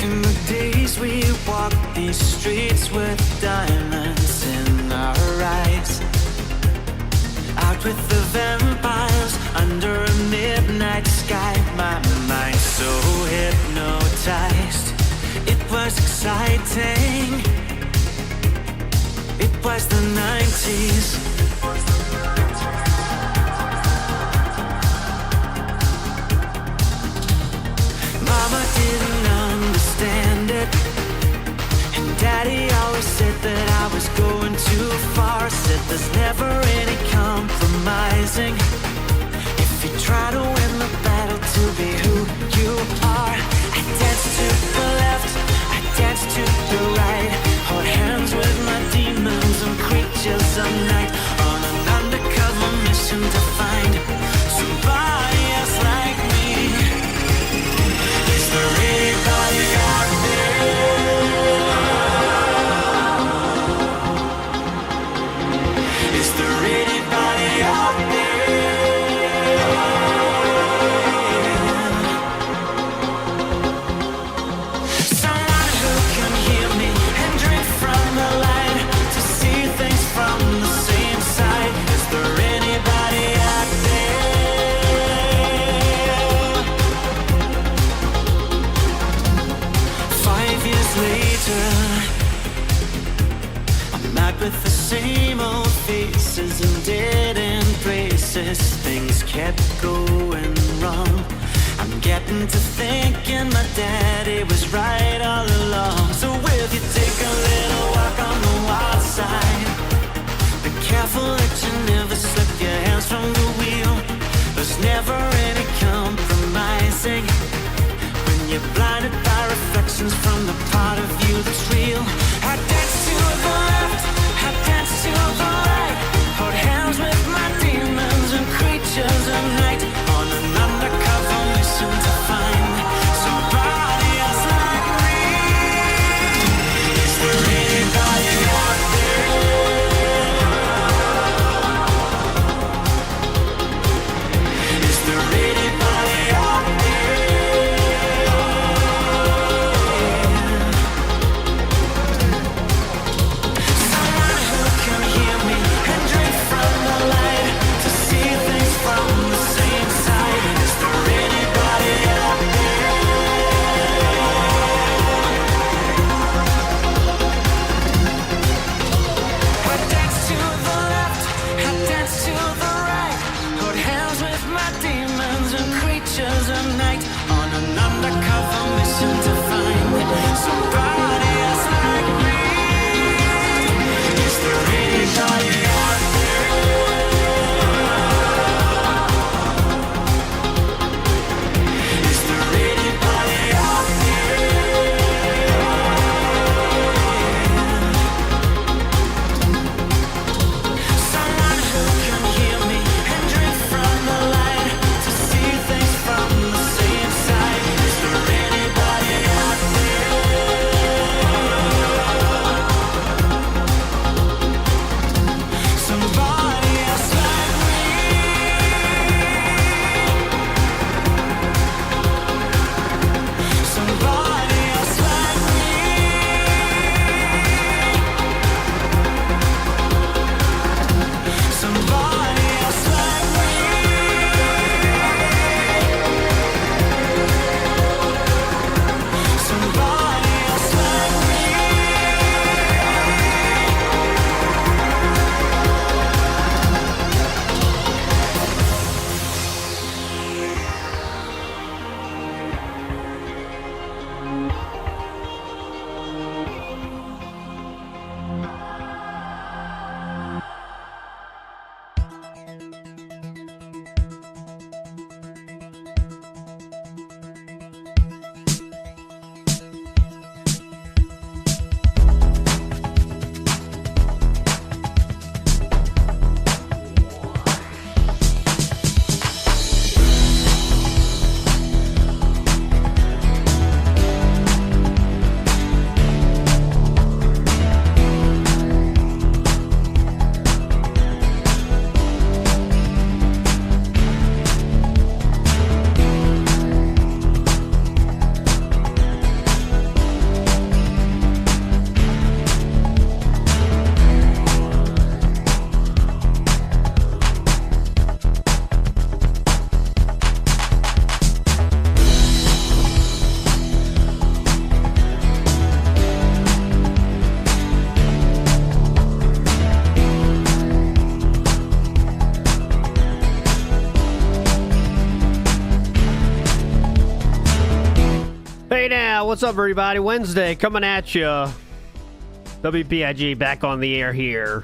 In the days we walked these streets with diamonds in our eyes, out with the vampires under a midnight sky, my mind so hypnotized. It was exciting. It was the 90s. Mama didn't understand it, and Daddy always said that I was going too far. Said there's never any compromising if you try to win the battle to be who you are. I danced to the left, I danced to the right, hold hands with my demons and creatures of night, on an undercover mission to find somebody else like me. Is there anybody out there? Is there anybody out there? Someone who can hear me and drink from the light, to see things from the same side. Is there anybody out there? 5 years later, I'm out with the same old faces and dead embraces. Things kept going wrong. I'm getting to thinking my daddy was right all along. So will you take a little walk on the wild side? Be careful that you never slip your hands from the wheel. There's never any compromising when you're blinded by reflections from the part of you that's real. I dance to the left, I dance to the right, hold hands with my demons and creatures of night, on an undercover mission to find somebody else like me. what's up, everybody? Wednesday coming at you. WPIG back on the air here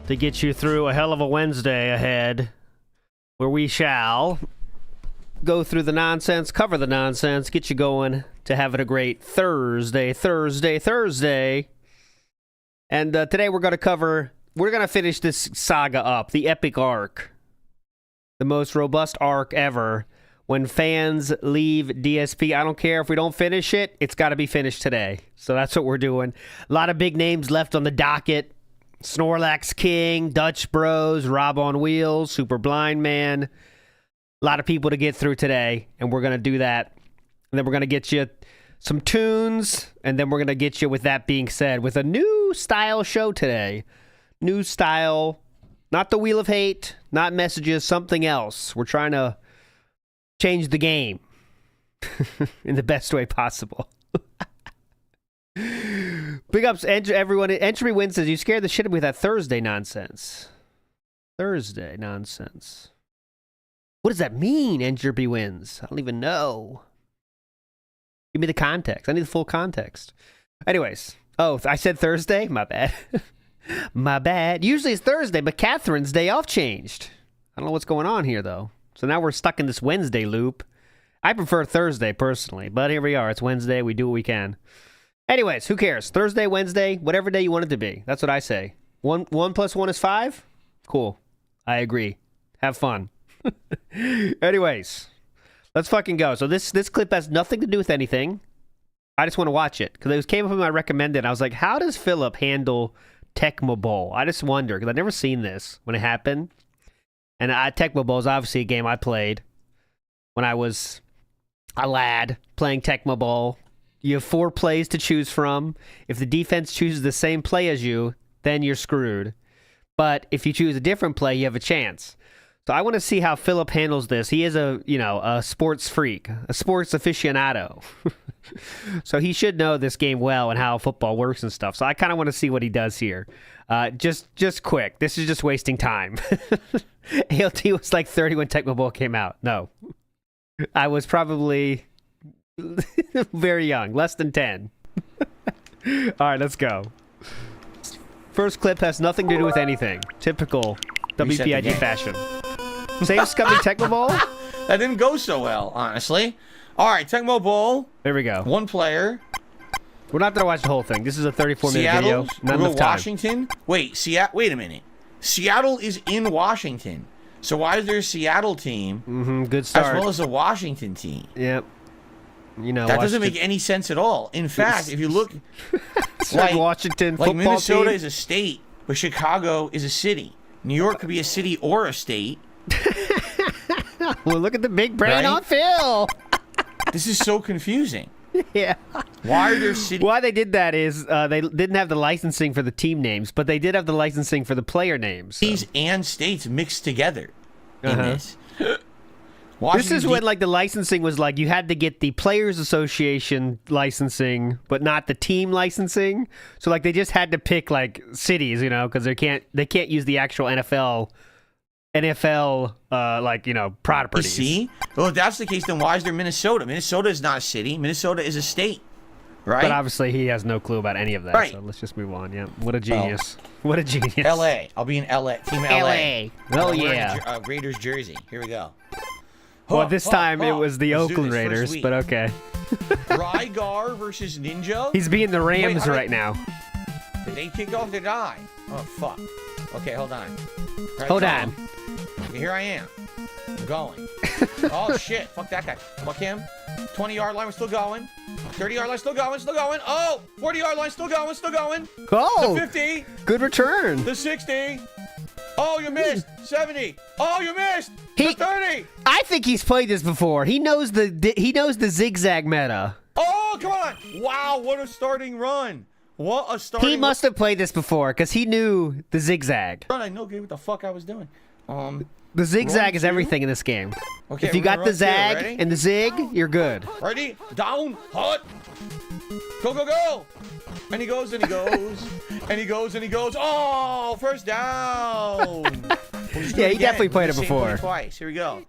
to get you through a hell of a Wednesday ahead, where we shall go through the nonsense, cover the nonsense, get you going to having a great Thursday. And today we're going to finish this saga up, the epic arc, the most robust arc ever. When fans leave DSP, I don't care if we don't finish it, it's got to be finished today. So that's what we're doing. A lot of big names left on the docket. SnorlaxKing, Dutch Bros, RobOnWheels, Super Blind Man. A lot of people to get through today, and we're going to do that. And then we're going to get you some tunes, and then we're going to get you, with that being said, with a new style show today. New style, not the Wheel of Hate, not messages, something else. We're trying to change the game in the best way possible. Big ups, everyone. Entry Win says, you scared the shit out of me with that Thursday nonsense. Thursday nonsense. What does that mean, Entry Wins? I don't even know. Give me the context. I need the full context. Anyways. Oh, I said Thursday? My bad. My bad. Usually it's Thursday, but Ketherine's day off changed. I don't know what's going on here, though. So now we're stuck in this Wednesday loop. I prefer Thursday, personally. But here we are. It's Wednesday. We do what we can. Anyways, who cares? Thursday, Wednesday, whatever day you want it to be. That's what I say. 1 + 1 is 5? Cool. I agree. Have fun. Anyways, let's fucking go. So this clip has nothing to do with anything. I just want to watch it. Because it came up in my recommended. I was like, how does Philip handle Tecmo Bowl? I just wonder. Because I've never seen this when it happened. And Tecmo Bowl is obviously a game I played when I was a lad playing Tecmo Bowl. You have 4 plays to choose from. If the defense chooses the same play as you, then you're screwed. But if you choose a different play, you have a chance. So I want to see how Philip handles this. He is a sports freak, a sports aficionado. So he should know this game well and how football works and stuff. So I kind of want to see what he does here. Just quick. This is just wasting time. ALT was like 30 when Tecmo Bowl came out. No. I was probably very young, less than 10. All right, let's go. First clip has nothing to do with anything. Typical WPIG fashion. Same scummy Tecmo Bowl? That didn't go so well, honestly. All right, Tecmo Bowl. There we go. 1 player. We're not going to watch the whole thing. This is a 34-minute video. Not enough time. Washington. Wait a minute. Seattle is in Washington. So why is there a Seattle team? Good start. As well as a Washington team. Yep. You know, that doesn't make any sense at all. In fact, if you look, like Washington football Minnesota team is a state, but Chicago is a city. New York could be a city or a state. Well, look at the big brain on Phil. This is so confusing. Yeah. Why are there cities? Why they did that is they didn't have the licensing for the team names, but they did have the licensing for the player names. So. Cities and states mixed together in this. This is when like the licensing was like you had to get the Players Association licensing, but not the team licensing. So like they just had to pick like cities, you know, because they can't use the actual NFL properties. See? Well, if that's the case, then why is there Minnesota? Minnesota is not a city. Minnesota is a state, right? But obviously he has no clue about any of that. Right. So let's just move on. Yeah. What a genius. What a genius. L.A. I'll be in L.A. Team L.A. Oh yeah. Raiders jersey. Here we go. Well, this time it was the Oakland Raiders, but okay. Rygar versus Ninja? He's being the Rams right now. Did they kick off their die? Oh, fuck. Okay, hold on. Right, hold on. Okay, here I am. I'm going. Oh, shit. Fuck that guy. Fuck him. 20-yard line, we're still going. 30-yard line, still going. Oh, 40-yard line, still going. Oh, the 50. Good return. The 60. Oh, you missed. 70. Oh, you missed. The 30. I think he's played this before. He knows the zigzag meta. Oh, come on. Wow, what a starting run. What a starting He must have played this before because he knew the zigzag. I know what the fuck I was doing. The zigzag is everything in this game. Okay, if you got the zag and the zig, you're good. Ready? Down. Hut. Go. And he goes. Oh, first down. Yeah, he definitely played it before. Twice. Here we go.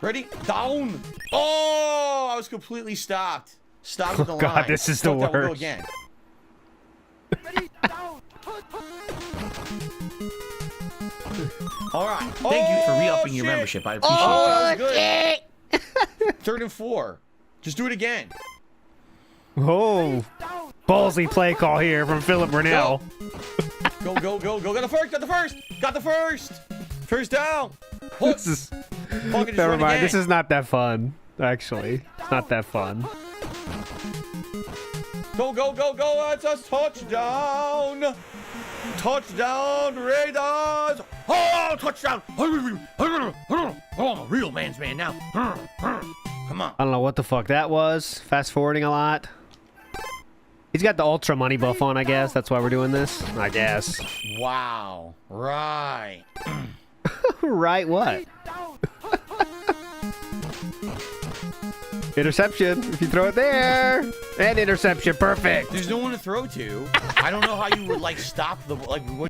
Ready? Down. Oh, I was completely stopped. Stopped at the line. God, this is the Fuck that, we'll go worst. again. All right. Thank you for re-upping your shit. membership. I appreciate Oh, it. that was good. 3rd and 4. Just do it again. Oh, ballsy play call here from Philip Burnell. Go. Got the first. Got the first. Got the first. First down. Hook. This is Fucking just never run mind. again. This is not that fun. Actually, it's not that fun. Go. It's a touchdown. Touchdown, Raiders. Oh, touchdown. Oh, I'm a real man's man now. Come on. I don't know what the fuck that was. Fast forwarding a lot. He's got the ultra money buff on, I guess. That's why we're doing this. I guess. Wow. Right. Right, what? Interception. If you throw it there. And interception. Perfect. There's no one to throw to. I don't know how you would, like, stop the, like, what.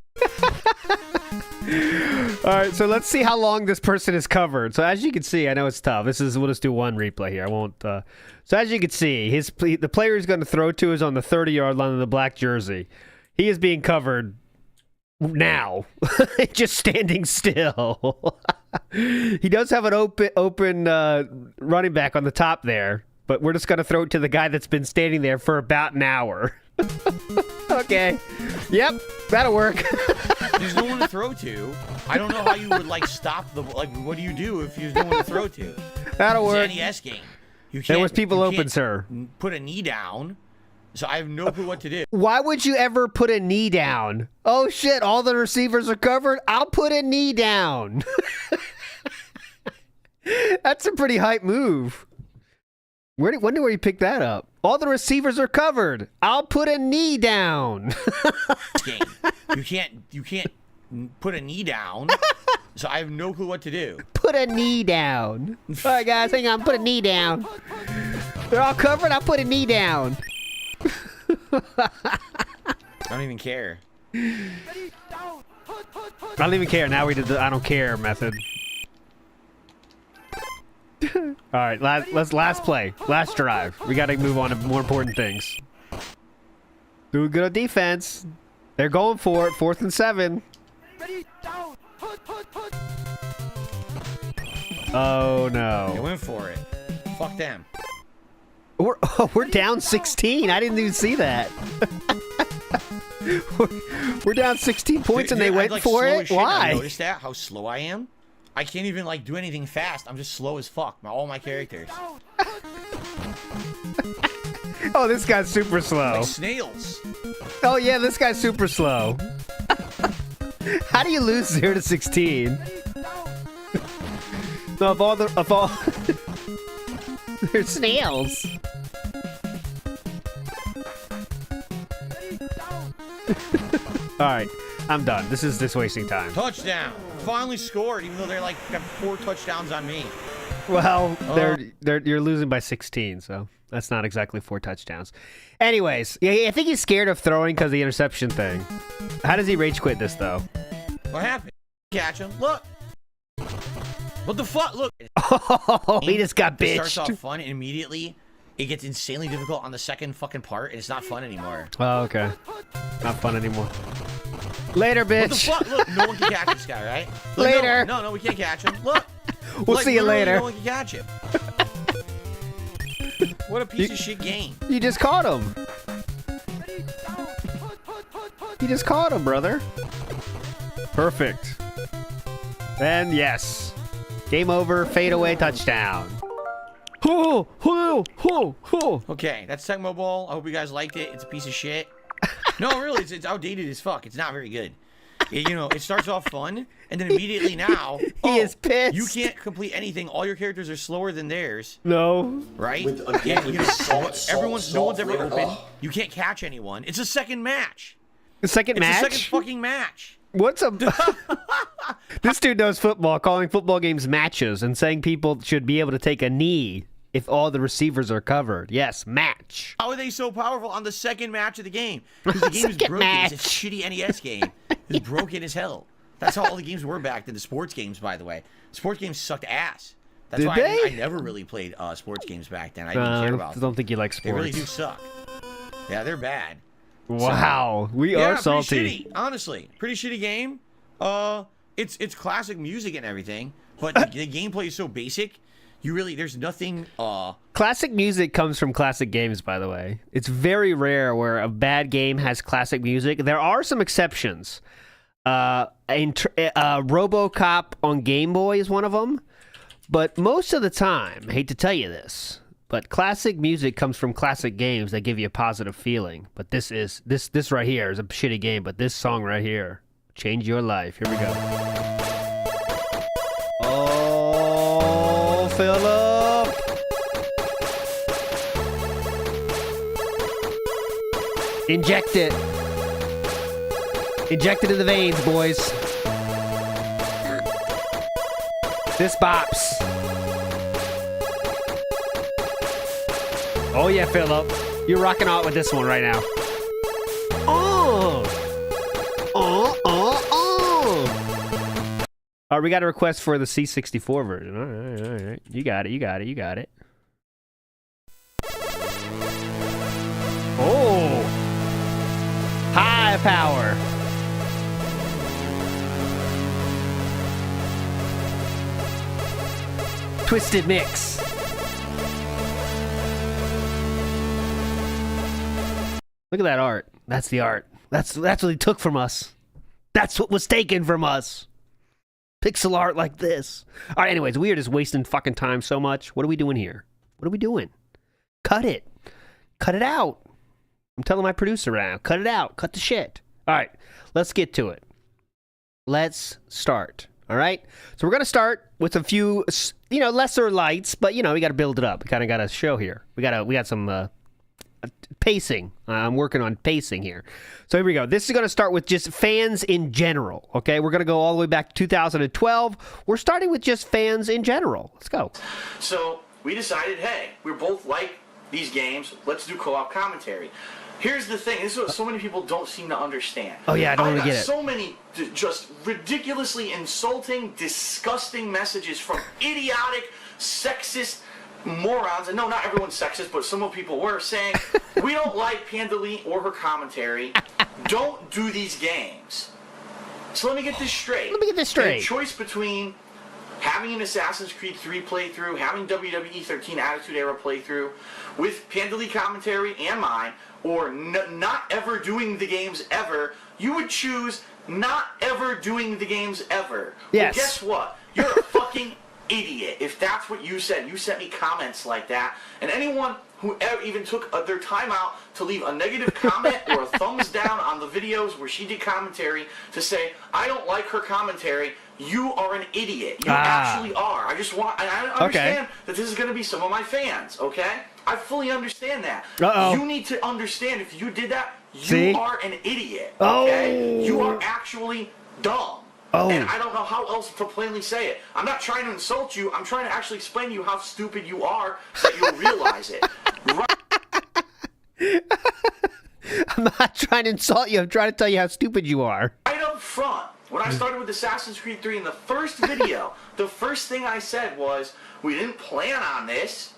All right, so let's see how long this person is covered. So as you can see, I know it's tough. We'll just do one replay here. I won't. So as you can see, the player he's going to throw to is on the 30-yard line of the black jersey. He is being covered now, just standing still. He does have an open running back on the top there, but we're just going to throw it to the guy that's been standing there for about an hour. Okay. Yep, that'll work. There's no one to throw to. I don't know how you would, like, stop the, like, what do you do if there's no one to throw to? That'll work. It's an NES game. You can't, There was people you open, can't sir. Put a knee down, so I have no clue what to do. Why would you ever put a knee down? Oh shit, all the receivers are covered? I'll put a knee down. That's a pretty hype move. Wonder where you picked that up. All the receivers are covered. I'll put a knee down. Game. You can't put a knee down, so I have no clue what to do. Put a knee down. All right, guys, hang on. Put a knee down. They're all covered. I'll put a knee down. I don't even care. I don't even care. Now we did the I don't care method. All right, last play, last drive. We got to move on to more important things. Doing good on defense. They're going for it. 4th and 7. Oh They no. went for it. Fuck them. We're down 16. I didn't even see that. We're down 16 points and they I'd, went like, for slow it. as shit. Why? I noticed that how slow I am. I can't even, like, do anything fast. I'm just slow as fuck. All my characters. Oh, this guy's super slow. Like snails. Oh yeah, this guy's super slow. How do you lose 0 to 16? No, of all they're snails. All right, I'm done. This is just wasting time. Touchdown. Finally scored, even though they're like got 4 touchdowns on me. Well, you're losing by 16, so that's not exactly 4 touchdowns. Anyways, yeah, I think he's scared of throwing because of the interception thing. How does he rage quit this though? What happened? Catch him. Look. What the fuck? Look. Oh, he just got It starts bitched. off fun and immediately it gets insanely difficult on the second fucking part and it's not fun anymore. Oh, okay. Not fun anymore. Later, bitch. What the fuck? Look, no one can catch this guy, right? Look, Later. No, we can't catch him. Look. We'll see you literally later. No one can catch him. What a piece of shit game. You just caught him. You just caught him, brother. Perfect. And yes. Game over, fade away, touchdown. Okay, that's Tecmo Ball. I hope you guys liked it. It's a piece of shit. No, really, it's outdated as fuck. It's not very good. It starts off fun, and then immediately now, He is pissed. You can't complete anything. All your characters are slower than theirs, No. right? With salt, no one's ever flavor. open. Oh. You can't catch anyone. It's a second match. The second It's match? a second fucking match. What's a... This dude knows football, calling football games matches and saying people should be able to take a knee if all the receivers are covered. Yes, match. How are they so powerful on the second match of the game? Because the game is Second broken. match. It's a shitty NES game. It's broken as hell. That's how all the games were back then. The sports games, by the way. Sports games sucked ass. That's Did why they? I never really played sports games back then. I didn't care about I them. don't think you like sports. They really do suck. Yeah, they're bad. Wow, we are salty. Pretty shitty, honestly. Pretty shitty game. It's classic music and everything, but the gameplay is so basic. There's nothing. Classic music comes from classic games, by the way. It's very rare where a bad game has classic music. There are some exceptions. RoboCop on Game Boy is one of them. But most of the time, I hate to tell you this, but classic music comes from classic games that give you a positive feeling. But this right here is a shitty game, but this song right here, change your life. Here we go. Oh, Philip. Inject it. Inject it in the veins, boys. This bops. Oh yeah, Philip. You're rocking out with this one right now. Oh! All right, we got a request for the C64 version. All right. You got it. Oh! High power. Twisted mix. Look at that art. That's the art. That's what he took from us. That's what was taken from us. Pixel art like this. All right, anyways, we are just wasting fucking time so much. What are we doing here? What are we doing? Cut it. Cut it out. I'm telling my producer right now. Cut it out. Cut the shit. All right, let's get to it. Let's start. All right? So we're going to start with a few, lesser lights, but, we got to build it up. We kind of got a show here. We got some pacing. I'm working on pacing here. So here we go. This is going to start with just fans in general, okay? We're going to go all the way back to 2012. We're starting with just fans in general. Let's go. So we decided, hey, we both like these games. Let's do co-op commentary. Here's the thing. This is what so many people don't seem to understand. Oh, yeah, I don't want to get it. So many just ridiculously insulting, disgusting messages from idiotic, sexist morons. And no, not everyone's sexist, but some people were saying, we don't like PreDeRail or her commentary. Don't do these games. So let me get this straight. A choice between having an Assassin's Creed 3 playthrough, having WWE 13 Attitude Era playthrough, with PreDeRail commentary and mine, or not ever doing the games ever, you would choose not ever doing the games ever. Yes. Well, guess what? You're a fucking idiot if that's what you said. You sent me comments like that, and anyone who ever even took their time out to leave a negative comment or a thumbs down on the videos where she did commentary to say, I don't like her commentary, you are an idiot. You actually are. I understand that this is going to be some of my fans, okay? I fully understand that. You need to understand if you did that, you are an idiot, okay? You are actually dumb. And I don't know how else to plainly say it. I'm not trying to insult you. I'm trying to actually explain to you how stupid you are so that you'll realize it. I'm not trying to insult you. I'm trying to tell you how stupid you are. Right up front, when I started with Assassin's Creed 3 in the first video, the first thing I said was, we didn't plan on this.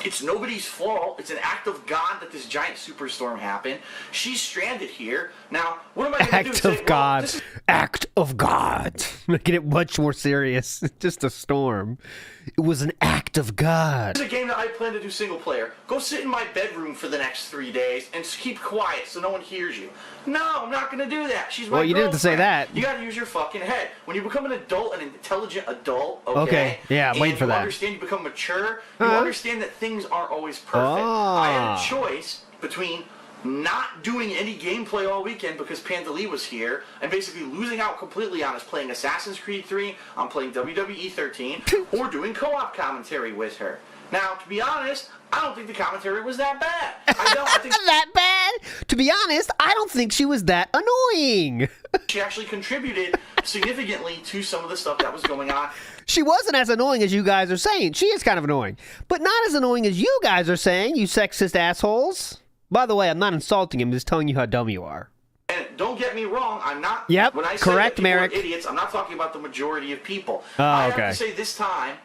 It's nobody's fault. It's an act of God that this giant superstorm happened. She's stranded here. Now, what am I going to do? Act of God. Act of God. Making it much more serious. It's just a storm. It was an act of God. This is a game that I plan to do single player. Go sit in my bedroom for the next 3 days and keep quiet so no one hears you. No, I'm not going to do that. She's my Well, you didn't have to say that. You got to use your fucking head. When you become an adult, an intelligent adult, okay, yeah, I'm waiting for that. You understand, you become mature, you understand that things aren't always perfect. I had a choice between not doing any gameplay all weekend because PreDeRail was here, and basically losing out completely on us playing Assassin's Creed 3, on playing WWE 13, or doing co-op commentary with her. Now, to be honest, I don't think the commentary was that bad. I think that bad? To be honest, I don't think she was that annoying. She actually contributed significantly to some of the stuff that was going on. She wasn't as annoying as you guys are saying. She is kind of annoying. But not as annoying as you guys are saying, you sexist assholes. By the way, I'm not insulting him, I'm just telling you how dumb you are. And don't get me wrong, I'm not... Yep, when I say correct, that people Merrick. are idiots, I'm not talking about the majority of people. Oh, I okay. have to say this time,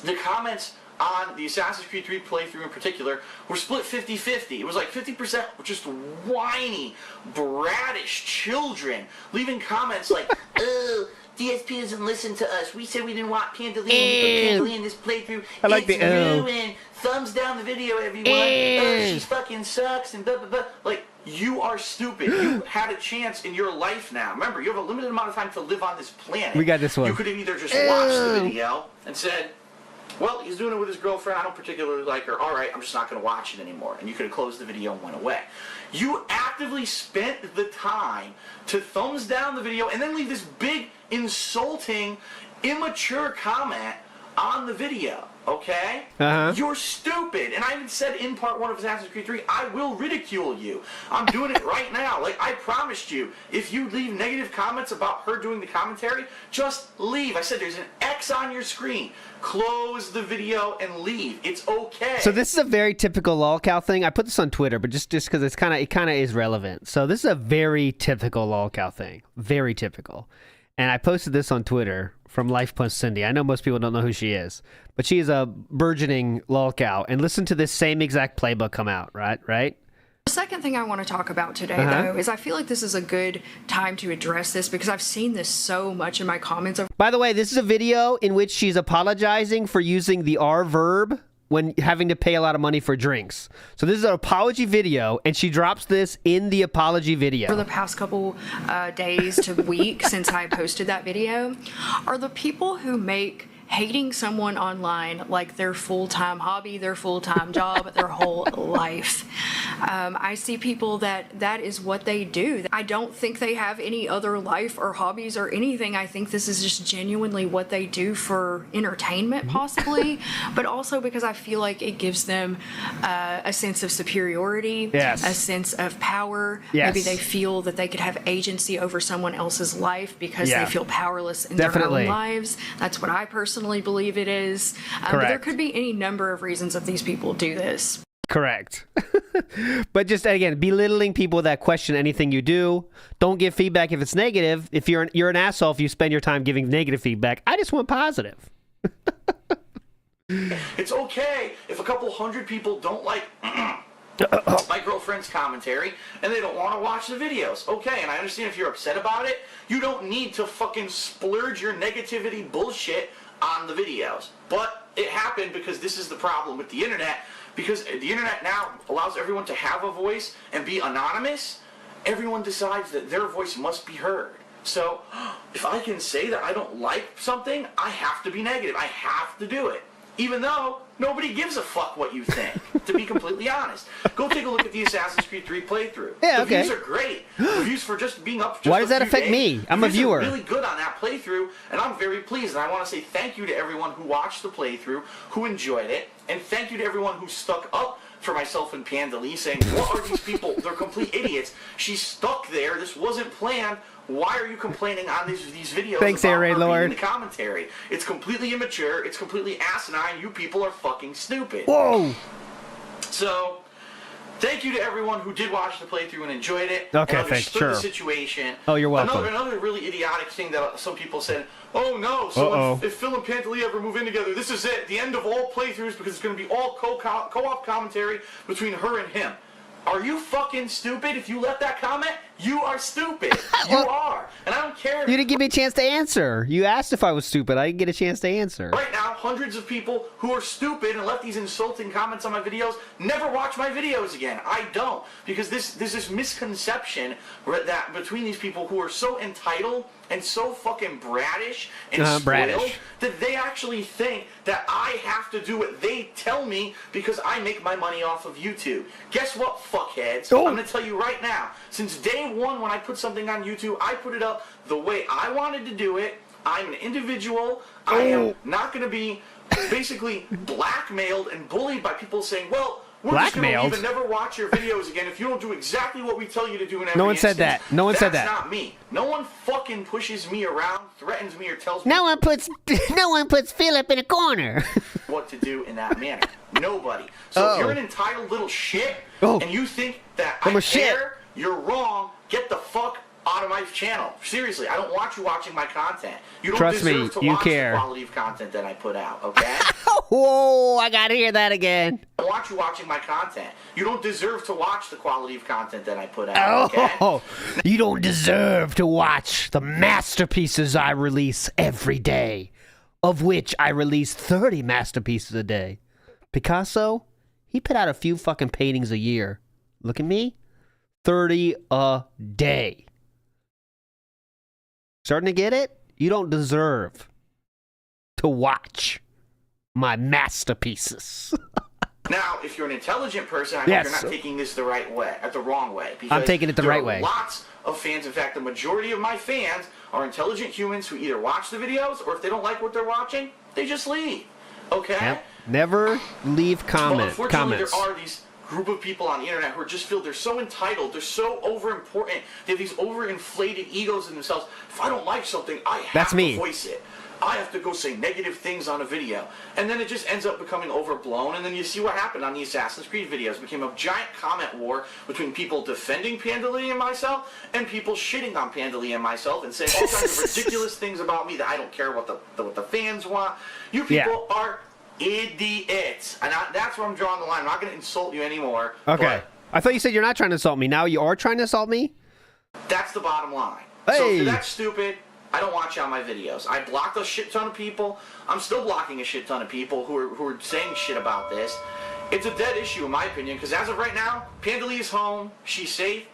the comments on the Assassin's Creed 3 playthrough in particular were split 50-50. It was like 50% were just whiny, bratish children leaving comments like, oh, DSP doesn't listen to us. We said we didn't want PandaLee. We put PandaLee in this playthrough. I like it's the ruined. Thumbs down the video, everyone. She fucking sucks and blah, blah, blah. Like, you are stupid. You had a chance in your life now. Remember, you have a limited amount of time to live on this planet. We got this one. You could have either just watched the video and said, well, he's doing it with his girlfriend. I don't particularly like her. All right, I'm just not going to watch it anymore. And you could have closed the video and went away. You actively spent the time to thumbs down the video and then leave this big, insulting, immature comment on the video. Okay? You're stupid. And I even said in part 1 of Assassin's Creed 3, I will ridicule you. I'm doing it right now. Like, I promised you, if you leave negative comments about her doing the commentary, just leave. I said there's an X on your screen. Close the video and leave. It's okay. So this is a very typical lolcow thing. I put this on Twitter, but just because it kind of is relevant. So this is a very typical lolcow thing. Very typical. And I posted this on Twitter from Life Punch Cindy. I know most people don't know who she is, but she is a burgeoning lolcow. And listen to this same exact playbook come out, right? The second thing I want to talk about today, though, is I feel like this is a good time to address this because I've seen this so much in my comments. By the way, this is a video in which she's apologizing for using the R verb when having to pay a lot of money for drinks. So this is an apology video, and she drops this in the apology video. For the past couple days to week since I posted that video, are the people who make hating someone online like their full-time hobby, their full-time job, their whole life. I see people that is what they do. I don't think they have any other life or hobbies or anything. I think this is just genuinely what they do for entertainment, possibly, but also because I feel like it gives them a sense of superiority, a sense of power. Maybe they feel that they could have agency over someone else's life because they feel powerless in their own lives. That's what I personally believe it is. But there could be any number of reasons that these people do this. Correct. But just, again, belittling people that question anything you do. Don't give feedback if it's negative. If you're an asshole if you spend your time giving negative feedback. I just want positive. It's okay if a couple hundred people don't like my girlfriend's commentary and they don't want to watch the videos. Okay, and I understand if you're upset about it. You don't need to fucking splurge your negativity bullshit on the videos. But it happened because this is the problem with the internet. Because the internet now allows everyone to have a voice and be anonymous. Everyone decides that their voice must be heard. So if I can say that I don't like something, I have to be negative. I have to do it. Even though nobody gives a fuck what you think, to be completely honest. Go take a look at the Assassin's Creed 3 playthrough. Yeah, the views are great. The views for just being up just Why does that affect me? I'm a viewer. Really good on that playthrough, and I'm very pleased. And I want to say thank you to everyone who watched the playthrough, who enjoyed it, and thank you to everyone who stuck up for myself and PandaLee, saying, what are these people? They're complete idiots. She's stuck there. This wasn't planned. Why are you complaining on these videos? Thanks, about Air her Lord. reading the commentary? It's completely immature. It's completely asinine. You people are fucking stupid. Whoa. So, thank you to everyone who did watch the playthrough and enjoyed it. Okay, and thanks. understood the situation. Oh, you're welcome. Another really idiotic thing that some people said, oh no, so if Phil and PandaLee ever move in together, this is it. The end of all playthroughs because it's going to be all co-op commentary between her and him. Are you fucking stupid? If you left that comment, you are stupid. You are. And I don't care. You didn't give me a chance to answer. You asked if I was stupid. I didn't get a chance to answer. Right now, hundreds of people who are stupid and left these insulting comments on my videos never watch my videos again. I don't. Because there's this misconception that between these people who are so entitled and so fucking bratish and spoiled that they actually think that I have to do what they tell me because I make my money off of YouTube. Guess what, fuckheads? I'm going to tell you right now. Since day one when I put something on YouTube, I put it up the way I wanted to do it. I'm an individual. I am not going to be basically blackmailed and bullied by people saying, well, we're just going to leave and never watch your videos again if you don't do exactly what we tell you to do in every No one instance. said that. No one said that. That's not me. No one fucking pushes me around, threatens me, or tells me No one puts Philip in a corner. what to do in that manner. Nobody. So if you're an entitled little shit and you think that I care, you're wrong. Get the fuck out of my channel. Seriously, I don't want you watching my content. You don't Trust me, deserve to you watch care. the quality of content that I put out, okay? Whoa, I gotta hear that again. I don't want you watching my content. You don't deserve to watch the quality of content that I put out, okay? Oh, you don't deserve to watch the masterpieces I release every day, of which I release 30 masterpieces a day. Picasso, he put out a few fucking paintings a year. Look at me, 30 a day. Starting to get it? You don't deserve to watch my masterpieces. Now, if you're an intelligent person, I Yes. hope you're not taking this the wrong way. Because I'm taking it the there right are way. Lots of fans. In fact, the majority of my fans are intelligent humans who either watch the videos or if they don't like what they're watching, they just leave. Okay? Yep. Never leave Well, comments. unfortunately, there are these group of people on the internet who are just feel they're so entitled, they're so over-important, they have these overinflated egos in themselves. If I don't like something, I have That's to me. voice it. I have to go say negative things on a video. And then it just ends up becoming overblown, and then you see what happened on the Assassin's Creed videos. It became a giant comment war between people defending PreDeRail and myself and people shitting on PreDeRail and myself and saying all kinds of ridiculous things about me that I don't care what the fans want. You people are idiots. And that's where I'm drawing the line. I'm not going to insult you anymore. Okay. I thought you said you're not trying to insult me. Now you are trying to insult me? That's the bottom line. Hey. So if you're that stupid, I don't watch you on my videos. I blocked a shit ton of people. I'm still blocking a shit ton of people who are saying shit about this. It's a dead issue in my opinion, because as of right now, PreDeRail is home. She's safe.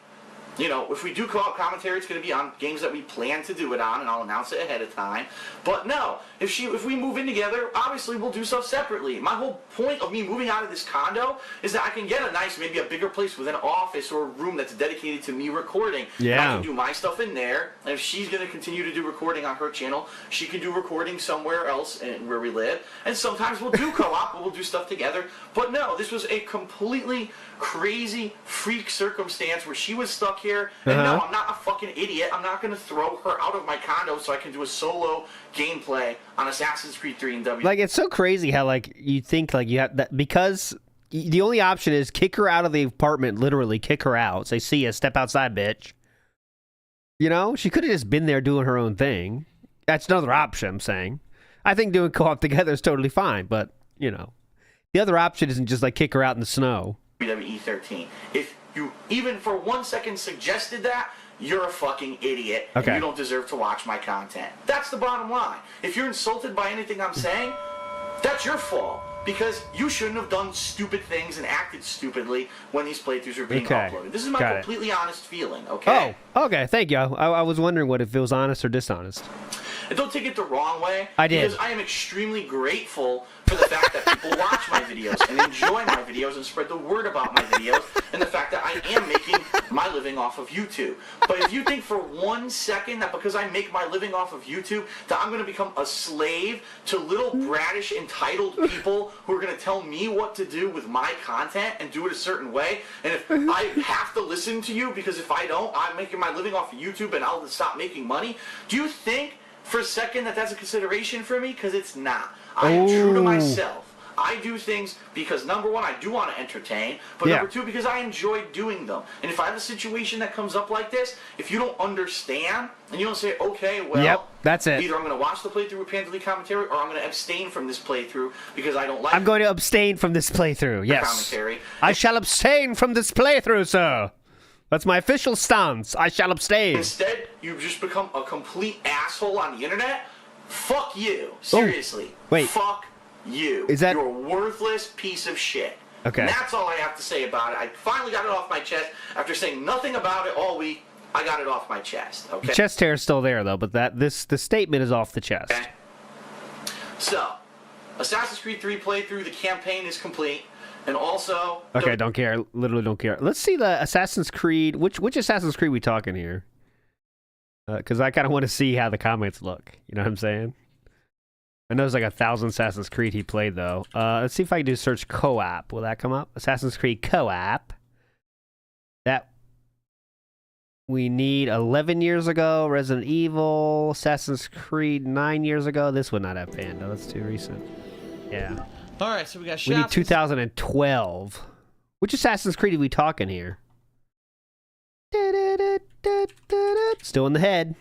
You know, if we do co-op commentary, it's going to be on games that we plan to do it on, and I'll announce it ahead of time. But no, if we move in together, obviously we'll do stuff separately. My whole point of me moving out of this condo is that I can get a nice, maybe a bigger place with an office or a room that's dedicated to me recording. Yeah. And I can do my stuff in there, and if she's going to continue to do recording on her channel, she can do recording somewhere else where we live. And sometimes we'll do co-op, but we'll do stuff together. But no, this was a completely crazy freak circumstance where she was stuck here, and no, I'm not a fucking idiot. I'm not going to throw her out of my condo so I can do a solo gameplay on Assassin's Creed 3 and W. Like, it's so crazy how, like, you think, like, you have that, because the only option is kick her out of the apartment, literally kick her out. Say, see ya, step outside, bitch. You know? She could have just been there doing her own thing. That's another option, I'm saying. I think doing co-op together is totally fine, but, you know. The other option isn't just, like, kick her out in the snow. WWE 13. If you even for 1 second suggested that, you're a fucking idiot, Okay. and you don't deserve to watch my content. That's the bottom line. If you're insulted by anything I'm saying, that's your fault, because you shouldn't have done stupid things and acted stupidly when these playthroughs are being Okay. uploaded. This is my Got it. completely honest feeling, okay? Oh, okay, thank you. I was wondering if it was honest or dishonest. And don't take it the wrong way. I did. Because I am extremely grateful for the fact that people watch my videos and enjoy my videos and spread the word about my videos, and the fact that I am making my living off of YouTube. But if you think for 1 second that because I make my living off of YouTube that I'm going to become a slave to little bratish entitled people who are going to tell me what to do with my content and do it a certain way, and if I have to listen to you because if I don't, I'm making my living off of YouTube and I'll stop making money, do you think for a second that that's a consideration for me? Because it's not. I am true to myself. I do things because, number one, I do want to entertain, but number two, because I enjoy doing them. And if I have a situation that comes up like this, if you don't understand, and you don't say, okay, well, Yep, that's it. either I'm going to watch the playthrough with PreDeRail commentary, or I'm going to abstain from this playthrough because I don't like I'm going to abstain from this playthrough, yes. commentary. I shall abstain from this playthrough, sir. That's my official stance. I shall abstain. Instead, you just become a complete asshole on the internet. Fuck you. Seriously. wait. Fuck you. Is that- You're a worthless piece of shit. Okay. And that's all I have to say about it. I finally got it off my chest. After saying nothing about it all week, I got it off my chest. Okay. The chest hair is still there, though, but the statement is off the chest. Okay. So, Assassin's Creed 3 playthrough, the campaign is complete. And also... Okay, don't care. Literally don't care. Let's see the Assassin's Creed. Which Assassin's Creed we talking here? Because I kind of want to see how the comments look. You know what I'm saying? I know there's like 1,000 Assassin's Creed he played, though. Let's see if I can do search co-op. Will that come up? Assassin's Creed co-op. That we need 11 years ago. Resident Evil. Assassin's Creed 9 years ago. This would not have Panda. That's too recent. Yeah. All right, so we got We need shots. 2012. Which Assassin's Creed are we talking here? Still in the head.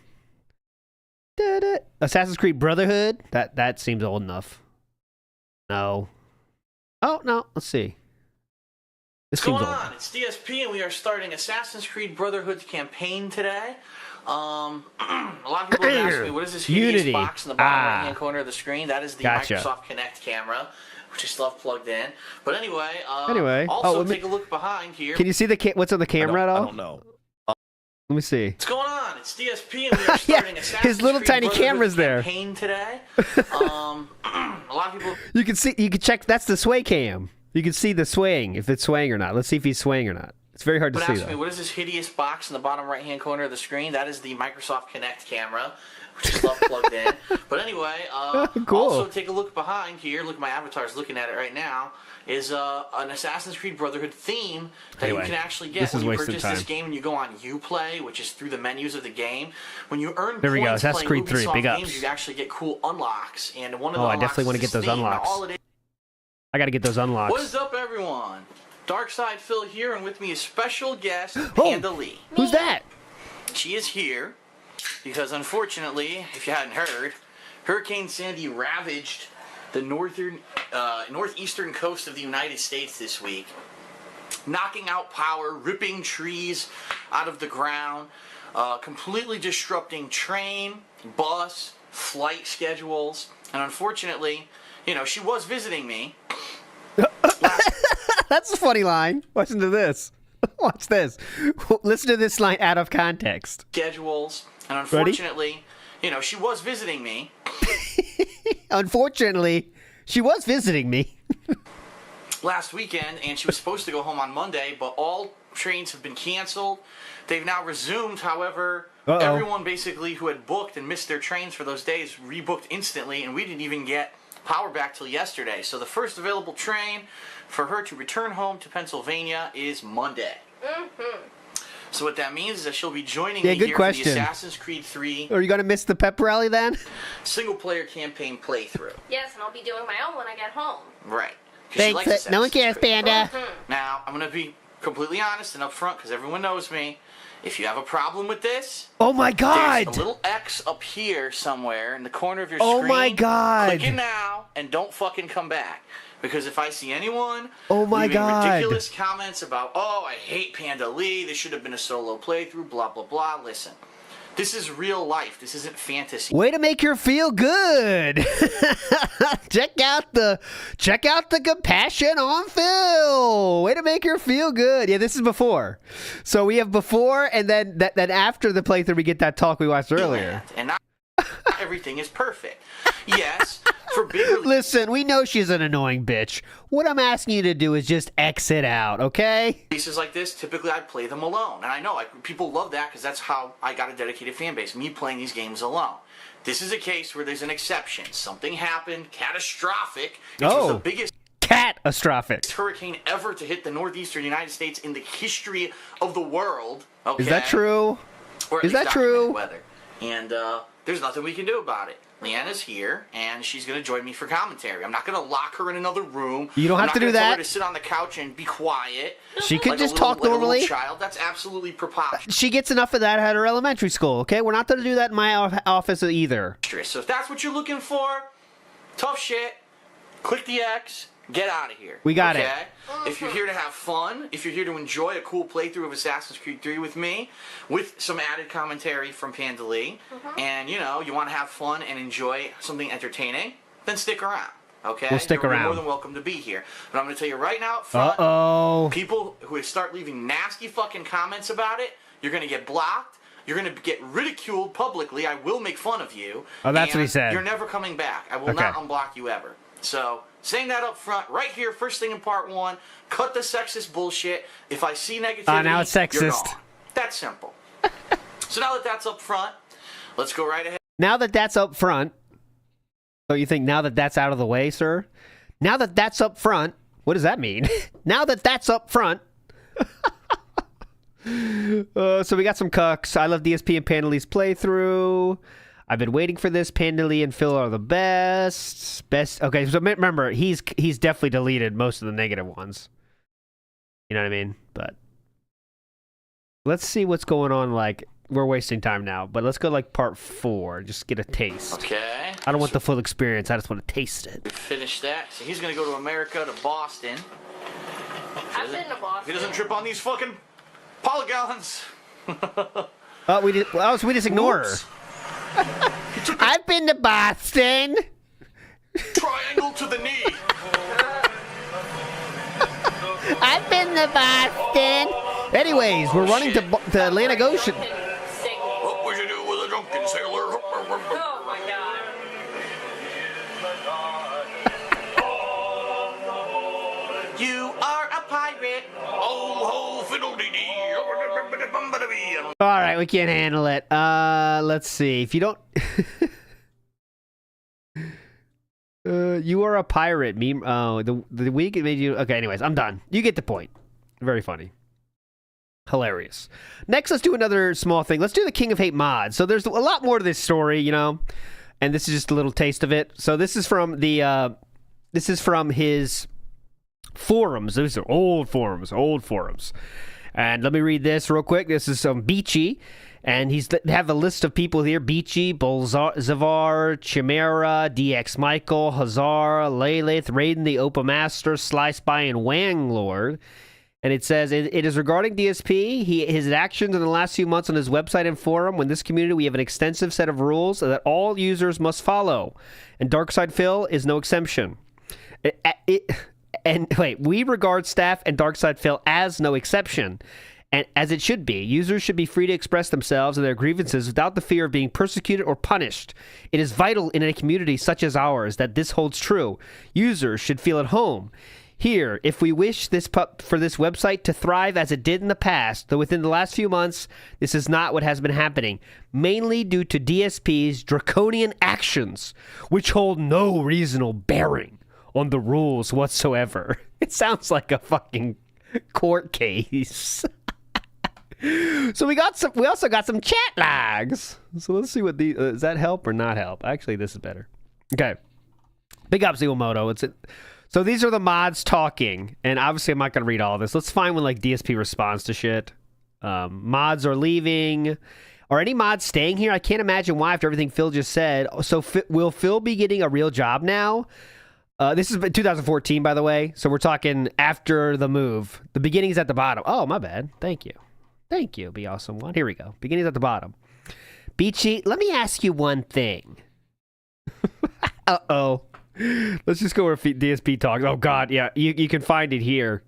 Da-da. Assassin's Creed Brotherhood? That seems old enough. No. Oh, no. Let's see. This What's seems going old. on? It's DSP, and we are starting Assassin's Creed Brotherhood's campaign today. A lot of people have asked me, what is this hideous Unity. box in the bottom right-hand corner of the screen? That is the Gotcha. Microsoft Kinect camera, which I still have plugged in. But anyway, Anyway. also let me- take a look behind here. Can you see what's on the camera at all? I don't know. Let me see. What's going on? It's DSP, and we are starting Assassin's his little Creed tiny Brotherhood's camera's there. campaign today. A lot of people... You can see. You can check. That's the sway cam. You can see the swaying, if it's swaying or not. Let's see if he's swaying or not. It's very hard to But see, ask me, though. what is this hideous box in the bottom right-hand corner of the screen? That is the Microsoft Kinect camera, which is left plugged in. But anyway, Cool. also take a look behind here. Look, my avatar's looking at it right now. Is an Assassin's Creed Brotherhood theme that Anyway, you can actually get this is when you wasted purchase time. this game and you go on Uplay, which is through the menus of the game. When you earn There we go, points Assassin's playing Creed 3, Ubisoft big games, ups. you actually get cool unlocks. And one of the Oh, I unlocks definitely wanna is get this those theme. Now, unlocks. all it is- I got to get those unlocks. What is up, everyone? Darkside Phil here, and with me is special guest PreDeRail. Who's that? She is here because, unfortunately, if you hadn't heard, Hurricane Sandy ravaged the northeastern coast of the United States this week, knocking out power, ripping trees out of the ground, completely disrupting train, bus, flight schedules, and unfortunately, she was visiting me. That's a funny line. Listen to this. Watch this. Listen to this line out of context. Schedules, and unfortunately, she was visiting me. Unfortunately, she was visiting me. Last weekend, and she was supposed to go home on Monday, but all trains have been canceled. They've now resumed, however, everyone basically who had booked and missed their trains for those days rebooked instantly, and we didn't even get power back till yesterday. So the first available train for her to return home to Pennsylvania is Monday. So what that means is that she'll be joining me good here question. for the Assassin's Creed 3 Are you going to miss the pep rally then? single-player campaign playthrough. Yes, and I'll be doing my own when I get home. Right. 'Cause she likes Thanks. No one Assassin's cares, Creed. Panda. Now, I'm going to be completely honest and upfront because everyone knows me. If you have a problem with this, Oh my there's god! a little X up here somewhere in the corner of your Oh screen. my God. Click it now and don't fucking come back. Because if I see anyone Oh my leaving God. ridiculous comments about, oh, I hate PreDeRail, this should have been a solo playthrough, blah, blah, blah, listen. This is real life. This isn't fantasy. Way to make her feel good. check out the compassion on Phil. Way to make her feel good. Yeah, this is before. So we have before, and then after the playthrough, we get that talk we watched earlier. And not everything is perfect. Yes, for big release. Listen, we know she's an annoying bitch. What I'm asking you to do is just exit out, okay? Releases like this, typically I play them alone. And I know people love that because that's how I got a dedicated fan base, me playing these games alone. This is a case where there's an exception. Something happened, catastrophic. It was the biggest Catastrophic. hurricane ever to hit the northeastern United States in the history of the world. Okay? Is that true? Or at Is least that true? documented weather. And there's nothing we can do about it. Leanna's here, and she's going to join me for commentary. I'm not going to lock her in another room. You don't have to do I'm not gonna tell her that. to sit on the couch and be quiet. She could like just a little, talk like a normally. little child. That's absolutely preposterous. She gets enough of that at her elementary school, okay? We're not going to do that in my office either. So if that's what you're looking for, tough shit. Click the X. Get out of here. We got it. If you're here to have fun, if you're here to enjoy a cool playthrough of Assassin's Creed 3 with me, with some added commentary from PreDeRail, and you want to have fun and enjoy something entertaining, then stick around. Okay? We'll stick You're around. more than welcome to be here. But I'm going to tell you right now up front, Uh-oh. people who start leaving nasty fucking comments about it, you're going to get blocked. You're going to get ridiculed publicly. I will make fun of you. Oh, that's what he and said. You're never coming back. I will Okay. not unblock you ever. So, saying that up front, right here, first thing in part 1, cut the sexist bullshit. If I see negativity, now it's you're sexist. gone. That's simple. So now that that's up front, let's go right ahead. Now that that's up front, so you think now that that's out of the way, sir? Now that that's up front, what does that mean? Now that that's up front. So we got some cucks. I love DSP and PreDeRail's playthrough. I've been waiting for this. PreDeRail and Phil are the best. Okay, so remember, he's definitely deleted most of the negative ones. You know what I mean? But let's see what's going on, like, we're wasting time now. But let's go like part 4. Just get a taste. Okay. I don't want the full experience. I just want to taste it. We finished that. So he's gonna go to America, to Boston. I've been to If Boston. he doesn't trip on these fucking polygons. Oh, we just ignore her. I've been to Boston. Triangle to the knee. I've been to Boston. Anyways, we're running to Atlantic Ocean. What would you do with a drunken sailor? Oh my god. You are a pirate. Oh, ho, fiddle-dee-dee. All right, we can't handle it. Let's see. If you don't... you are a pirate. Meme. Oh, the week it made you... Okay, anyways, I'm done. You get the point. Very funny. Hilarious. Next, let's do another small thing. Let's do the King of Hate mod. So there's a lot more to this story, you know, and this is just a little taste of it. So this is from the... this is from his forums. These are old forums. And let me read this real quick. This is Beachy. And they have a list of people here. Beachy, Bolzavar, Chimera, DX Michael, Hazar, Lilith, Raiden the Opa Master, Sly Spy, and Wanglord. And it says, it is regarding DSP, his actions in the last few months on his website and forum. In this community, we have an extensive set of rules that all users must follow. And Darkside Phil is no exception. We regard staff and Darkside Phil as no exception. And as it should be, users should be free to express themselves and their grievances without the fear of being persecuted or punished. It is vital in a community such as ours that this holds true. Users should feel at home. Here, if we wish for this website to thrive as it did in the past, though within the last few months, this is not what has been happening, mainly due to DSP's draconian actions, which hold no reasonable bearing on the rules whatsoever. It sounds like a fucking court case. So we also got some chat lags. So let's see what does that help or not help? Actually, this is better. Okay. Big up Zewamoto. So these are the mods talking, and obviously I'm not going to read all of this. Let's find when like DSP responds to shit. Mods are leaving. Are any mods staying here? I can't imagine why after everything Phil just said. So will Phil be getting a real job now? This is 2014, by the way. So we're talking after the move. The beginning's at the bottom. Oh, my bad. Thank you. Thank you, Be Awesome One. Here we go. Beginning's at the bottom. Beachy, let me ask you one thing. Uh-oh. Let's just go where DSP talks. Oh, God, yeah. You can find it here.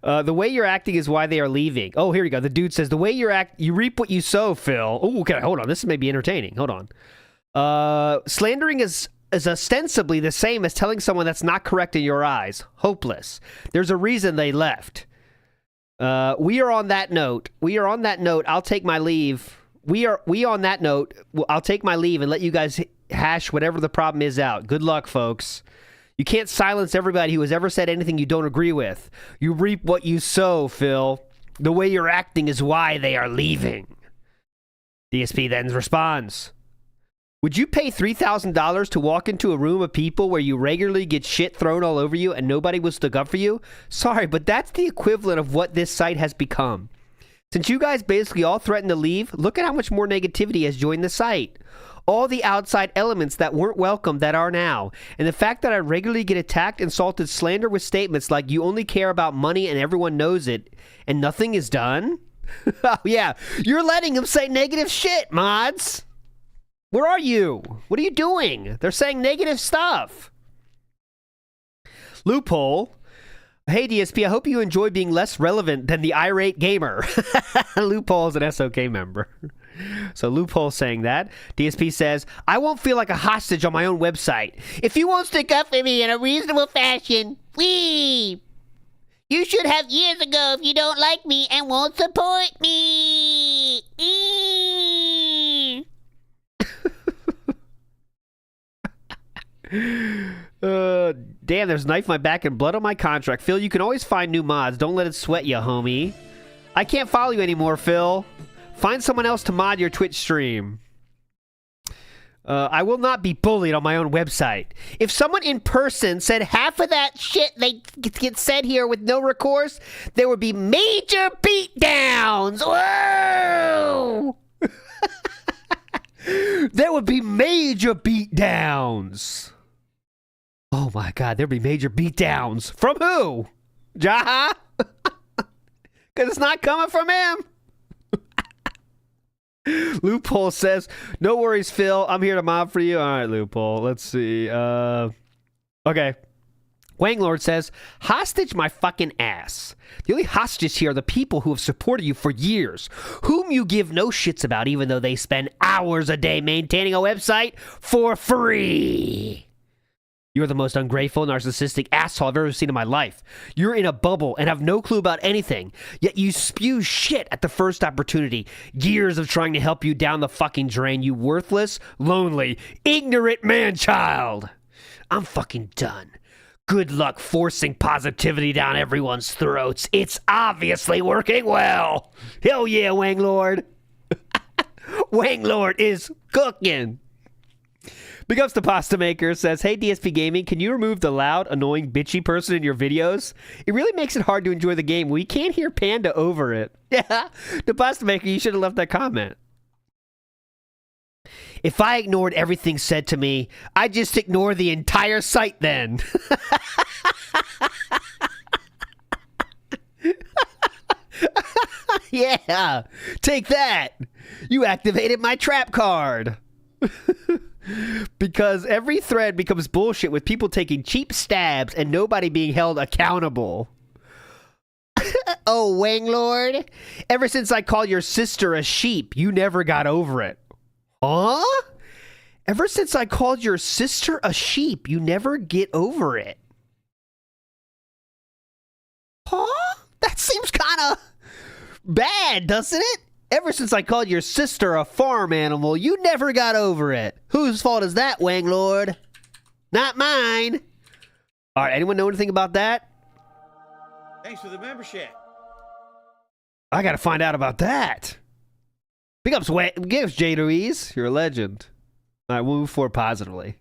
The way you're acting is why they are leaving. Oh, here we go. The dude says, the way you reap what you sow, Phil. Oh, okay, hold on. This may be entertaining. Hold on. Slandering is ostensibly the same as telling someone that's not correct in your eyes. Hopeless. There's a reason they left. We are on that note. I'll take my leave. I'll take my leave and let you guys hash whatever the problem is out. Good luck, folks. You can't silence everybody who has ever said anything you don't agree with. You reap what you sow, Phil. The way you're acting is why they are leaving. DSP then responds. Would you pay $3,000 to walk into a room of people where you regularly get shit thrown all over you and nobody will stick up for you? Sorry, but that's the equivalent of what this site has become. Since you guys basically all threatened to leave, look at how much more negativity has joined the site. All the outside elements that weren't welcome that are now. And the fact that I regularly get attacked, insulted, slandered with statements like you only care about money and everyone knows it, and nothing is done? Oh, yeah, you're letting them say negative shit, mods. Where are you? What are you doing? They're saying negative stuff. Loophole. Hey, DSP, I hope you enjoy being less relevant than the irate gamer. Loophole is an SOK member. So Loophole saying that. DSP says, I won't feel like a hostage on my own website. If you won't stick up for me in a reasonable fashion, you should have years ago if you don't like me and won't support me. Damn, there's a knife in my back and blood on my contract. Phil, you can always find new mods. Don't let it sweat you, homie. I can't follow you anymore, Phil. Find someone else to mod your Twitch stream. I will not be bullied on my own website. If someone in person said half of that shit they get said here with no recourse, there would be major beatdowns. Whoa! There would be major beatdowns. Oh my God, there'd be major beatdowns. From who? Jaha? Because it's not coming from him. Loophole says, no worries, Phil. I'm here to mob for you. All right, Loophole. Let's see. Okay. Wanglord says, hostage my fucking ass. The only hostages here are the people who have supported you for years, whom you give no shits about, even though they spend hours a day maintaining a website for free. You're the most ungrateful, narcissistic asshole I've ever seen in my life. You're in a bubble and have no clue about anything, yet you spew shit at the first opportunity. Years of trying to help you down the fucking drain, you worthless, lonely, ignorant man-child. I'm fucking done. Good luck forcing positivity down everyone's throats. It's obviously working well. Hell yeah, Wanglord. Wanglord is cooking. Big ups to Pasta Maker, says, hey DSP Gaming, can you remove the loud, annoying, bitchy person in your videos? It really makes it hard to enjoy the game. We can't hear Panda over it. Yeah, the Pasta Maker, you should have left that comment. If I ignored everything said to me, I'd just ignore the entire site then. Yeah, take that. You activated my trap card. Because every thread becomes bullshit with people taking cheap stabs and nobody being held accountable. Oh, Wanglord, ever since I called your sister a sheep, you never got over it. Huh? Ever since I called your sister a sheep, you never get over it. Huh? That seems kind of bad, doesn't it? Ever since I called your sister a farm animal, you never got over it. Whose fault is that, Wanglord? Not mine. All right, anyone know anything about that? Thanks for the membership. I gotta find out about that. Big ups, JLee. You're a legend. All right, we'll move forward positively.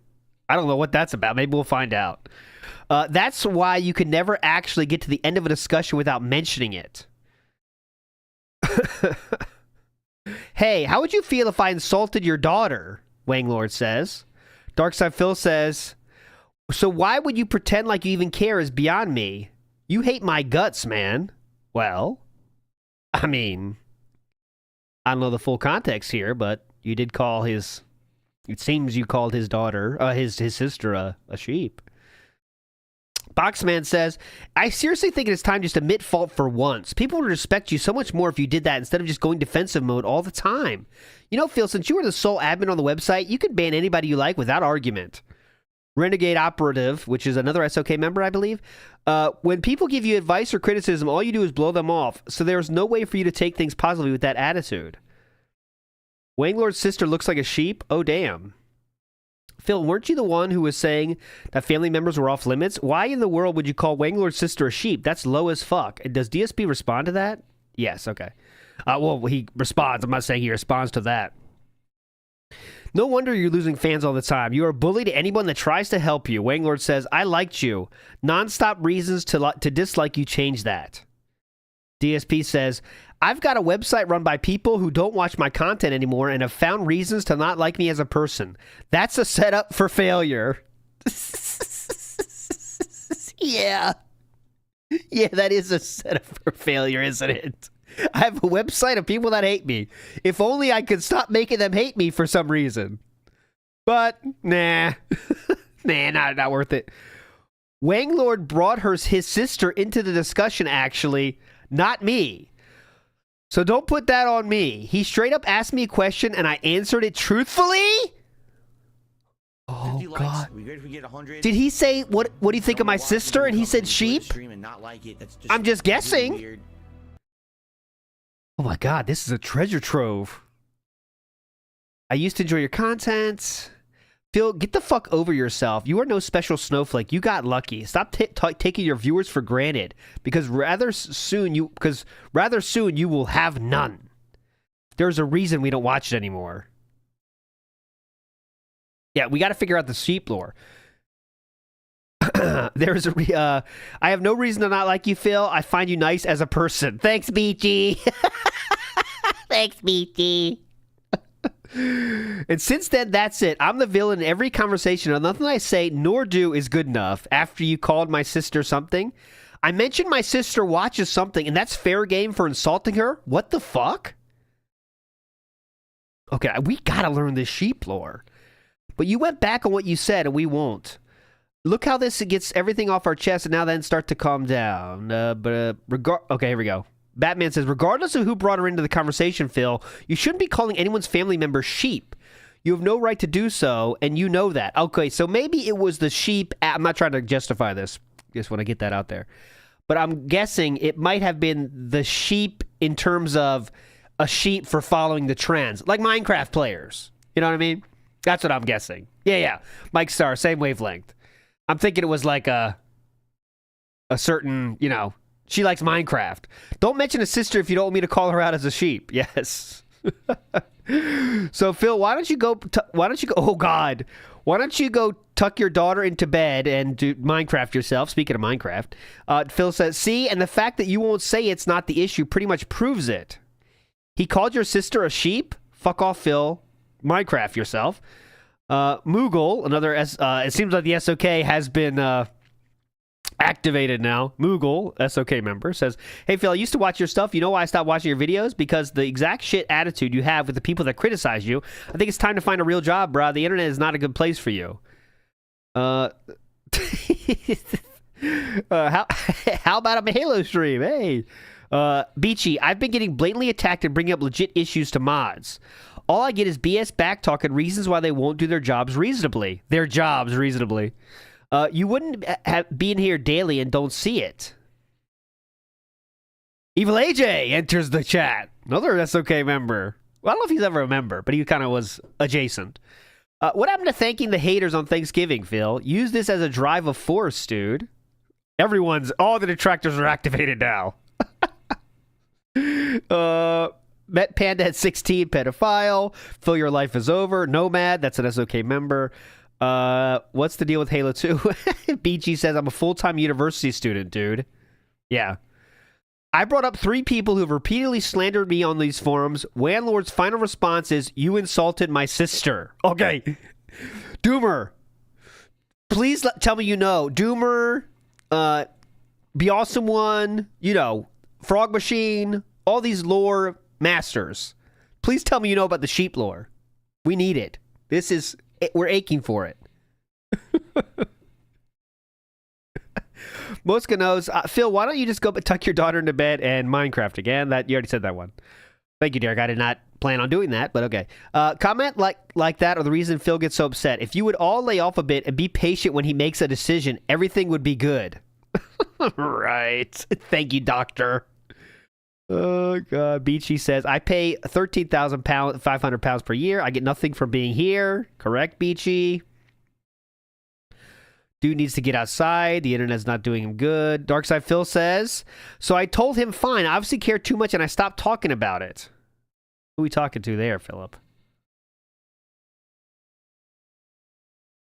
I don't know what that's about. Maybe we'll find out. That's why you can never actually get to the end of a discussion without mentioning it. Hey, how would you feel if I insulted your daughter? Wanglord says. Darkside Phil says, so why would you pretend like you even care is beyond me? You hate my guts, man. Well, I mean, I don't know the full context here, but you did call his, it seems you called his daughter, his sister a sheep. Boxman says, I seriously think it is time just to admit fault for once. People would respect you so much more if you did that instead of just going defensive mode all the time. You know, Phil, since you were the sole admin on the website, you could ban anybody you like without argument. Renegade Operative, which is another SOK member, I believe. When people give you advice or criticism, all you do is blow them off. So there's no way for you to take things positively with that attitude. Wanglord's sister looks like a sheep? Oh, damn. Phil, weren't you the one who was saying that family members were off limits? Why in the world would you call Wanglord's sister a sheep? That's low as fuck. Does DSP respond to that? Yes, okay. Well, he responds. I'm not saying he responds to that. No wonder you're losing fans all the time. You are a bully to anyone that tries to help you. Wanglord says, I liked you. Non-stop reasons to dislike you change that. DSP says, I've got a website run by people who don't watch my content anymore and have found reasons to not like me as a person. That's a setup for failure. Yeah. Yeah, that is a setup for failure, isn't it? I have a website of people that hate me. If only I could stop making them hate me for some reason. But, nah. Nah, not worth it. Wanglord brought his sister into the discussion, actually. Not me. So don't put that on me. He straight up asked me a question and I answered it truthfully? Oh, God. Did he say, what do you think of my sister? And he said sheep? I'm just guessing. Oh my God, this is a treasure trove. I used to enjoy your content. Phil, get the fuck over yourself. You are no special snowflake. You got lucky. Stop taking your viewers for granted, because rather soon you will have none. There's a reason we don't watch it anymore. Yeah, we got to figure out the sheep lore. There's I have no reason to not like you, Phil. I find you nice as a person. Thanks, Beachy. Thanks, Beachy. And since then, that's it. I'm the villain in every conversation. And nothing I say nor do is good enough. After you called my sister something, I mentioned my sister watches something, and that's fair game for insulting her? What the fuck? Okay, we gotta learn this sheep lore. But you went back on what you said, and we won't. Look how this gets everything off our chest and now then start to calm down. Okay, here we go. Batman says, regardless of who brought her into the conversation, Phil, you shouldn't be calling anyone's family member sheep. You have no right to do so, and you know that. Okay, so maybe it was the sheep. I'm not trying to justify this. Just want to get that out there. But I'm guessing it might have been the sheep in terms of a sheep for following the trends. Like Minecraft players. You know what I mean? That's what I'm guessing. Yeah. Mike Star, same wavelength. I'm thinking it was like a certain, she likes Minecraft. Don't mention a sister if you don't want me to call her out as a sheep. Yes. So Phil, why don't you go? Oh God, why don't you go tuck your daughter into bed and do Minecraft yourself? Speaking of Minecraft, Phil says, see, and the fact that you won't say it's not the issue pretty much proves it. He called your sister a sheep. Fuck off, Phil. Minecraft yourself. Moogle, another it seems like the SOK has been activated now. Moogle, SOK member, says, hey Phil, I used to watch your stuff. You know why I stopped watching your videos? Because the exact shit attitude you have with the people that criticize you. I think it's time to find a real job, brah. The internet is not a good place for you. How about a Halo stream? Hey. Beachy, I've been getting blatantly attacked and bringing up legit issues to mods. All I get is BS backtalk and reasons why they won't do their jobs reasonably. You wouldn't be in here daily and don't see it. Evil AJ enters the chat. Another SOK member. Well, I don't know if he's ever a member, but he kind of was adjacent. What happened to thanking the haters on Thanksgiving, Phil? Use this as a drive of force, dude. All the detractors are activated now. Met Panda at 16, pedophile. Phil, your life is over. Nomad, that's an SOK member. What's the deal with Halo 2? BG says, I'm a full-time university student, dude. Yeah. I brought up 3 people who've repeatedly slandered me on these forums. Landlord's final response is, you insulted my sister. Okay. Doomer. Please tell me you know. Doomer, Be Awesome One, Frog Machine, all these lore masters. Please tell me you know about the sheep lore. We need it. We're aching for it. Moska knows. Phil, why don't you just go tuck your daughter into bed and Minecraft again? You already said that one. Thank you, Derek. I did not plan on doing that, but okay. Comment like that or the reason Phil gets so upset. If you would all lay off a bit and be patient when he makes a decision, everything would be good. Right. Thank you, Doctor. Oh, God. Beachy says, I pay £13,500 per year. I get nothing from being here. Correct, Beachy? Dude needs to get outside. The internet's not doing him good. Darkside Phil says, so I told him, fine. I obviously care too much, and I stopped talking about it. Who are we talking to there, Philip?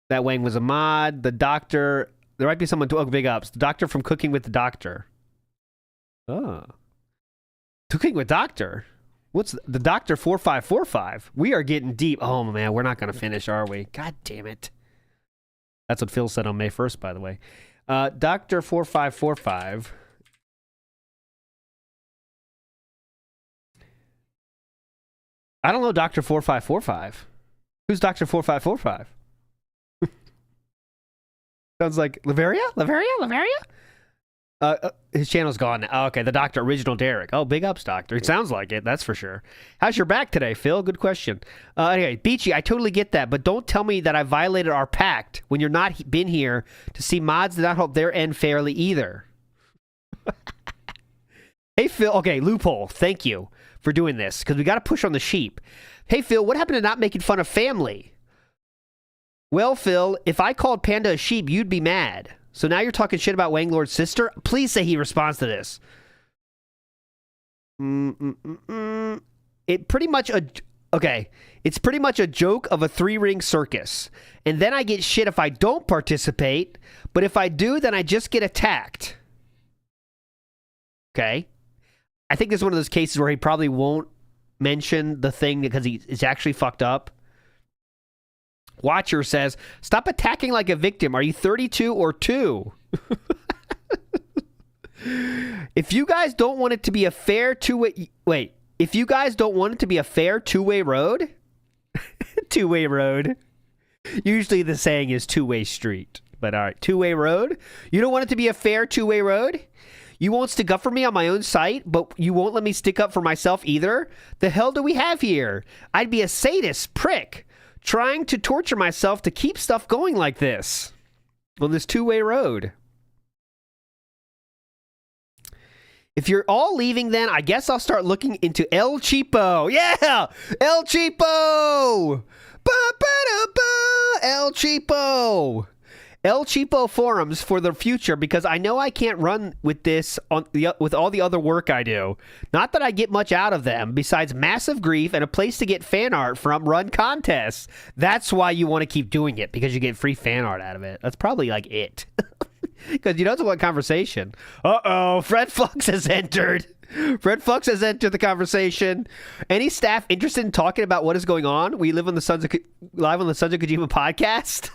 That Wang was a mod. The doctor... There might be someone... Oh, big ups. The doctor from Cooking with the Doctor. Oh. Cooking with Doctor? What's the Doctor 4545? We are getting deep. Oh, man. We're not going to finish, are we? God damn it. That's what Phil said on May 1st, by the way. Doctor 4545. I don't know Doctor 4545. Who's Doctor 4545? Sounds like Laveria? His channel's gone now. Oh, okay, the Doctor, Original Derek. Oh, big ups, Doctor. It sounds like it, that's for sure. How's your back today, Phil? Good question. Anyway, Beachy, I totally get that, but don't tell me that I violated our pact when you're not been here to see mods that not help their end fairly either. Hey, Phil. Okay, loophole. Thank you for doing this, because we got to push on the sheep. Hey, Phil, what happened to not making fun of family? Well, Phil, if I called Panda a sheep, you'd be mad. So now you're talking shit about Wanglord's sister? Please say he responds to this. It pretty much Okay, it's pretty much a joke of a 3-ring circus. And then I get shit if I don't participate, but if I do, then I just get attacked. Okay? I think this is one of those cases where he probably won't mention the thing because it's actually fucked up. Watcher says, stop attacking like a victim. Are you 32 or 2? If you guys don't want it to be a fair two-way... Wait. If you guys don't want it to be a fair two-way road... two-way road. Usually the saying is two-way street. But all right, two-way road? You don't want it to be a fair two-way road? You won't stick up for me on my own site, but you won't let me stick up for myself either? The hell do we have here? I'd be a sadist prick, trying to torture myself to keep stuff going like this. On this two-way road. If you're all leaving, then I guess I'll start looking into El Cheapo. Yeah! El Cheapo! Ba-ba-da-ba! El Cheapo! El Cheapo forums for the future, because I know I can't run with this with all the other work I do. Not that I get much out of them, besides massive grief and a place to get fan art from, run contests. That's why you want to keep doing it, because you get free fan art out of it. That's probably like it. Because you know it's one conversation. Uh-oh, Fred Fox has entered. Fred Fox has entered the conversation. Any staff interested in talking about what is going on? We live on the live on the Sons of Kojima podcast.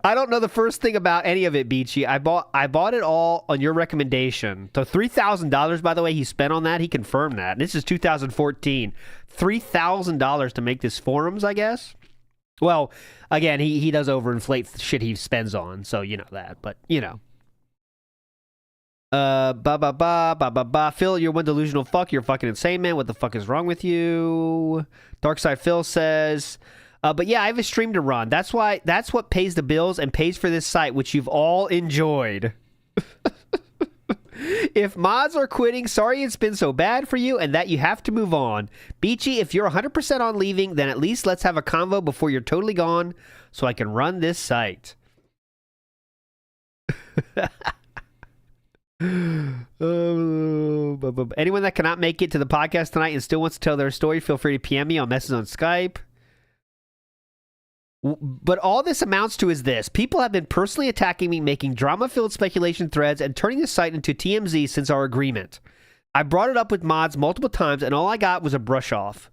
I don't know the first thing about any of it, Beachy. I bought it all on your recommendation. So $3,000, by the way, he spent on that. He confirmed that. And this is 2014. $3,000 to make this forums, I guess. Well, again, he does overinflate the shit he spends on, so you know that. But you know. Phil, you're one delusional fuck. You're fucking insane, man. What the fuck is wrong with you? Darkside Phil says. But yeah, I have a stream to run. That's what pays the bills and pays for this site, which you've all enjoyed. If mods are quitting, sorry it's been so bad for you and that you have to move on. Beachy, if you're 100% on leaving, then at least let's have a convo before you're totally gone so I can run this site. Anyone that cannot make it to the podcast tonight and still wants to tell their story, feel free to PM me on messages on Skype. But all this amounts to is this. People have been personally attacking me, making drama-filled speculation threads, and turning the site into TMZ since our agreement. I brought it up with mods multiple times, and all I got was a brush-off.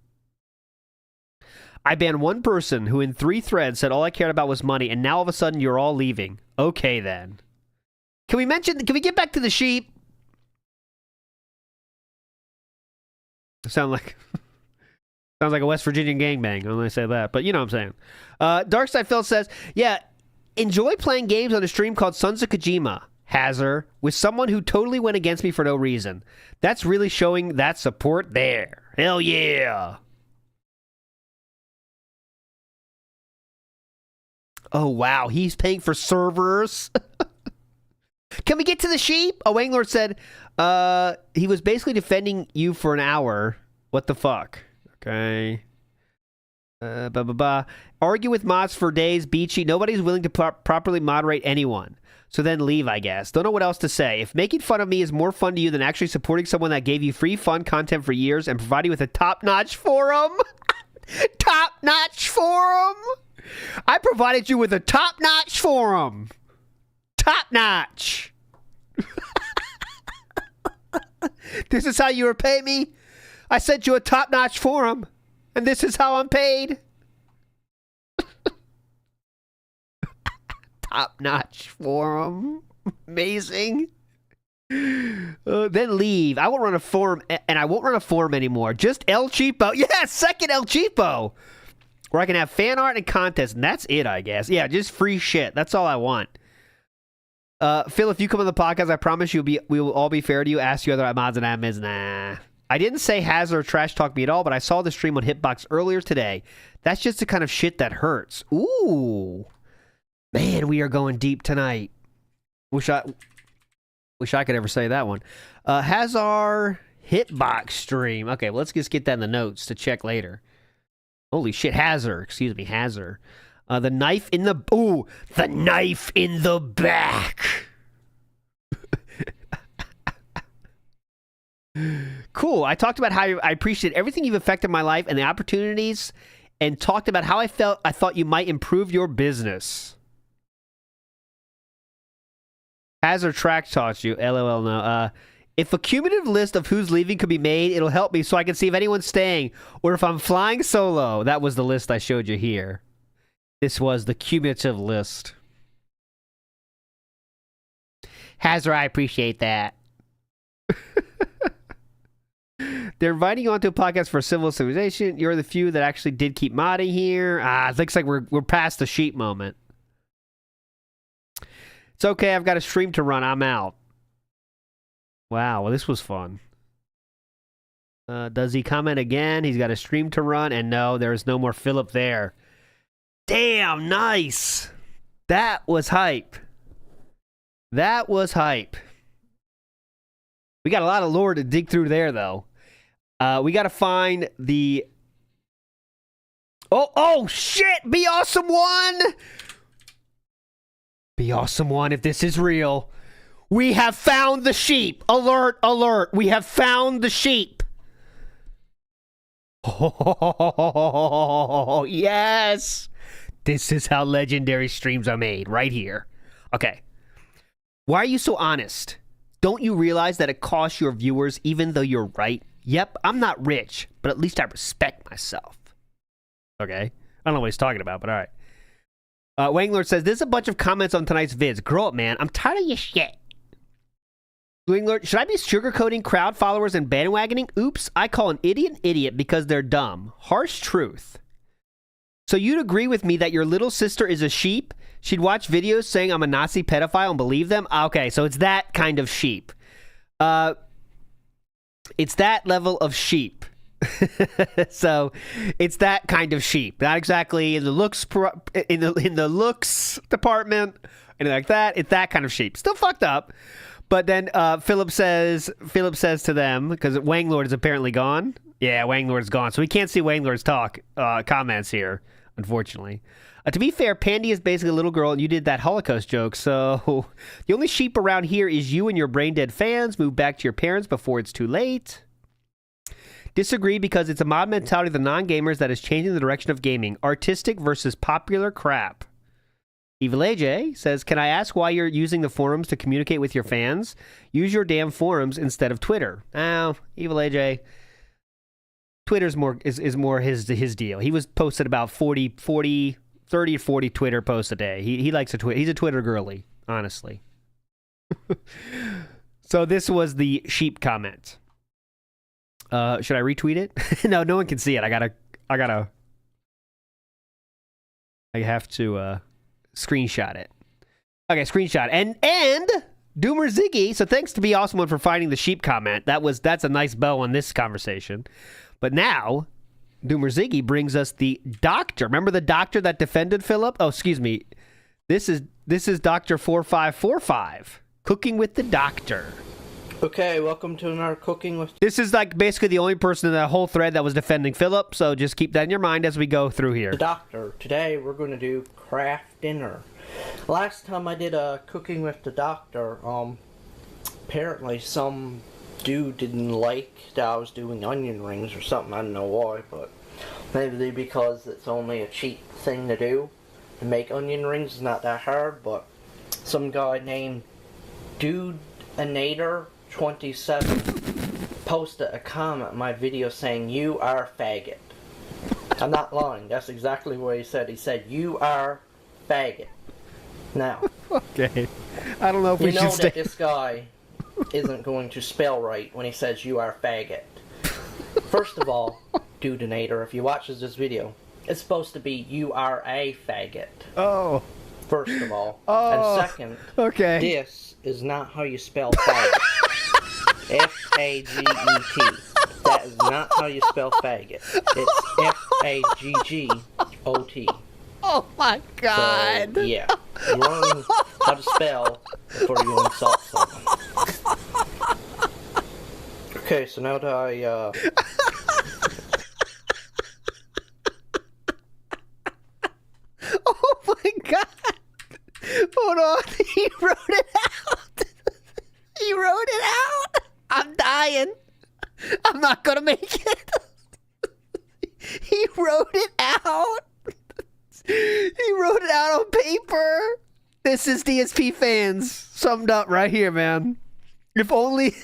I banned one person who in 3 threads said all I cared about was money, and now all of a sudden you're all leaving. Okay, then. Can we get back to the sheep? Sounds like a West Virginian gangbang when I say that, but you know what I'm saying. Darkside Phil says, yeah, enjoy playing games on a stream called Sons of Kojima, Hazard, with someone who totally went against me for no reason. That's really showing that support there. Hell yeah. Oh, wow, he's paying for servers. Can we get to the sheep? Oh, Wanglord said, he was basically defending you for an hour. What the fuck? Okay. Argue with mods for days, Beachy. Nobody's willing to properly moderate anyone. So then leave, I guess. Don't know what else to say. If making fun of me is more fun to you than actually supporting someone that gave you free fun content for years and provided you with a top-notch forum. Top-notch forum. I provided you with a top-notch forum. Top-notch. This is how you repay me? I sent you a top-notch forum, and this is how I'm paid. Top-notch forum. Amazing. Then leave. I won't run a forum, and I won't run a forum anymore. Just El Cheapo. Yeah, second El Cheapo. Where I can have fan art and contests, and that's it, I guess. Yeah, just free shit. That's all I want. Phil, if you come on the podcast, I promise we will all be fair to you. Ask you other mods and admins. Nah. I didn't say Hazard or trash talk me at all, but I saw the stream on Hitbox earlier today. That's just the kind of shit that hurts. Ooh. Man, we are going deep tonight. Wish I could ever say that one. Hazard Hitbox stream. Okay, well, let's just get that in the notes to check later. Holy shit, Hazard. Excuse me, Hazard. The knife in the... Ooh, the knife in the back. Cool. cool. I talked about how I appreciate everything you've affected my life and the opportunities, and talked about how I thought you might improve your business. Has or track taught you? LOL, no. If a cumulative list of who's leaving could be made, it'll help me so I can see if anyone's staying or if I'm flying solo. That was the list I showed you here. This was the cumulative list. Hazard, I appreciate that. They're inviting you onto a podcast for civil civilization. You're the few that actually did keep modding here. It looks like we're past the sheep moment. It's okay, I've got a stream to run. I'm out. Wow, well, this was fun. Does he comment again? He's got a stream to run, and no, there's no more Philip there. Damn, nice. That was hype. That was hype. We got a lot of lore to dig through there, though. We got to find the... Oh, shit! Be Awesome One! Be Awesome One if this is real. We have found the sheep. Alert, alert. We have found the sheep. Oh, yes. This is how legendary streams are made, right here. Okay. Why are you so honest? Don't you realize that it costs your viewers even though you're right? Yep, I'm not rich, but at least I respect myself. Okay. I don't know what he's talking about, but all right. Wanglord says, there's a bunch of comments on tonight's vids. Grow up, man. I'm tired of your shit. Wanglord, should I be sugarcoating crowd followers and bandwagoning? Oops, I call an idiot because they're dumb. Harsh truth. So you'd agree with me that your little sister is a sheep? She'd watch videos saying I'm a Nazi pedophile and believe them? Okay, so it's that kind of sheep. It's that level of sheep. So it's that kind of sheep. Not exactly in the looks in the looks department, anything like that. It's that kind of sheep. Still fucked up. But then Philip says to them, because Wanglord is apparently gone. Yeah, Wanglord's gone. So we can't see Wanglord's comments here, unfortunately. To be fair, Pandy is basically a little girl, and you did that Holocaust joke, so the only sheep around here is you and your brain-dead fans. Move back to your parents before it's too late. Disagree because it's a mod mentality of the non-gamers that is changing the direction of gaming. Artistic versus popular crap. Evil AJ says, can I ask why you're using the forums to communicate with your fans? Use your damn forums instead of Twitter. Oh, Evil AJ. Twitter's is more his deal. He was posted about 30 or 40 Twitter posts a day. He likes to tweet. He's a Twitter girly, honestly. So this was the sheep comment. Should I retweet it? No one can see it. I have to screenshot it. Okay, screenshot. And Doomer Ziggy, so thanks to Be Awesome One for finding the sheep comment. That's a nice bow on this conversation. But now Doomer Ziggy brings us the doctor. Remember the doctor that defended Philip? Oh, excuse me. This is Dr. 4545. Cooking with the Doctor. Okay, welcome to another Cooking with... This is like basically the only person in that whole thread that was defending Philip, so just keep that in your mind as we go through here. The Doctor. Today we're going to do craft dinner. Last time I did a Cooking with the Doctor, apparently some dude didn't like that I was doing onion rings or something. I don't know why, but maybe because it's only a cheap thing to do. To make onion rings is not that hard, but some guy named Dudeanator27 posted a comment in my video saying, you are faggot. I'm not lying. That's exactly what he said. He said, you are faggot. Now, okay. I don't know if we should know stay... that this guy isn't going to spell right when he says you are faggot. First of all, Dudeanator, if you watch this video, it's supposed to be you are a faggot. Oh. First of all. Oh. And second, okay. This is not how you spell faggot. F-A-G-E-T. That is not how you spell faggot. It's F-A-G-G-O-T. Oh my god. So, yeah. You learn how to spell before you insult someone. Okay, so now that I, Oh my god. Hold on. He wrote it out. He wrote it out. I'm dying. I'm not gonna make it. He wrote it out. He wrote it out on paper. This is DSP fans summed up right here, man. If only...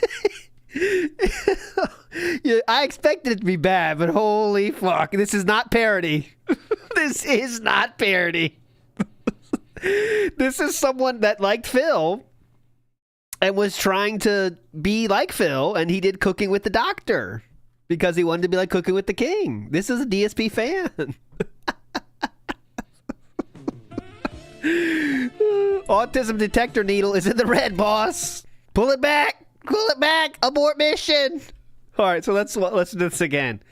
Yeah, I expected it to be bad, but holy fuck. This is not parody. This is not parody. This is someone that liked Phil and was trying to be like Phil, and he did Cooking with the Doctor because he wanted to be like Cooking with the King. This is a DSP fan. Autism detector needle is in the red, boss. Pull it back. Pull it back. Abort mission. All right, so let's do this again.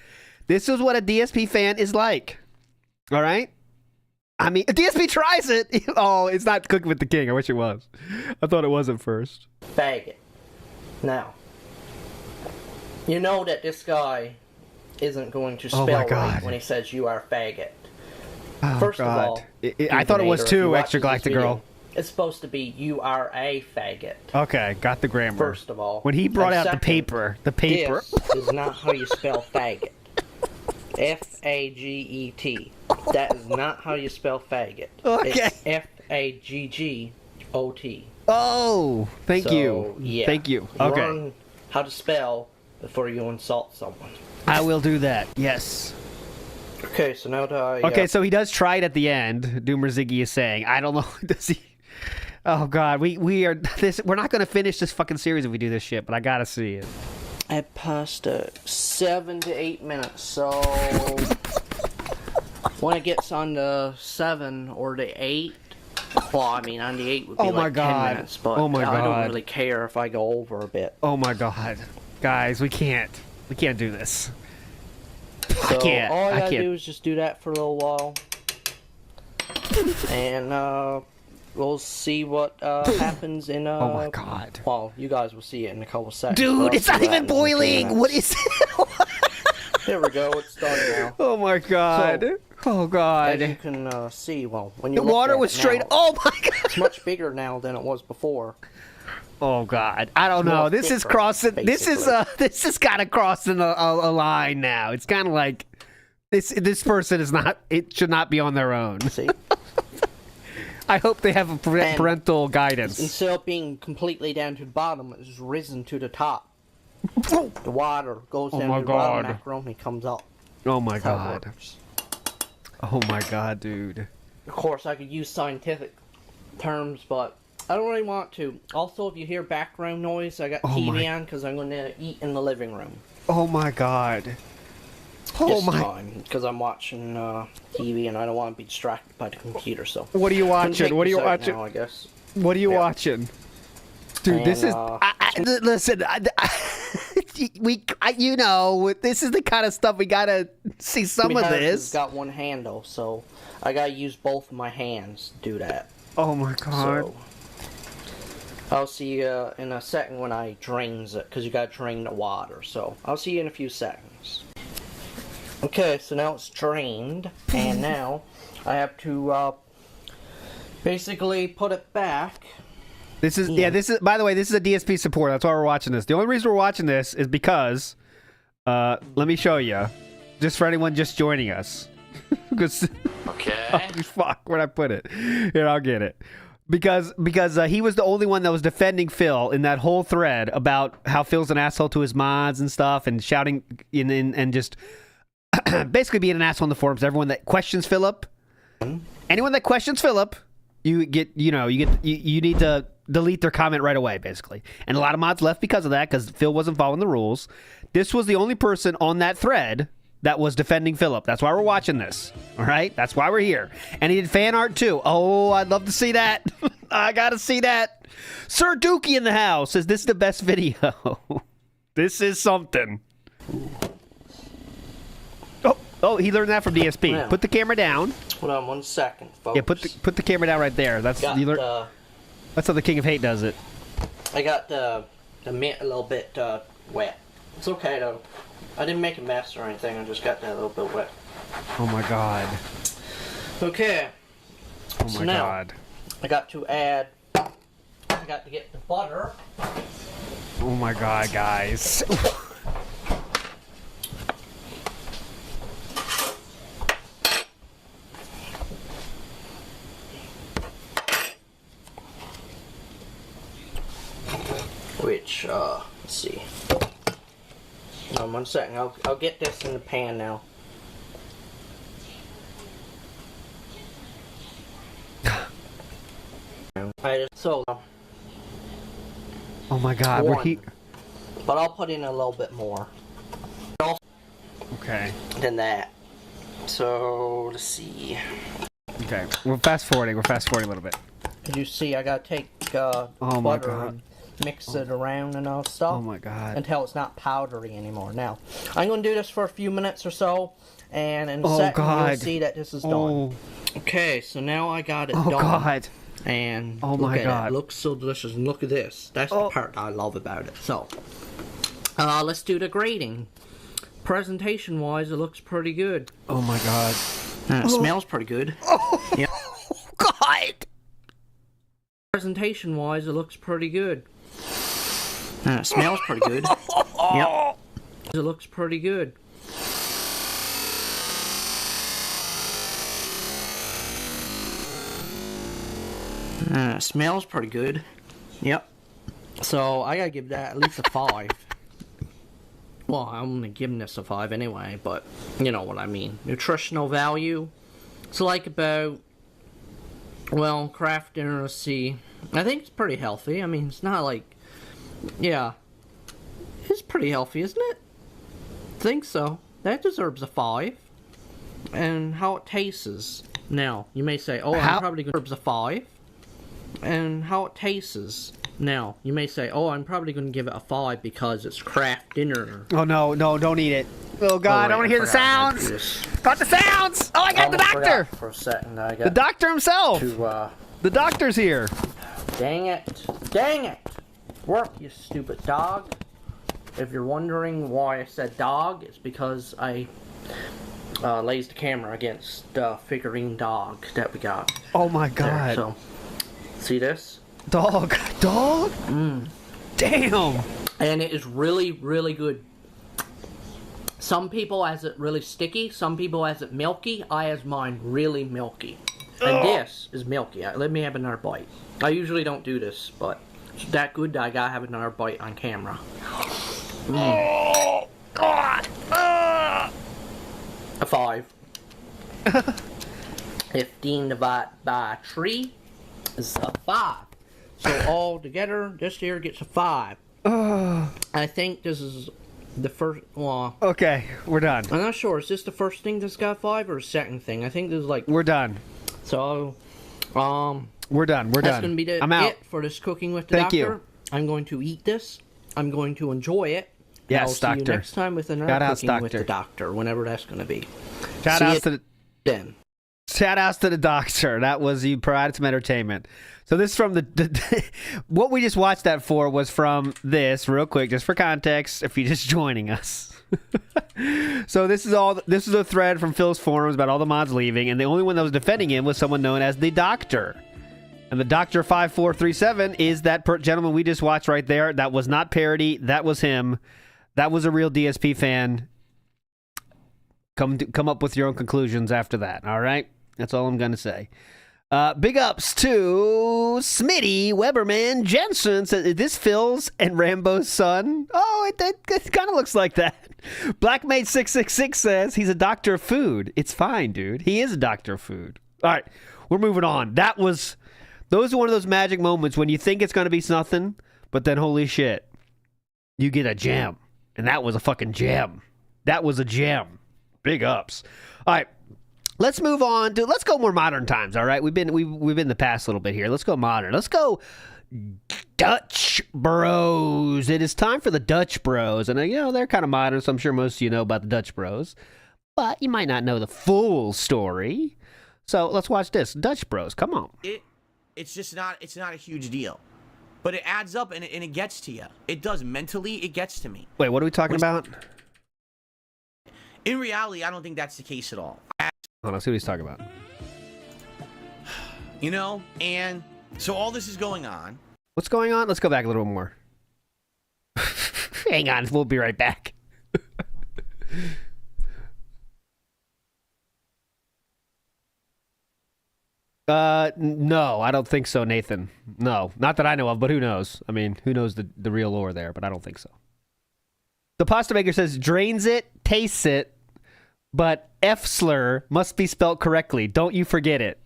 This is what a DSP fan is like. All right? I mean, a DSP tries it. Oh, it's not Cooking with the King. I wish it was. I thought it was at first. Faggot. Now, you know that this guy isn't going to spell right when he says you are faggot. Oh, First God. of all, I thought it was too, Extra Galactic Girl. It's supposed to be you are a faggot. Okay, got the grammar. First of all. When he brought And out second, the paper. This is not how you spell faggot. F-A-G-E-T. That is not how you spell faggot. Okay. It's F-A-G-G-O-T. Oh, thank you. Yeah. Thank you. Okay. Learn how to spell before you insult someone. I will do that. Yes. Okay, so now that I... Okay, so he does try it at the end. Doomer Ziggy is saying. I don't know. Does he... Oh, God. We're not going to finish this fucking series if we do this shit, but I got to see it. I passed 7 to 8 minutes, so... when it gets on the 7 or the 8... Well, I mean, on the 8 would be like 10 minutes, but I don't really care if I go over a bit. Oh, my God. Guys, we can't. We can't do this. So I can't. all I gotta do is just do that for a little while. And, we'll see what, happens in, Oh, my God. Well, you guys will see it in a couple seconds. Dude, it's not even boiling! What is it? There we go, it's done now. Oh, my God. So, oh, God. as you can, see, well, when you The look water at was it straight... now, Oh, my God. it's much bigger now than it was before. Oh, God. I don't know. more This is thicker, crossing... This is kind of crossing a line now. It's kind of like... This person is not... It should not be on their own. See? I hope they have a parental guidance. Instead of being completely down to the bottom, it's risen to the top. The water goes down to the bottom, macaroni comes up. Oh, my That's how it God. works. Oh, my God, dude. Of course, I could use scientific terms, but I don't really want to. Also, if you hear background noise, I got TV on because I'm going to eat in the living room. Oh, my God. Oh, This my... time, because I'm watching TV and I don't want to be distracted by the computer, so... What are you watching? What are you watching? Now, I guess. What are you watching? Dude, And, this is... listen, you know, this is the kind of stuff we gotta see some of this. It's got one handle, so I gotta use both of my hands to do that. Oh my God. So, I'll see you in a second when I drains it, because you gotta drain the water, so I'll see you in a few seconds. Okay, so now it's drained, and now I have to basically put it back. This is, this is, by the way, this is a DSP support. That's why we're watching this. The only reason we're watching this is because, let me show you. Just for anyone just joining us. Because, Okay. oh, fuck, where'd I put it? Here, I'll get it. Because he was the only one that was defending Phil in that whole thread about how Phil's an asshole to his mods and stuff, and shouting and just basically being an asshole in the forums. Everyone that questions Philip, anyone that questions Philip, you need to delete their comment right away, basically. And a lot of mods left because of that, because Phil wasn't following the rules. This was the only person on that thread that was defending Philip. That's why we're watching this. All right? That's why we're here. And he did fan art too. Oh, I'd love to see that. I gotta see that. Sir Dookie in the house says this is the best video. This is something. Oh, he learned that from DSP. Yeah. Put the camera down. Hold on 1 second, folks. Yeah, put the camera down right there. That's that's how the King of Hate does it. I got the mint a little bit wet. It's okay though. I didn't make a mess or anything. I just got that a little bit wet. Oh my God. Okay. Oh So my now, God. I got to get the butter. Oh my God, guys. let's see. 1 second. I'll get this in the pan now. Oh my God, one, but I'll put in a little bit more. Okay. Than that. So let's see. Okay, we're fast forwarding. We're fast forwarding a little bit. As you see, I gotta take Oh my butter God. and mix it around and all stuff. Oh my God. Until it's not powdery anymore. Now, I'm gonna do this for a few minutes or so, and in a Oh second God. you'll see that this is done. Oh. Okay, so now I got it Oh done. God. And Oh look my at God. it. It looks so delicious. And look at this. That's Oh. the part I love about it. So, let's do the grading. Presentation wise, it looks pretty good. Oh my God. And it smells pretty good. Oh. Yep. God. Presentation wise, it looks pretty good. And it smells pretty good. Yep. It looks pretty good. And it smells pretty good. Yep. So I gotta give that at least a 5. Well, I'm only giving this a 5 anyway, but you know what I mean. Nutritional value. It's like about, well, craft dinner, let's see. I think it's pretty healthy. I mean, it's not like, yeah. It's pretty healthy, isn't it? Think so. That deserves a 5. And how it tastes. Now, you may say, oh, I'm probably going to deserve a 5. And how it tastes. Now, you may say, oh, I'm probably going to give it a 5 because it's craft dinner. Oh no, no, don't eat it. Oh God, I want to hear the sounds. Got the sounds. Oh, I got the doctor. For a second, I got The doctor himself. to, The doctor's here. dang it. Dang it. Work, you stupid dog. If you're wondering why I said dog, it's because I lays the camera against the figurine dog that we got. Oh my There, God. so, see this? Dog. Dog? Damn. And it is really, really good. Some people has it really sticky. Some people has it milky. I has mine really milky. And this is milky. Let me have another bite. I usually don't do this, but it's that good that I gotta have another bite on camera. Oh God. A 5. 15 divided by 3 is a 5. So all together, this here gets a 5. I think this is the first. Well, Okay, we're done. I'm not sure. Is this the first thing that's got 5 or the second thing? I think this is like. We're done. So, We're done. We're that's done. gonna be I'm out. it for this cooking with the Thank doctor. you. I'm going to eat this. I'm going to enjoy it. Yes, I'll see doctor. you next time with another Shout outs, cooking with doctor. the doctor, whenever that's gonna be. Shout See outs you to the then. Shout outs to the doctor. That was, you provided some entertainment. So this is from the what we just watched that for was from this, real quick, just for context, if you're just joining us. So this is a thread from Phil's forums about all the mods leaving, and the only one that was defending him was someone known as the Doctor. And the Doctor 5437 is that gentleman we just watched right there. That was not parody. That was him. That was a real DSP fan. Come up with your own conclusions after that, all right? That's all I'm going to say. Big ups to Smitty Weberman Jensen. Says, is this Phil's and Rambo's son? Oh, it kind of looks like that. Blackmate666 says, he's a doctor of food. It's fine, dude. He is a doctor of food. All right, we're moving on. Those are one of those magic moments when you think it's going to be something, but then holy shit, you get a gem. And that was a fucking gem. That was a gem. Big ups. All right, let's move on to, let's go more modern times. All right, we've been the past little bit here. Let's go modern. Let's go Dutch Bros. It is time for the Dutch Bros, and they're kind of modern, so I'm sure most of you know about the Dutch Bros, but you might not know the full story. So let's watch this. Dutch Bros, come on. It's just not a huge deal, but it adds up and it gets to you. It does mentally. It gets to me. Wait, what are we talking about? In reality, I don't think that's the case at all. Hold on, let's see what he's talking about. And so all this is going on. What's going on? Let's go back a little more. Hang on, we'll be right back. No, I don't think so, Nathan. No, not that I know of, but who knows? I mean, who knows the real lore there, but I don't think so. The pasta maker says, drains it, tastes it, but F slur must be spelt correctly. Don't you forget it.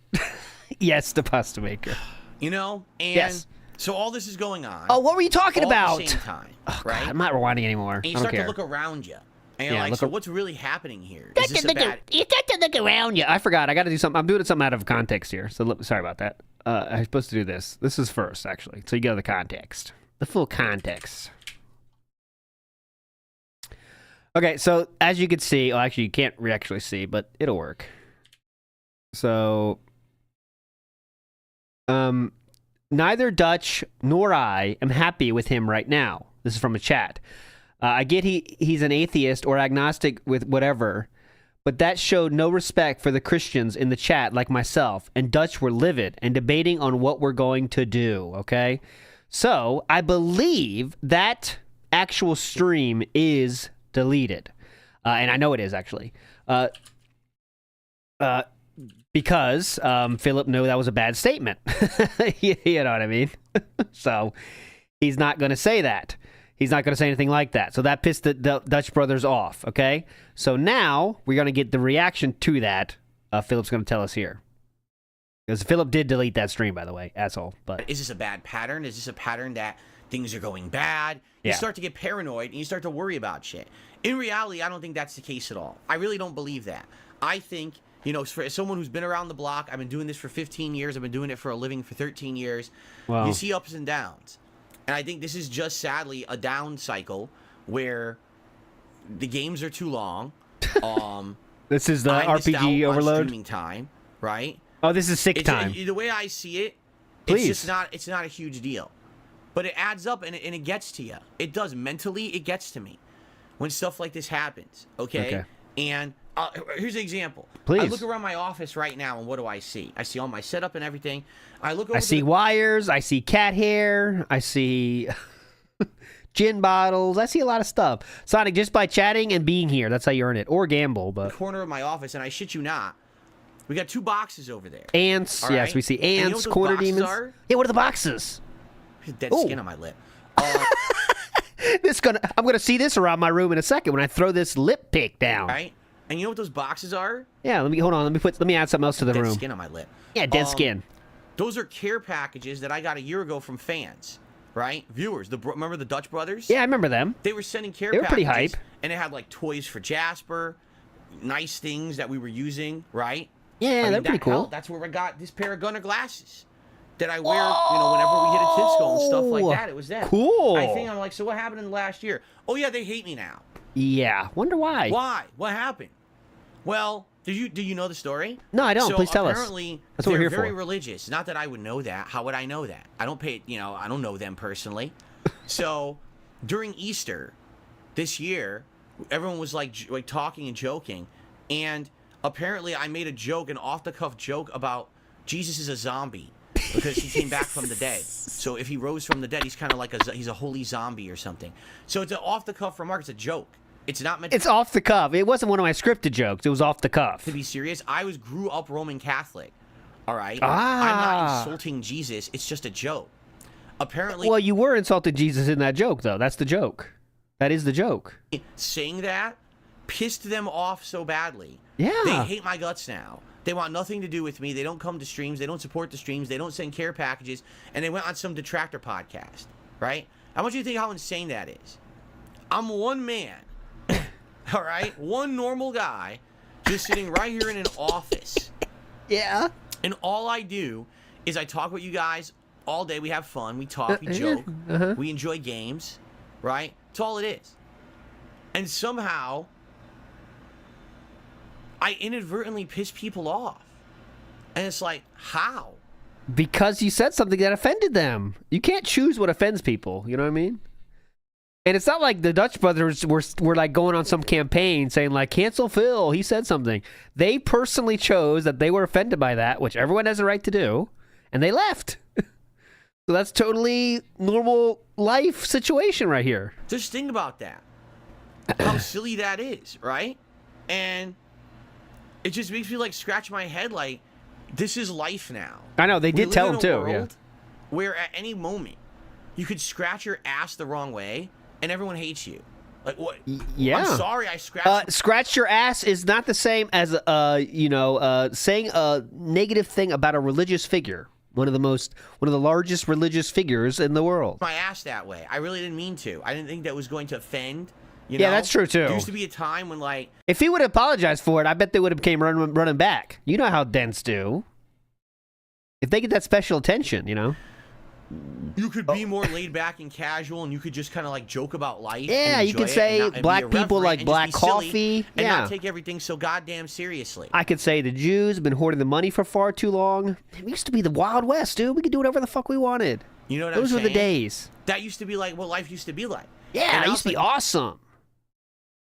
Yes, the pasta maker. You know, and Yes. so all this is going on. Oh, what were you talking all about? At the same time, Oh, right? God, I'm not rewinding anymore. And you I don't start care. to look around you. And you're Yeah, like, look so ar- what's really happening here? You Is this a bad... got to look around you. I forgot. I got to do something. I'm doing something out of context here. So sorry about that. I'm supposed to do this. This is first, actually. So you go to the context. The full context. Okay, so as you can see, well, actually, you can't actually see, but it'll work. So, neither Dutch nor I am happy with him right now. This is from a chat. I get he's an atheist or agnostic with whatever, but that showed no respect for the Christians in the chat like myself, and Dutch were livid and debating on what we're going to do, okay? So, I believe that actual stream is deleted. And I know it is, actually. Because Philip knew that was a bad statement. You know what I mean? So, he's not going to say that. He's not going to say anything like that. So that pissed the Dutch brothers off, okay? So now we're going to get the reaction to that. Philip's going to tell us here. Because Philip did delete that stream, by the way, asshole. But Is this a bad pattern? Is this a pattern that things are going bad? You Yeah. start to get paranoid and you start to worry about shit. In reality, I don't think that's the case at all. I really don't believe that. I think, you know, for someone who's been around the block, I've been doing this for 15 years. I've been doing it for a living for 13 years. Wow. You see ups and downs. And I think this is just sadly a down cycle where the games are too long. this is the I missed out RPG on overload. streaming time, right? Oh, this is sick It's, time. the way I see it, Please. it's not a huge deal. But it adds up and it gets to you. It does. Mentally, it gets to me when stuff like this happens, okay? And here's an example. Please. I look around my office right now, and what do I see? I see all my setup and everything. I look over I see wires. I see cat hair. I see gin bottles. I see a lot of stuff. Sonic, just by chatting and being here, that's how you earn it. Or gamble, the but corner of my office, and I shit you not, we got 2 boxes over there. ants. All Yes, right? we see And you know ants, what those corner boxes demons. are? Yeah, what are the boxes? Dead Ooh. skin on my lip. I'm gonna see this around my room in a second when I throw this lip pick down. Right? And you know what those boxes are? Yeah, let me add something else to the Dead room. skin on my lip. Yeah, dead skin. Those are care packages that I got a year ago from fans, right? Viewers. Remember the Dutch brothers? Yeah, I remember them. They were sending care They were packages. pretty hype. And it had like toys for Jasper, nice things that we were using, right? Yeah, they're pretty cool. hell, that's where I got this pair of Gunner glasses that I wear, you know, whenever we hit a Tisco and stuff like that. It was them. Cool. I think I'm like, so what happened in the last year? Oh yeah, they hate me now. Yeah, wonder why. Why? What happened? Well, do you know the story? No, I don't. So Please tell us. apparently, That's what we're they're here very for. religious. Not that I would know that. How would I know that? I don't pay. You know, I don't know them personally. So during Easter this year, everyone was like talking and joking, and apparently I made a joke, an off-the-cuff joke about Jesus is a zombie because he came back from the dead. So if he rose from the dead, he's kind of like he's a holy zombie or something. So it's an off-the-cuff remark. It's a joke. It's not meant It's off the cuff. It wasn't one of my scripted jokes. It was off the cuff. to be serious. I grew up Roman Catholic. All right. Ah. I'm not insulting Jesus. It's just a joke. Apparently, Well, you were insulting Jesus in that joke, though. That's the joke. That is the joke. saying that pissed them off so badly. Yeah. They hate my guts now. They want nothing to do with me. They don't come to streams. They don't support the streams. They don't send care packages. And they went on some detractor podcast, right? I want you to think how insane that is. I'm one man, all right? One normal guy just sitting right here in an office. Yeah. And all I do is I talk with you guys all day. We have fun. We talk. We joke. We enjoy games, right? That's all it is. And somehow, I inadvertently piss people off. And it's like, how? Because you said something that offended them. You can't choose what offends people. You know what I mean? And it's not like the Dutch brothers were like going on some campaign saying like, cancel Phil. He said something. They personally chose that they were offended by that, which everyone has a right to do. And they left. So that's totally normal life situation right here. Just think about that. How silly that is, right? And it just makes me like scratch my head like, this is life now. I know, they We did live tell in him a too. world where at any moment you could scratch your ass the wrong way and everyone hates you. Like what? Yeah. I'm sorry, I scratched. Scratch your ass is not the same as saying a negative thing about a religious figure. One of the largest religious figures in the world. My ass that way. I really didn't mean to. I didn't think that was going to offend. You Yeah, know? that's true, too. There used to be a time when like If he would have apologized for it, I bet they would have came running back. You know how dents do. If they get that special attention, you know. you could be more laid back and casual, and you could just kind of like joke about life. Yeah, and you could enjoy it say and not- and black be people irreverent like and black just be silly coffee. and Yeah. not take everything so goddamn seriously. I could say the Jews have been hoarding the money for far too long. It used to be the Wild West, dude. We could do whatever the fuck we wanted. You know what Those I'm were saying? the days. That used to be like what life used to be like. Yeah, And it now used to it's be like- awesome.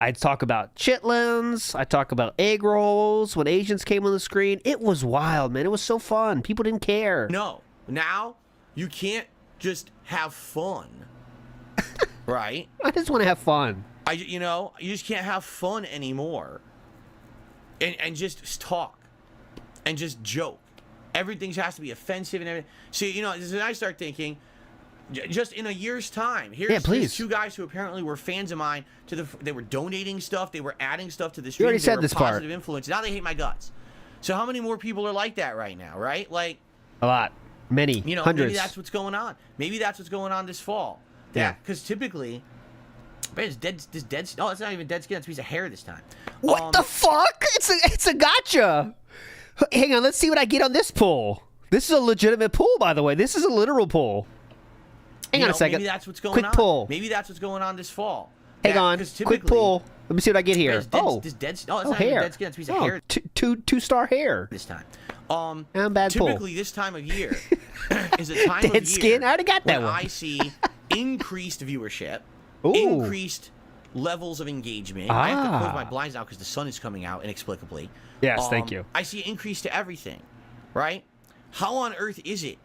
I'd talk about chitlins. I'd talk about egg rolls when Asians came on the screen. It was wild, man. It was so fun. People didn't care. No, now you can't just have fun, right? I just want to have fun. You just can't have fun anymore, and just talk, and just joke. Everything has to be offensive and everything. See, then I start thinking, just in a year's time, here's please. two guys who apparently were fans of mine. They were donating stuff, they were adding stuff to the You already streams. said They were this part. positive influence. Now they hate my guts. So how many more people are like that right now? Right, like. A lot. Many. Hundreds. Maybe that's what's going on. Maybe that's what's going on this fall. Yeah. Because typically, man, this dead. Oh, it's not even dead skin. It's a piece of hair this time. What the fuck? It's a gotcha. Hang on, let's see what I get on this pull. This is a legitimate pull, by the way. This is a literal pull. Hang on a second. Maybe that's what's going Quick on. pull. Maybe that's what's going on this fall. Hang on. 'cause Quick typically- pull. Let me see what I get here. It's not even hair. dead skin. It's a piece of Oh, hair two-star hair. this time. And bad pull. Typically, this time of year is a time of Dead year skin? I already got that when one. I see increased viewership, Ooh. increased levels of engagement. I have to close Ah. my blinds now because the sun is coming out inexplicably. Yes, thank you. I see an increase to everything, right? How on earth is it,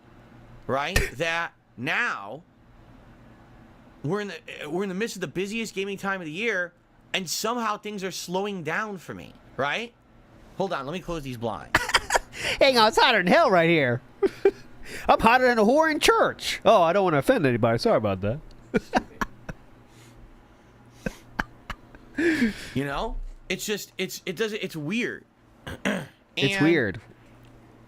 right, that now we're in the midst of the busiest gaming time of the year, and somehow things are slowing down for me, right? Hold on, let me close these blinds. Hang on, it's hotter than hell right here. I'm hotter than a whore in church. Oh, I don't want to offend anybody. Sorry about that. It's just it's weird. It's And- weird.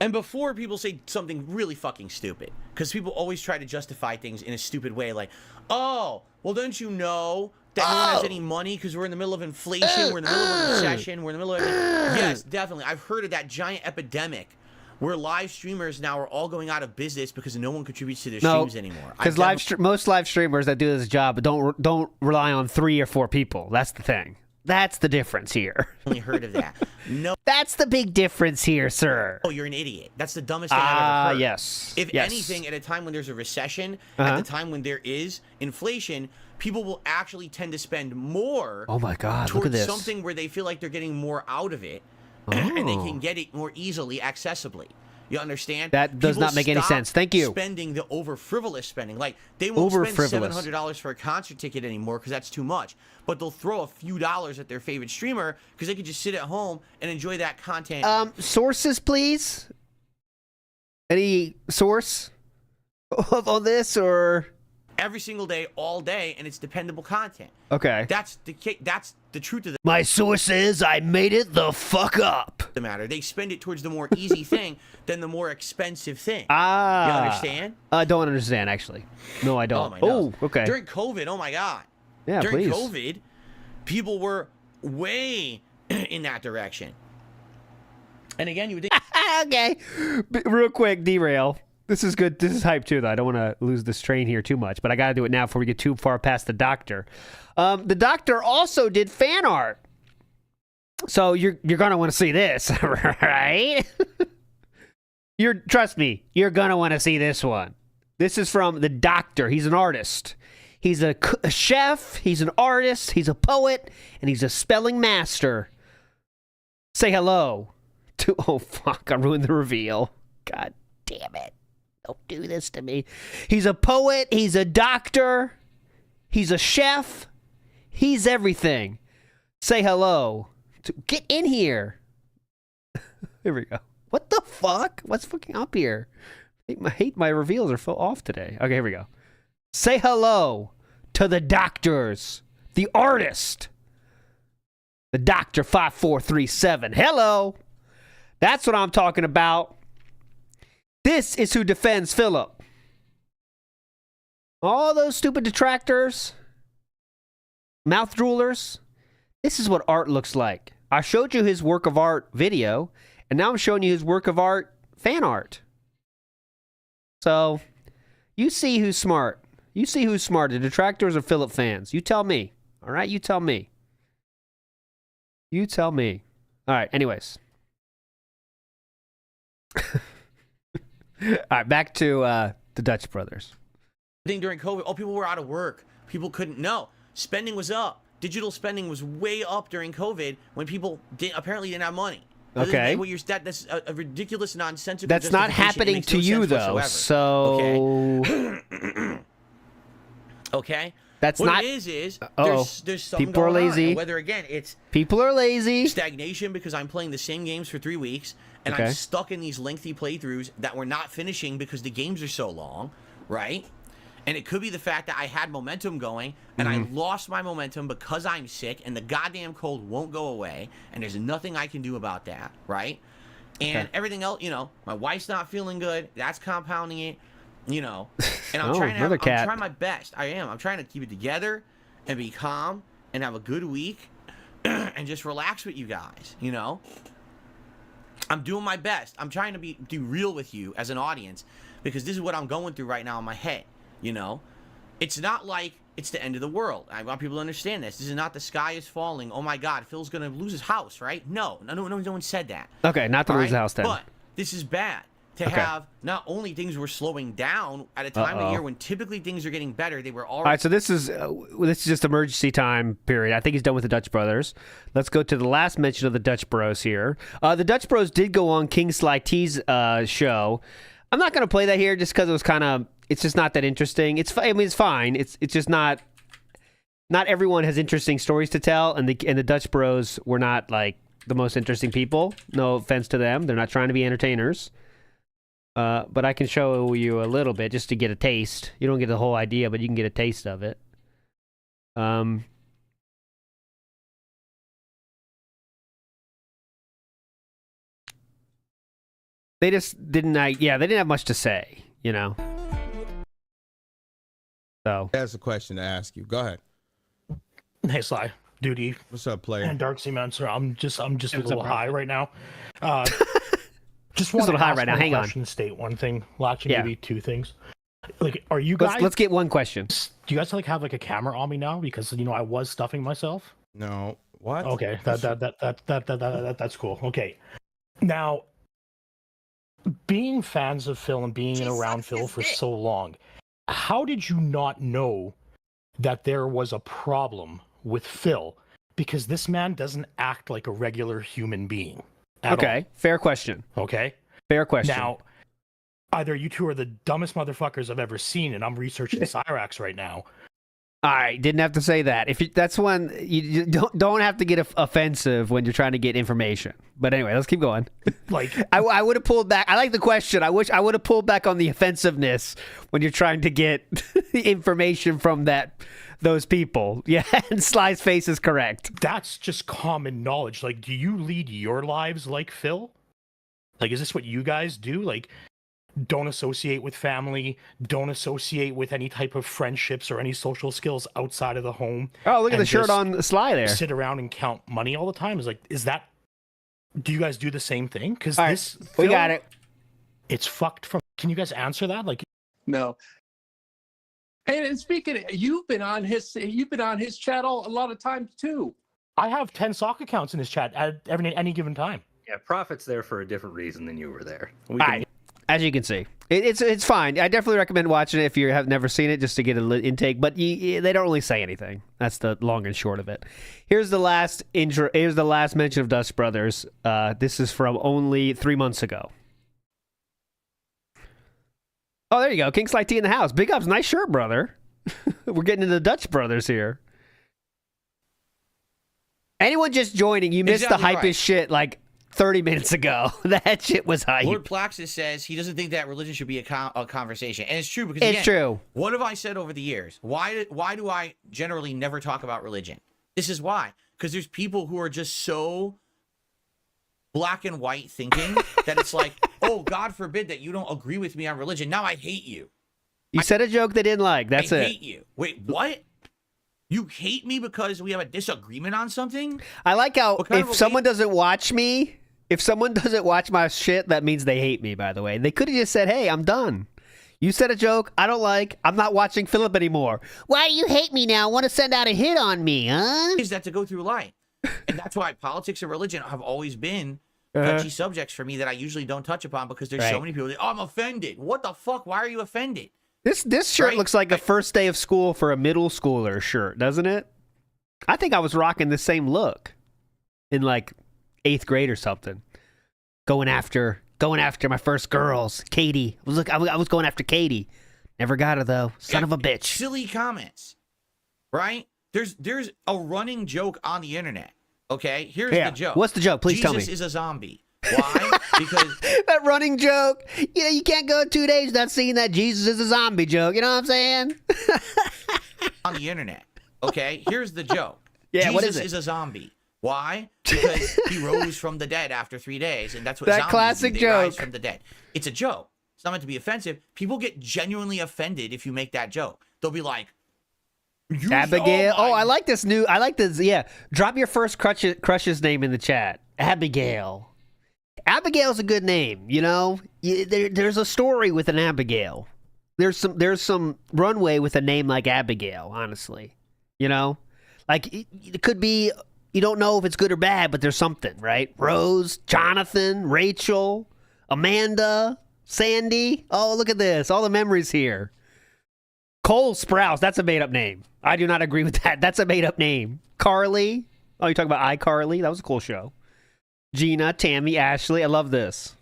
And before people say something really fucking stupid, because people always try to justify things in a stupid way, like, oh, well, don't you know that no one has any money because we're in the middle of inflation, we're in the middle of a recession, we're in the middle of yes, definitely. I've heard of that giant epidemic where live streamers now are all going out of business because no one contributes to their streams anymore. Because most live streamers that do this job don't rely on 3 or 4 people. That's the thing. That's the difference here. only heard of that. No, That's the big difference here, sir. you're an idiot. That's the dumbest thing I've ever heard. Yes. If Yes. anything, at a time when there's a recession, Uh-huh. at the time when there is inflation, people will actually tend to spend more Oh my God! towards Look at this. something where they feel like they're getting more out of it, and they Oh. can get it more easily, accessibly. You understand? That does People not make any stop sense. Thank you. Spending the over frivolous spending, like they won't Over spend frivolous. $700 for a concert ticket anymore because that's too much. But they'll throw a few dollars at their favorite streamer because they could just sit at home and enjoy that content. Sources, please. Any source on this or? Every single day, all day, and it's dependable content. Okay. That's the truth of My source is I made it the fuck up. the matter. They spend it towards the more easy thing than the more expensive thing. Ah. You understand? I don't understand, actually. No, I don't. my Oh, nose. okay. During COVID, oh my God. Yeah, During please. COVID, people were way in that direction. And again, you would think Okay. Real quick, derail. This is good. This is hype too, though. I don't want to lose this train here too much, but I got to do it now before we get too far past the doctor. The doctor also did fan art. So you're going to want to see this, right? Trust me, you're going to want to see this one. This is from the doctor. He's an artist. He's a chef, he's an artist, he's a poet, and he's a spelling master. Say hello to... Oh, fuck, I ruined the reveal. God damn it. Don't do this to me. He's a poet, he's a doctor, he's a chef, he's everything. Say hello. Get in here. Here we go. What the fuck? What's fucking up here? I hate my reveals are off today. Okay, here we go. Say hello to the doctors, the artist, the Doctor 5437. Hello. That's what I'm talking about. This is who defends Philip. All those stupid detractors, mouth droolers. This is what art looks like. I showed you his work of art video, and now I'm showing you his work of art fan art. So, you see who's smart. You see who's smart, the detractors or Philip fans. You tell me. All right, you tell me. You tell me. All right, anyways. All right, back to the Dutch brothers. Thing during COVID, people were out of work. People couldn't know. Spending was up. Digital spending was way up during COVID when people apparently didn't have money. Okay. That's a ridiculous, nonsensical. That's not happening to you, though. Whatsoever. So. Okay. Okay. That's what not. It is there's something people are going lazy. on. And whether again it's people are lazy. Stagnation because I'm playing the same games for 3 weeks and Okay. I'm stuck in these lengthy playthroughs that we're not finishing because the games are so long, right? And it could be the fact that I had momentum going and I lost my momentum because I'm sick and the goddamn cold won't go away and there's nothing I can do about that, right? And everything else, my wife's not feeling good. That's compounding it, And I'm trying another cat. I'm trying my best. I am. I'm trying to keep it together and be calm and have a good week and just relax with you guys, I'm doing my best. I'm trying to be real with you as an audience because this is what I'm going through right now in my head. It's not like it's the end of the world. I want people to understand this. This is not the sky is falling. Oh my God, Phil's gonna lose his house, right? No one said that. Okay, not to lose the house then. But this is bad to have not only things were slowing down at a time of year when typically things are getting better. They were already. All right, so this is just emergency time period. I think he's done with the Dutch brothers. Let's go to the last mention of the Dutch bros here. The Dutch bros did go on King Sly T's show. I'm not going to play that here just because it was kind of. It's just not that interesting. It's fine. It's just not everyone has interesting stories to tell, and the Dutch bros were not like the most interesting people. No offense to them. They're not trying to be entertainers. But I can show you a little bit just to get a taste. You don't get the whole idea, but you can get a taste of it. They just didn't. They didn't have much to say, So That's a question to ask you. Go ahead. Hey, Sly, Duty, What's up, player? and Dark Cement, sir. I'm just a little high right now. Just a want to little high ask right now. one Hang on. question, state one thing. Well, actually, Yeah. maybe two things. Like, are you guys? let's get one question. Do you guys have like a camera on me now? Because I was stuffing myself. No. What? Okay, that's cool. Okay, now being fans of Phil and being around Phil for so long, how did you not know that there was a problem with Phil? Because this man doesn't act like a regular human being. Okay, fair question. Okay, Fair question. now either you two are the dumbest motherfuckers I've ever seen, and I'm researching Cyrax right now. All right, didn't have to say that. That's when you don't have to get offensive when you're trying to get information. But anyway, let's keep going. Like, I would have pulled back. I like the question. I wish I would have pulled back on the offensiveness when you're trying to get the information from those people. Yeah, and Sly's face is correct. that's just common knowledge. Like, do you lead your lives like Phil? Like, is this what you guys do? Like, don't associate with family, don't associate with any type of friendships or any social skills outside of the home. Oh, look at and the shirt just on Sly there. Sit around and count money all the time. Do you guys do the same thing? Because All right, this, we Phil, got it. It's fucked from. Can you guys answer that? Like, No. And speaking, you've been on his channel a lot of times too. I have 10 sock accounts in his chat at any given time. Yeah, Prophet's there for a different reason than you were there. All right. As you can see, it's fine. I definitely recommend watching it if you have never seen it, just to get an intake. But they don't really say anything. That's the long and short of it. Here's the last intro. Here's the last mention of Dust Brothers. This is from only 3 months ago. Oh, there you go. King Sly T in the house. Big ups. Nice shirt, brother. We're getting into the Dutch Brothers here. Anyone just joining, you missed Exactly the hype right. as shit like 30 minutes ago. That shit was hype. Lord Plaxis says he doesn't think that religion should be a conversation, and it's true because It's true. What have I said over the years? Why do I generally never talk about religion? This is why. Because there's people who are just so black and white thinking that it's like, oh, God forbid that you don't agree with me on religion. Now I hate you. You said a joke they didn't like. That's it. I hate you. Wait, what? You hate me because we have a disagreement on something? I like how kind if of someone doesn't watch me, if someone doesn't watch my shit, that means they hate me, by the way. They could have just said, hey, I'm done. You said a joke I don't like. I'm not watching Philip anymore. Why do you hate me now? Want to send out a hit on me, huh? Is that to go through life? And that's why politics and religion have always been touchy subjects for me that I usually don't touch upon because there's so many people that, oh, I'm offended. What the fuck? Why are you offended? This shirt looks like the first day of school for a middle schooler shirt, doesn't it? I think I was rocking the same look in like 8th grade or something. Going after my first girls, Katie. I was going after Katie. Never got her though. Son of a bitch. Silly comments, right? There's a running joke on the internet. Okay, here's the joke. What's the joke? Please tell me. Jesus is a zombie. Why? Because that running joke. You know, you can't go 2 days without seeing that Jesus is a zombie joke. You know what I'm saying? on the internet. Okay, here's the joke. Yeah, Jesus what is it? Is a zombie. Why? Because he rose from the dead after 3 days, and that's what that zombies classic do. They rise joke from the dead. It's a joke. It's not meant to be offensive. People get genuinely offended if you make that joke. They'll be like, Abigail. Oh, I like this new. I like this. Yeah, drop your first crush's name in the chat. Abigail. Abigail's a good name. You know, there's a story with an Abigail. There's some runway with a name like Abigail. Honestly, you know, like it could be. You don't know if it's good or bad, but there's something, right? Rose, Jonathan, Rachel, Amanda, Sandy. Oh, look at this. All the memories here. Cole Sprouse. That's a made-up name. I do not agree with that. That's a made-up name. Carly. Oh, you're talking about iCarly? That was a cool show. Gina, Tammy, Ashley. I love this.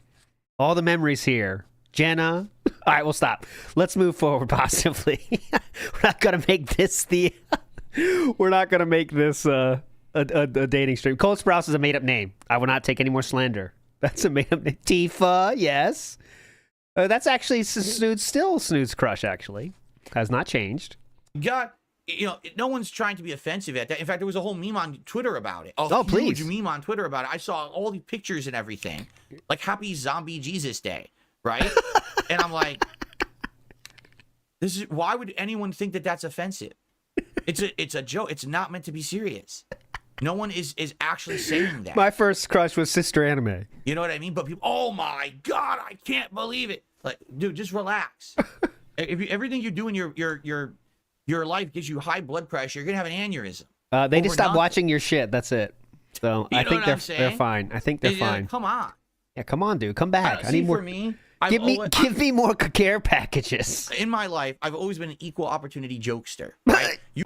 All the memories here. Jenna. All right, we'll stop. Let's move forward, possibly. We're not going to make this We're not going to make this a dating stream. Cole Sprouse is a made-up name. I will not take any more slander. That's a made-up name. Tifa, yes. That's actually Snood's crush, actually. Has not changed. God, no one's trying to be offensive at that. In fact, there was a whole meme on Twitter about it. Huge meme on Twitter about it. I saw all the pictures and everything. Like, happy zombie Jesus Day, right? And I'm like, why would anyone think that that's offensive? It's a joke. It's not meant to be serious. No one is actually saying that. My first crush was Sister Anime. You know what I mean? But people, oh my God, I can't believe it. Like, dude, just relax. If everything you do in your life gives you high blood pressure, you're gonna have an aneurysm. They just stopped watching your shit. That's it. So I think they're fine. I think they're fine. Come on. Yeah, come on, dude. Come back. I need more. For me, give me more care packages. In my life, I've always been an equal opportunity jokester. Right? You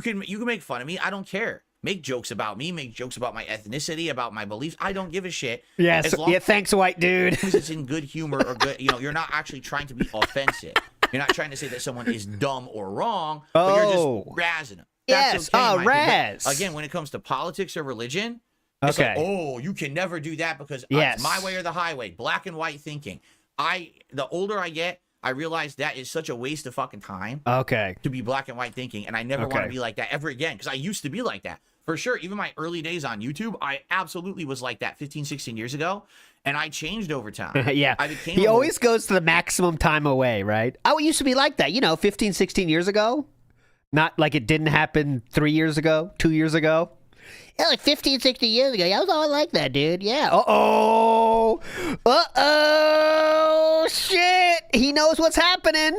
can make fun of me. I don't care. Make jokes about me. Make jokes about my ethnicity, about my beliefs. I don't give a shit. Yes. Yeah. Thanks, white dude. As it's in good humor or good. You're not actually trying to be offensive. You're not trying to say that someone is dumb or wrong. But you're just razzing them. Yes. Razz. Again, when it comes to politics or religion, it's like, oh, you can never do that because it's my way or the highway. Black and white thinking. The older I get, I realize that is such a waste of fucking time. Okay. To be black and white thinking, and I never want to be like that ever again because I used to be like that. For sure, even my early days on YouTube, I absolutely was like that 15, 16 years ago, and I changed over time. Yeah. He always goes to the maximum time away, right? I used to be like that, 15, 16 years ago. Not like it didn't happen 3 years ago, 2 years ago. Yeah, like 15, 16 years ago. I was all like that, dude. Yeah. Uh-oh. Uh-oh. Shit. He knows what's happening.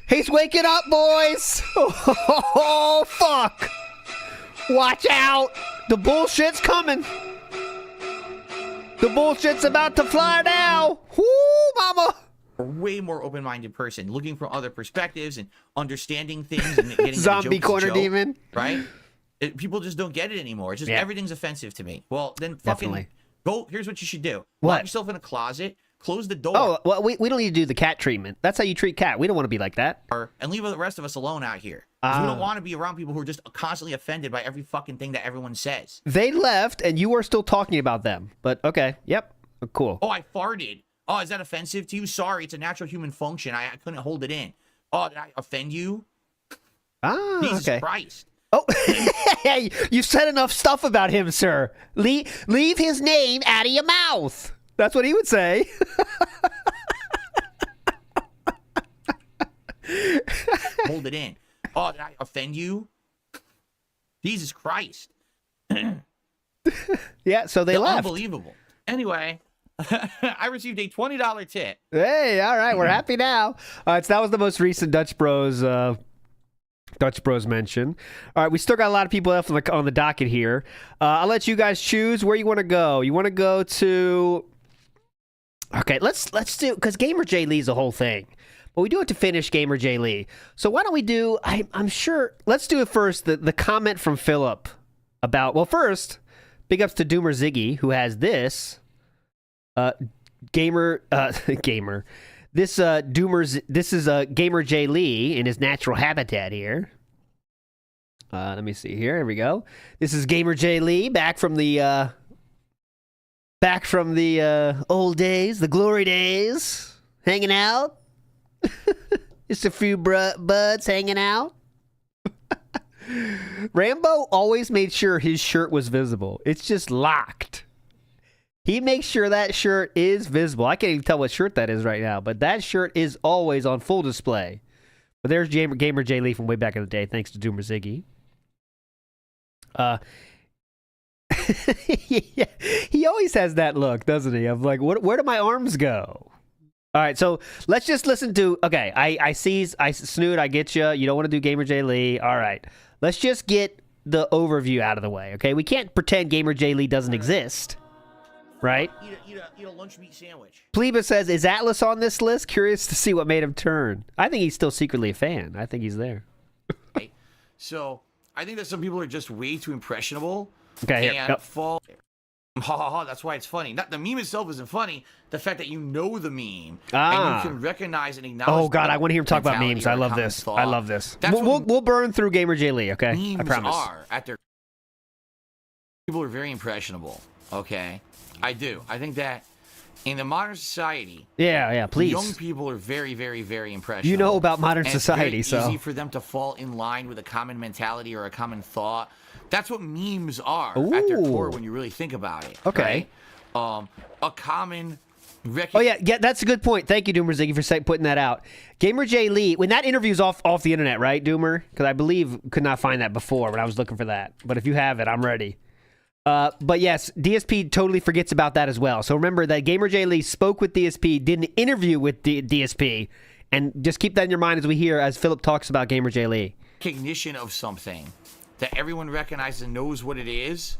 He's waking up, boys. Oh, fuck. Watch out. The bullshit's coming. The bullshit's about to fly now. Woo, mama. A way more open-minded person, looking from other perspectives and understanding things and getting zombie corner demon, right? People just don't get it anymore. It's just everything's offensive to me. Well, then fucking go. Here's what you should do: lock yourself in a closet, close the door. Oh, well, we don't need to do the cat treatment. That's how you treat cat. We don't want to be like that. And leave the rest of us alone out here. 'Cause we don't want to be around people who are just constantly offended by every fucking thing that everyone says. They left, and you are still talking about them. But okay, yep, cool. Oh, I farted. Oh, is that offensive to you? Sorry, it's a natural human function. I couldn't hold it in. Oh, did I offend you? Jesus Okay. Christ. Oh, hey, you've said enough stuff about him, sir. Leave his name out of your mouth. That's what he would say. Hold it in. Oh, did I offend you? Jesus Christ. Yeah, so they left. Unbelievable. Anyway, I received a $20 tip. Hey, all right, we're happy now. So that was the most recent Dutch Bros mention. All right, we still got a lot of people left on the docket here. I'll let you guys choose where you want to go. You want to go to... Okay, let's do... Because GamerJLee is a whole thing. But we do have to finish GamerJLee. So why don't we do... I'm sure... Let's do it first. The comment from Philip about... Well, first, big ups to Doomer Ziggy, who has this... Gamer. This is GamerJLee in his natural habitat here. Let me see here. Here we go. This is GamerJLee back from the old days, the glory days, hanging out. Just a few buds hanging out. Rambo always made sure his shirt was visible. It's just locked. He makes sure that shirt is visible. I can't even tell what shirt that is right now, but that shirt is always on full display. But there's GamerJLee from way back in the day, thanks to Doomer Ziggy. He always has that look, doesn't he? Of like, where do my arms go? All right, so let's just listen to... Okay, I Snoot, I get you. You don't want to do GamerJLee. All right, let's just get the overview out of the way, okay? We can't pretend GamerJLee doesn't exist. Right? Eat a lunch meat sandwich. Pleba says, is Atlas on this list? Curious to see what made him turn. I think he's still secretly a fan. I think he's there. Okay. So, I think that some people are just way too impressionable. Okay, here. And fall... Ha ha ha, that's why it's funny. Not the meme itself isn't funny. The fact that you know the meme and you can recognize and acknowledge... Oh, God, I want to hear him talk about memes. I love this. I love this. That's we'll burn through GamerJLee, okay? Memes I promise. are at their... People are very impressionable, okay? I do. I think that in the modern society, yeah, please. Young people are very, very, very impressionable. You know about modern society, it's very easy for them to fall in line with a common mentality or a common thought. That's what memes are at their core when you really think about it. Okay. Right? A common... Oh, yeah, that's a good point. Thank you, Doomer Ziggy, for putting that out. GamerJLee, when that interview's off the internet, right, Doomer? Because I believe could not find that before when I was looking for that. But if you have it, I'm ready. But yes, DSP totally forgets about that as well. So remember that GamerJLee spoke with DSP, did an interview with DSP, and just keep that in your mind as we hear as Philip talks about GamerJLee. Recognition of something that everyone recognizes and knows what it is,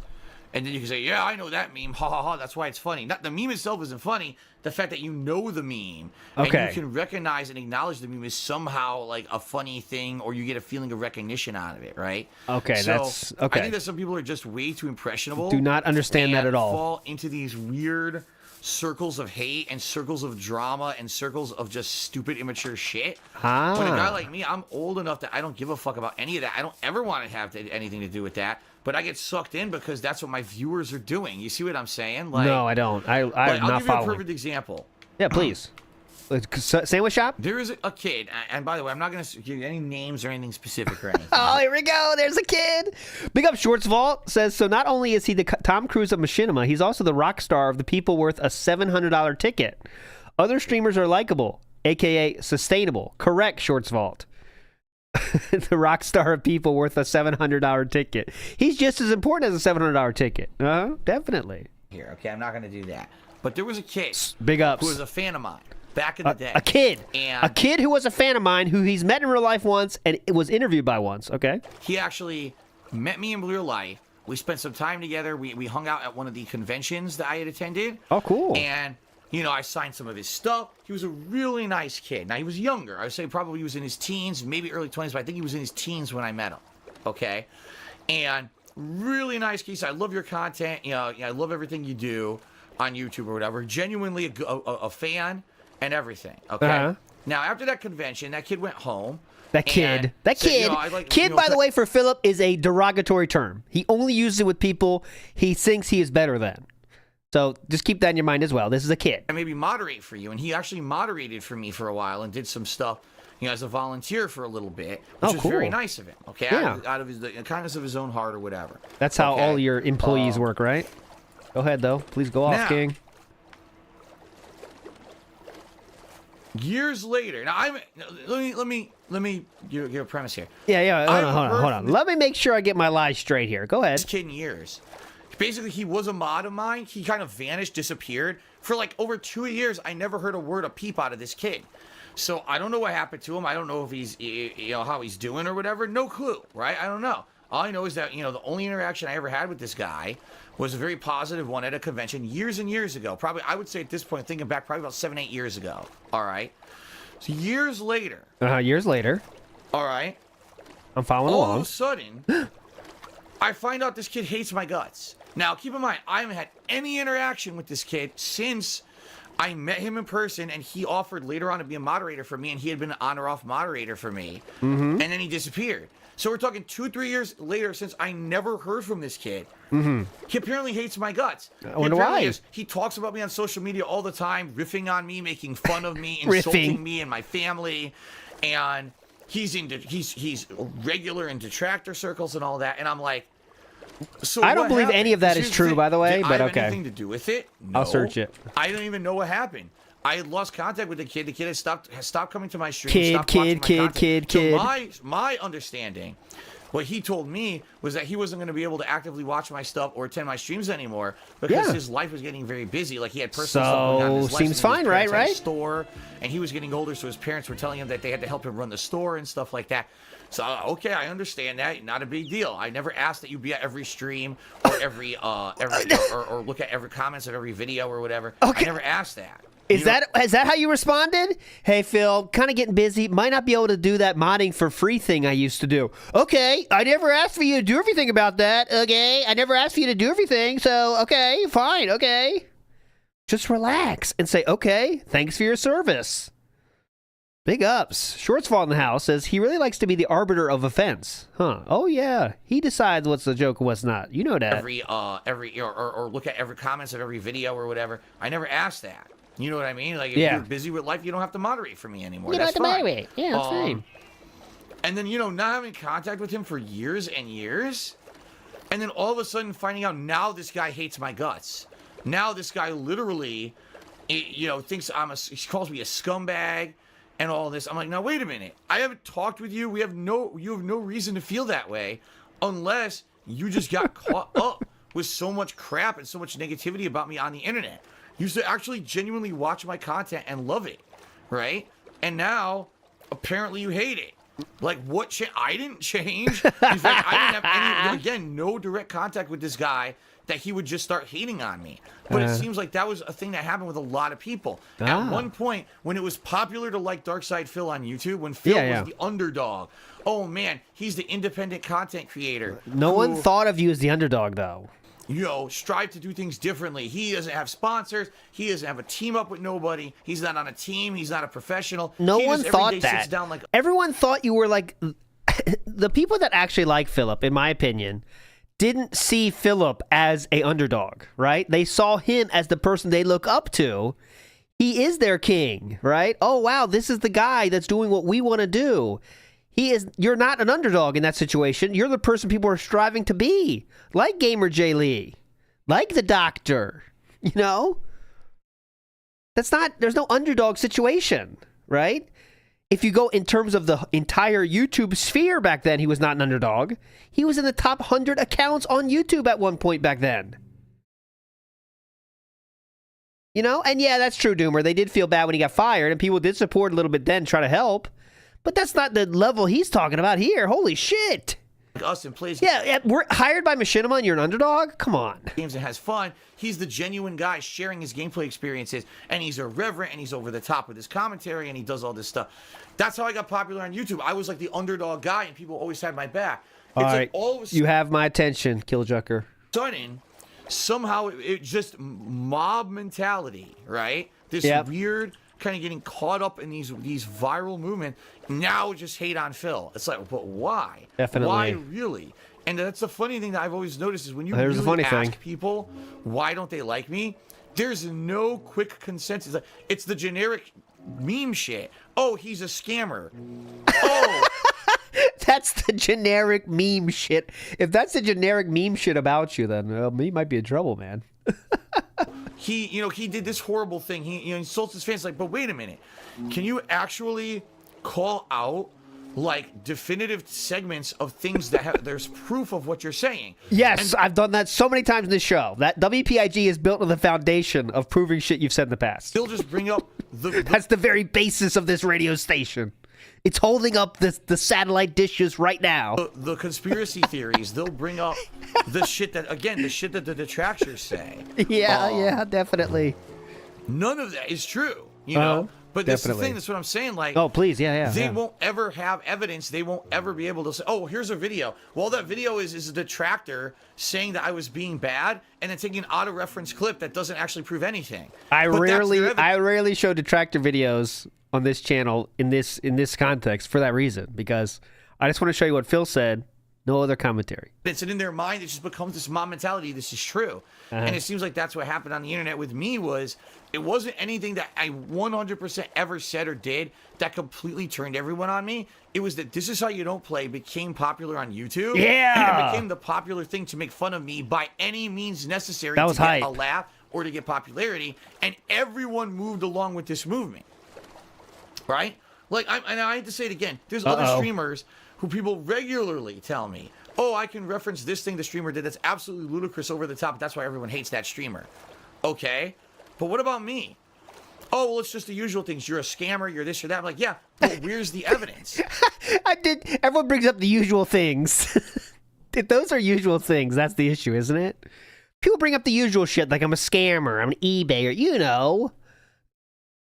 and then you can say, yeah, I know that meme, ha ha ha, that's why it's funny. Not the meme itself isn't funny, the fact that you know the meme, and you can recognize and acknowledge the meme is somehow like a funny thing, or you get a feeling of recognition out of it, right? Okay, so that's okay. I think that some people are just way too impressionable. Do not understand that at all. Fall into these weird circles of hate and circles of drama and circles of just stupid, immature shit. When a guy like me, I'm old enough that I don't give a fuck about any of that. I don't ever want to have anything to do with that. But I get sucked in because that's what my viewers are doing. You see what I'm saying? Like, no, I don't. I'm not following. I'll give you a perfect example. Yeah, please. Sandwich shop? There is a kid, and by the way, I'm not going to give you any names or anything specific or anything. Oh, here we go. There's a kid. Big up Shortsvault says, so not only is he the Tom Cruise of Machinima, he's also the rock star of the people worth a $700 ticket. Other streamers are likable, a.k.a. sustainable. Correct, Shortsvault. The rock star of people worth a $700 ticket. He's just as important as a $700 ticket. Definitely. Here, okay, I'm not going to do that. But there was a kid Big ups. who was a fan of mine back in the day. A kid. And a kid who was a fan of mine who he's met in real life once and was interviewed by once. Okay. He actually met me in real life. We spent some time together. We hung out at one of the conventions that I had attended. Oh, cool. And, you know, I signed some of his stuff. He was a really nice kid. Now, he was younger. I would say probably he was in his teens, maybe early 20s, but I think he was in his teens when I met him. Okay? And really nice kid. I love your content. You know, I love everything you do on YouTube or whatever. Genuinely a fan and everything. Okay? Uh-huh. Now, after that convention, that kid went home. That kid. And That said, kid. you know, I'd like, Kid, you know, by the way, for Philip is a derogatory term. He only uses it with people he thinks he is better than. So just keep that in your mind as well. This is a kid. I maybe moderate for you. And he actually moderated for me for a while and did some stuff, you know, as a volunteer for a little bit, which was very nice of him. Okay, Yeah. out of his the kindness of his own heart or whatever. That's how Okay? all your employees work, right? Go ahead, though. Please go off, Now, King. Years later, now let me give a premise here. Yeah. Hold I've on. heard from Let me make sure I get my lies straight here. Go ahead. this kid in years. Basically, he was a mod of mine. He kind of vanished, disappeared for like over 2 years. I never heard a word, a peep out of this kid. So I don't know what happened to him. I don't know if he's, you know, how he's doing or whatever. No clue, right? I don't know. All I know is that, you know, the only interaction I ever had with this guy was a very positive one at a convention years and years ago. Probably, I would say at this point, thinking back, probably about 7, 8 years ago. All right. So years later. Years later. All right. I'm following All along. of a sudden, I find out this kid hates my guts. Now, keep in mind, I haven't had any interaction with this kid since I met him in person, and he offered later on to be a moderator for me, and he had been an on or off moderator for me, and then he disappeared. So we're talking 2-3 years later since I never heard from this kid. He apparently hates my guts. I wonder why. He talks about me on social media all the time, riffing on me, making fun of me, insulting me and my family, and he's regular in detractor circles and all that, and I'm like, so I don't what believe happened? any of that Here's is the true, thing. by the way, Did but I have okay. anything to do with it? I'll No. search it. I don't even know what happened. I had lost contact with the kid. The kid has stopped coming to my stream. Kid. So my understanding, what he told me was that he wasn't going to be able to actively watch my stuff or attend my streams anymore because his life was getting very busy. Like he had personal stuff going on in his life. Seems fine, right? Had a store, and he was getting older, so his parents were telling him that they had to help him run the store and stuff like that. So okay, I understand that. Not a big deal. I never asked that you be at every stream or every or look at every comments of every video or whatever. Okay. I never asked that. Is that how you responded? Hey, Phil, kind of getting busy. Might not be able to do that modding for free thing I used to do. Okay, I never asked for you to do everything about that. Okay, I never asked for you to do everything. So, okay, fine, okay. Just relax and say, okay, thanks for your service. Big ups. Shortsfall in the house says he really likes to be the arbiter of offense. Huh. Oh, yeah. He decides what's a joke and what's not. You know that. Every or look at every comments of every video or whatever. I never asked that. You know what I mean? Like, if you're busy with life, you don't have to moderate for me anymore. You don't have to moderate. Yeah, that's fine. And then, you know, not having contact with him for years and years, and then all of a sudden finding out now this guy hates my guts. Now this guy literally, you know, thinks he calls me a scumbag and all this. I'm like, now wait a minute. I haven't talked with you. You have no reason to feel that way unless you just got caught up with so much crap and so much negativity about me on the internet. You used to actually genuinely watch my content and love it, right? And now, apparently you hate it. Like, what? I didn't change. In fact, I didn't have no direct contact with this guy that he would just start hating on me. But it seems like that was a thing that happened with a lot of people. At one point, when it was popular to like Darkside Phil on YouTube, when Phil was the underdog, oh man, he's the independent content creator. No one thought of you as the underdog, though. You know, strive to do things differently. He doesn't have sponsors. He doesn't have a team up with nobody. He's not on a team. He's not a professional. No one thought sits that. down like, everyone thought you were like the people that actually like Philip, in my opinion, didn't see Philip as a underdog, right? They saw him as the person they look up to. He is their king, right? Oh, wow, this is the guy that's doing what we want to do. You're not an underdog in that situation. You're the person people are striving to be. Like GamerJLee. Like the doctor. You know? There's no underdog situation, right? If you go in terms of the entire YouTube sphere back then, he was not an underdog. He was in the top 100 accounts on YouTube at one point back then. You know? And yeah, that's true, Doomer. They did feel bad when he got fired, and people did support a little bit then, try to help. But that's not the level he's talking about here. Holy shit. us and plays we're hired by Machinima and you're an underdog? Come on. Games and has fun. He's the genuine guy sharing his gameplay experiences, and he's irreverent, and he's over the top with his commentary, and he does all this stuff. That's how I got popular on YouTube. I was like the underdog guy, and people always had my back. All it's right, like all of a you have my attention, Killjucker. sudden, somehow it just mob mentality, right? This weird kind of getting caught up in these viral movements. Now just hate on Phil. It's like, but why? Definitely. Why really? And that's the funny thing that I've always noticed is when you Here's the really funny ask thing. people why don't they like me, there's no quick consensus. It's the generic meme shit. Oh, he's a scammer. Oh. That's the generic meme shit. If that's the generic meme shit about you, then he might be in trouble, man. He did this horrible thing. He insults his fans. Like, but wait a minute. Can you actually call out like definitive segments of things that have there's proof of what you're saying? Yes, I've done that so many times in this show. That WPIG is built on the foundation of proving shit you've said in the past. They'll just bring up That's the very basis of this radio station. It's holding up the satellite dishes right now. The conspiracy theories. They'll bring up the shit that the detractors say. Yeah, definitely. None of that is true, you know. But that's the thing. That's what I'm saying. Like, oh, please, yeah. They won't ever have evidence. They won't ever be able to say, "Oh, here's a video." Well, that video is a detractor saying that I was being bad, and then taking an auto-reference clip that doesn't actually prove anything. I rarely show detractor videos on this channel in this context for that reason, because I just want to show you what Phil said. No other commentary. And in their mind, it just becomes this mob mentality. This is true. And it seems like that's what happened on the internet with me. It wasn't anything that I 100% ever said or did that completely turned everyone on me. It was that This Is How You Don't Play became popular on YouTube. Yeah. And it became the popular thing to make fun of me by any means necessary That was to get hype. a laugh or to get popularity. And everyone moved along with this movement. Right? Like, and I hate to say it again. There's other streamers who people regularly tell me, oh, I can reference this thing the streamer did that's absolutely ludicrous, over the top. That's why everyone hates that streamer. Okay, but what about me? Oh, well, it's just the usual things. You're a scammer. You're this or that. I'm like, yeah, but where's the evidence? Everyone brings up the usual things. If those are usual things, that's the issue, isn't it? People bring up the usual shit, like I'm a scammer, I'm an eBayer, you know.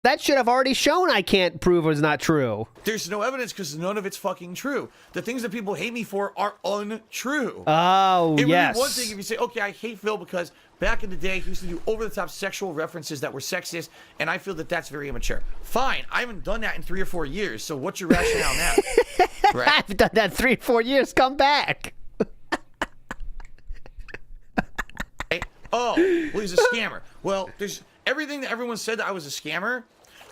That shit I've already shown I can't prove is not true. There's no evidence because none of it's fucking true. The things that people hate me for are untrue. Oh, it would yes. be one thing if you say, okay, I hate Phil because back in the day he used to do over-the-top sexual references that were sexist, and I feel that that's very immature. Fine, I haven't done that in 3 or 4 years, so what's your rationale now? Right? I haven't done that in 3 or 4 years. Come back. Hey, oh, well, he's a scammer. Well, there's everything that everyone said that I was a scammer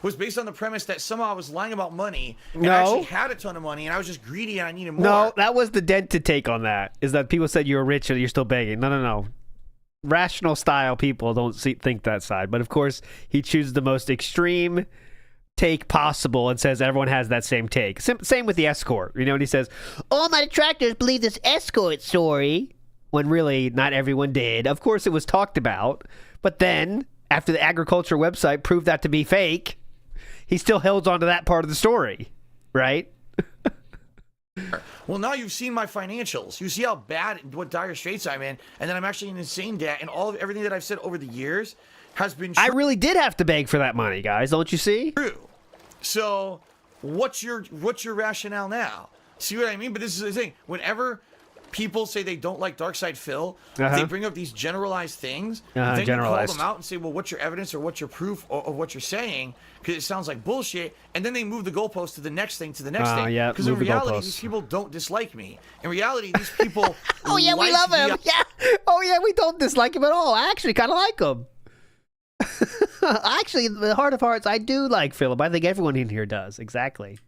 was based on the premise that somehow I was lying about money, and I actually had a ton of money, and I was just greedy and I needed more. No, that was the dented take on that, is that people said you were rich and you're still begging. No. Rational style people don't think that side. But of course, he chooses the most extreme take possible and says everyone has that same take. Same with the escort. You know, and he says, all my detractors believe this escort story, when really not everyone did. Of course, it was talked about. But then, after the agriculture website proved that to be fake, he still held on to that part of the story, right? Well, now you've seen my financials. You see how bad, what dire straits I'm in, and then I'm actually in insane debt, and everything that I've said over the years has been true. I really did have to beg for that money, guys. Don't you see? True. So, what's your rationale now? See what I mean? But this is the thing. Whenever people say they don't like Darkside Phil, they bring up these generalized things. Then you call them out and say, well, what's your evidence or what's your proof of what you're saying? Because it sounds like bullshit. And then they move the goalpost to the next thing, thing. Yeah, because in reality, these people don't dislike me. In reality, these people oh, yeah, we love him. Yeah. Oh, yeah, we don't dislike him at all. I actually kind of like him. Actually, in the heart of hearts, I do like Philip. I think everyone in here does. Exactly.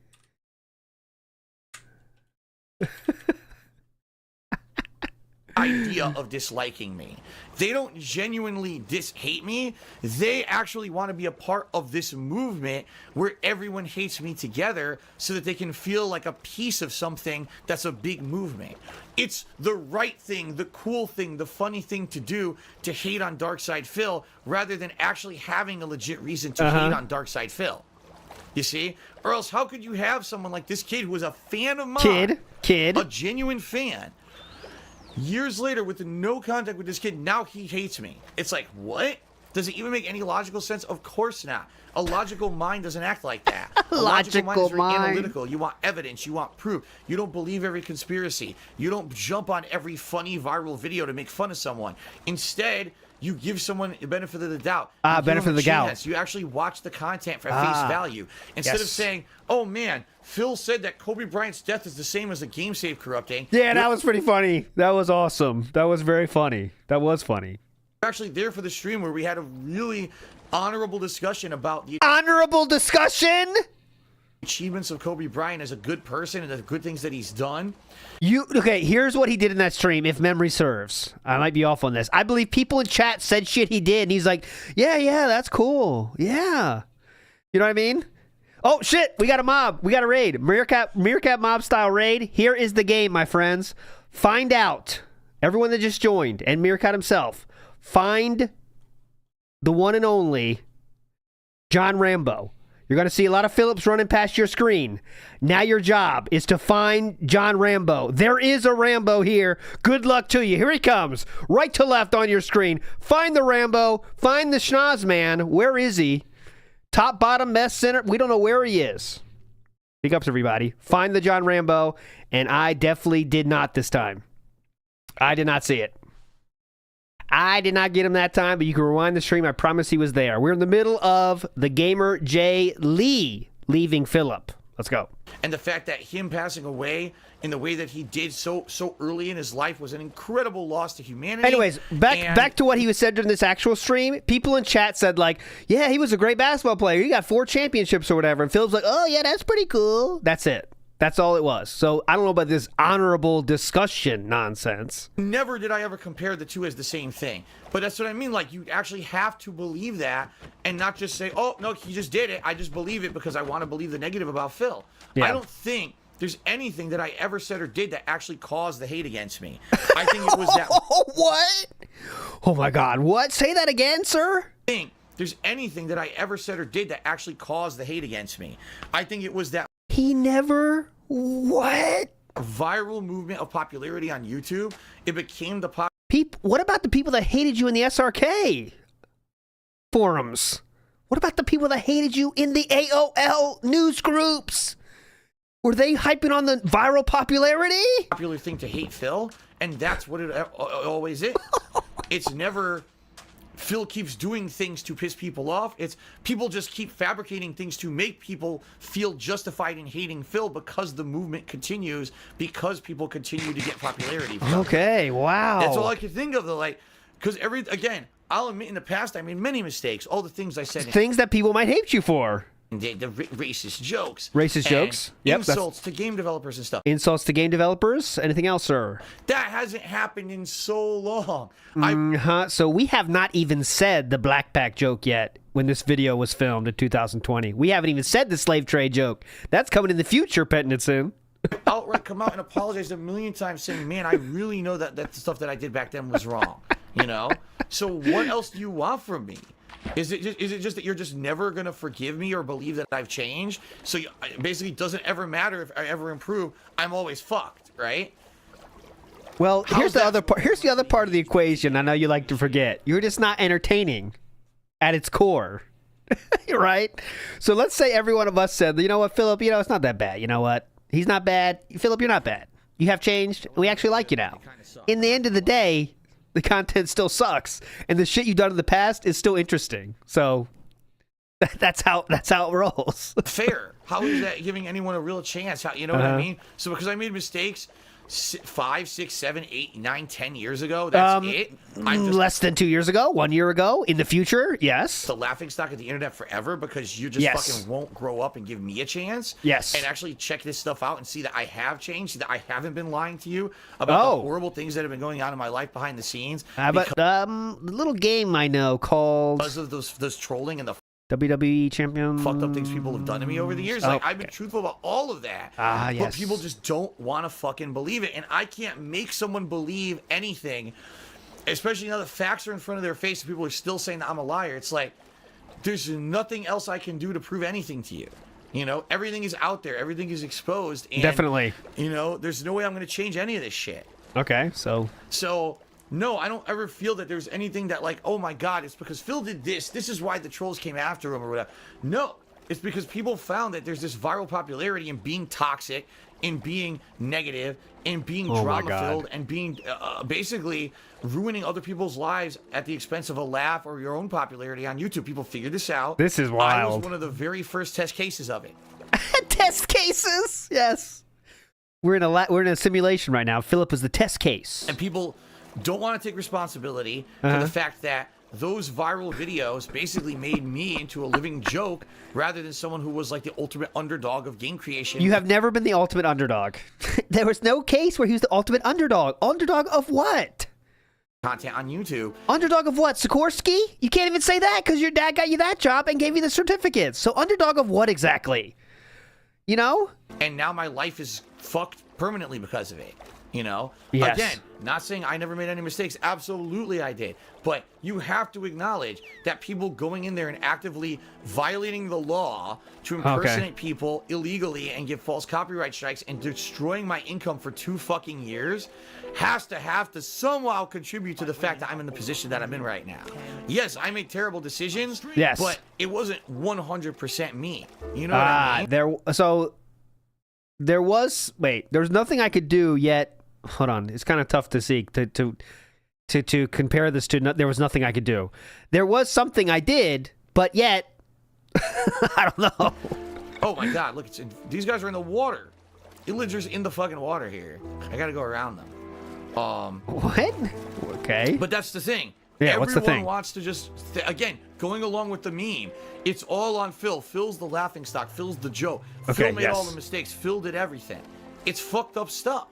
Idea of disliking me. They don't genuinely hate me. They actually want to be a part of this movement where everyone hates me together so that they can feel like a piece of something that's a big movement. It's the right thing, the cool thing, the funny thing to do to hate on Darkside Phil rather than actually having a legit reason to hate on Darkside Phil. You see? Or else how could you have someone like this kid who was a fan of mine? Kid. A genuine fan. Years later, with no contact with this kid, now he hates me. It's like, what? Does it even make any logical sense? Of course not. A logical mind doesn't act like that. A logical mind is very analytical. You want evidence. You want proof. You don't believe every conspiracy. You don't jump on every funny viral video to make fun of someone. Instead, you give someone the benefit of the doubt. Ah, You give benefit them of the a doubt. chance. You actually watch the content for face value instead of yes. saying, "Oh man, Phil said that Kobe Bryant's death is the same as a game save corrupting." Yeah, that was pretty funny. That was awesome. That was very funny. That was funny. We're actually there for the stream where we had a really honorable discussion about the Honorable discussion. achievements of Kobe Bryant as a good person and the good things that he's done. Okay, here's what he did in that stream, if memory serves. I might be off on this. I believe people in chat said shit he did, and he's like, yeah, that's cool. Yeah. You know what I mean? Oh, shit, we got a mob. We got a raid. Meerkat mob style raid. Here is the game, my friends. Find out, everyone that just joined, and Meerkat himself, find the one and only John Rambo. You're going to see a lot of Phillips running past your screen. Now your job is to find John Rambo. There is a Rambo here. Good luck to you. Here he comes. Right to left on your screen. Find the Rambo. Find the schnoz man. Where is he? Top, bottom, mess, center. We don't know where he is. Big ups, everybody. Find the John Rambo. And I definitely did not this time. I did not see it. I did not get him that time, but you can rewind the stream. I promise he was there. We're in the middle of the GamerJLee leaving Phillip. Let's go. And the fact that him passing away in the way that he did so early in his life was an incredible loss to humanity. Anyways, back to what he was said during this actual stream. People in chat said, like, yeah, he was a great basketball player. He got 4 championships or whatever. And Philip's like, oh, yeah, that's pretty cool. That's it. That's all it was. So I don't know about this honorable discussion nonsense. Never did I ever compare the two as the same thing. But that's what I mean. Like, you actually have to believe that and not just say, oh, no, he just did it. I just believe it because I want to believe the negative about Phil. Yeah. I don't think there's anything that I ever said or did that actually caused the hate against me. I think it was that. What? Oh, my God. What? Say that again, sir? Think there's anything that I ever said or did that actually caused the hate against me. I think it was that. He never. What? Viral movement of popularity on YouTube. It became the pop. What about the people that hated you in the SRK forums? What about the people that hated you in the AOL news groups? Were they hyping on the viral popularity? Popular thing to hate Phil, and that's what it always is. It's never Phil keeps doing things to piss people off. It's people just keep fabricating things to make people feel justified in hating Phil because the movement continues, because people continue to get popularity. Okay, wow. That's all I could think of, though. Like, because again, I'll admit in the past I made many mistakes. All the things I said. Things that people might hate you for. The racist jokes. Racist jokes? Yep. Insults to game developers and stuff. Insults to game developers? Anything else, sir? That hasn't happened in so long. So we have not even said the Black Pack joke yet when this video was filmed in 2020. We haven't even said the slave trade joke. That's coming in the future, Petnitson. Outright come out and apologize a million times saying, man, I really know that the stuff that I did back then was wrong. You know? So what else do you want from me? Is it just that you're just never going to forgive me or believe that I've changed? So basically, it doesn't ever matter if I ever improve. I'm always fucked, right? Well, here's the other part. Here's the other part of the equation I know you like to forget. You're just not entertaining at its core, right? So let's say every one of us said, you know what, Philip, it's not that bad. You know what? He's not bad. Philip, you're not bad. You have changed. We actually like you now. In the end of the day, the content still sucks, and the shit you've done in the past is still interesting. So that's how it rolls. Fair. How is that giving anyone a real chance? You know what I mean? So because I made mistakes 5, 6, 7, 8, 9, 10 years ago, that's it. I'm just less than 2 years ago, 1 year ago, in the future, yes. The laughingstock of the internet forever because you just fucking won't grow up and give me a chance. Yes. And actually check this stuff out and see that I have changed, see that I haven't been lying to you about the horrible things that have been going on in my life behind the scenes. But the little game I know called because of those trolling and the WWE champion fucked up things people have done to me over the years. Like, I've been truthful about all of that. Yes. But people just don't want to fucking believe it. And I can't make someone believe anything, especially now the facts are in front of their face and people are still saying that I'm a liar. It's like, there's nothing else I can do to prove anything to you. Everything is out there. Everything is exposed. And, definitely. There's no way I'm going to change any of this shit. Okay, so... No, I don't ever feel that there's anything that like, oh my God, it's because Phil did this. This is why the trolls came after him or whatever. No, It's because people found that there's this viral popularity in being toxic, in being negative, in being drama-filled, and being basically ruining other people's lives at the expense of a laugh or your own popularity on YouTube. People figured this out. This is I wild. was one of the very first test cases of it. Test cases, yes. We're in a simulation right now. Philip is the test case. And people don't want to take responsibility for the fact that those viral videos basically made me into a living joke rather than someone who was like the ultimate underdog of game creation. You have never been the ultimate underdog. There was no case where he was the ultimate underdog. Underdog of what? Content on YouTube. Underdog of what? Sikorsky? You can't even say that because your dad got you that job and gave you the certificates. So underdog of what exactly? You know? And now my life is fucked permanently because of it. You know? Yes. Again, not saying I never made any mistakes. Absolutely I did. But you have to acknowledge that people going in there and actively violating the law to impersonate people illegally and get false copyright strikes and destroying my income for 2 fucking years have to somehow contribute to the fact that I'm in the position that I'm in right now. Yes, I make terrible decisions. Yes. But it wasn't 100% me. You know what I mean? There's nothing I could do yet. Hold on, it's kind of tough to see to compare this to. There was nothing I could do. There was something I did, but yet I don't know. Oh my God! Look, these guys are in the water. Illagers in the fucking water here. I gotta go around them. What? Okay. But that's the thing. Yeah, Everyone what's the thing? wants to just again going along with the meme. It's all on Phil. Phil's the laughing stock. Phil's the joke. Phil made all the mistakes. Phil did everything. It's fucked up stuff.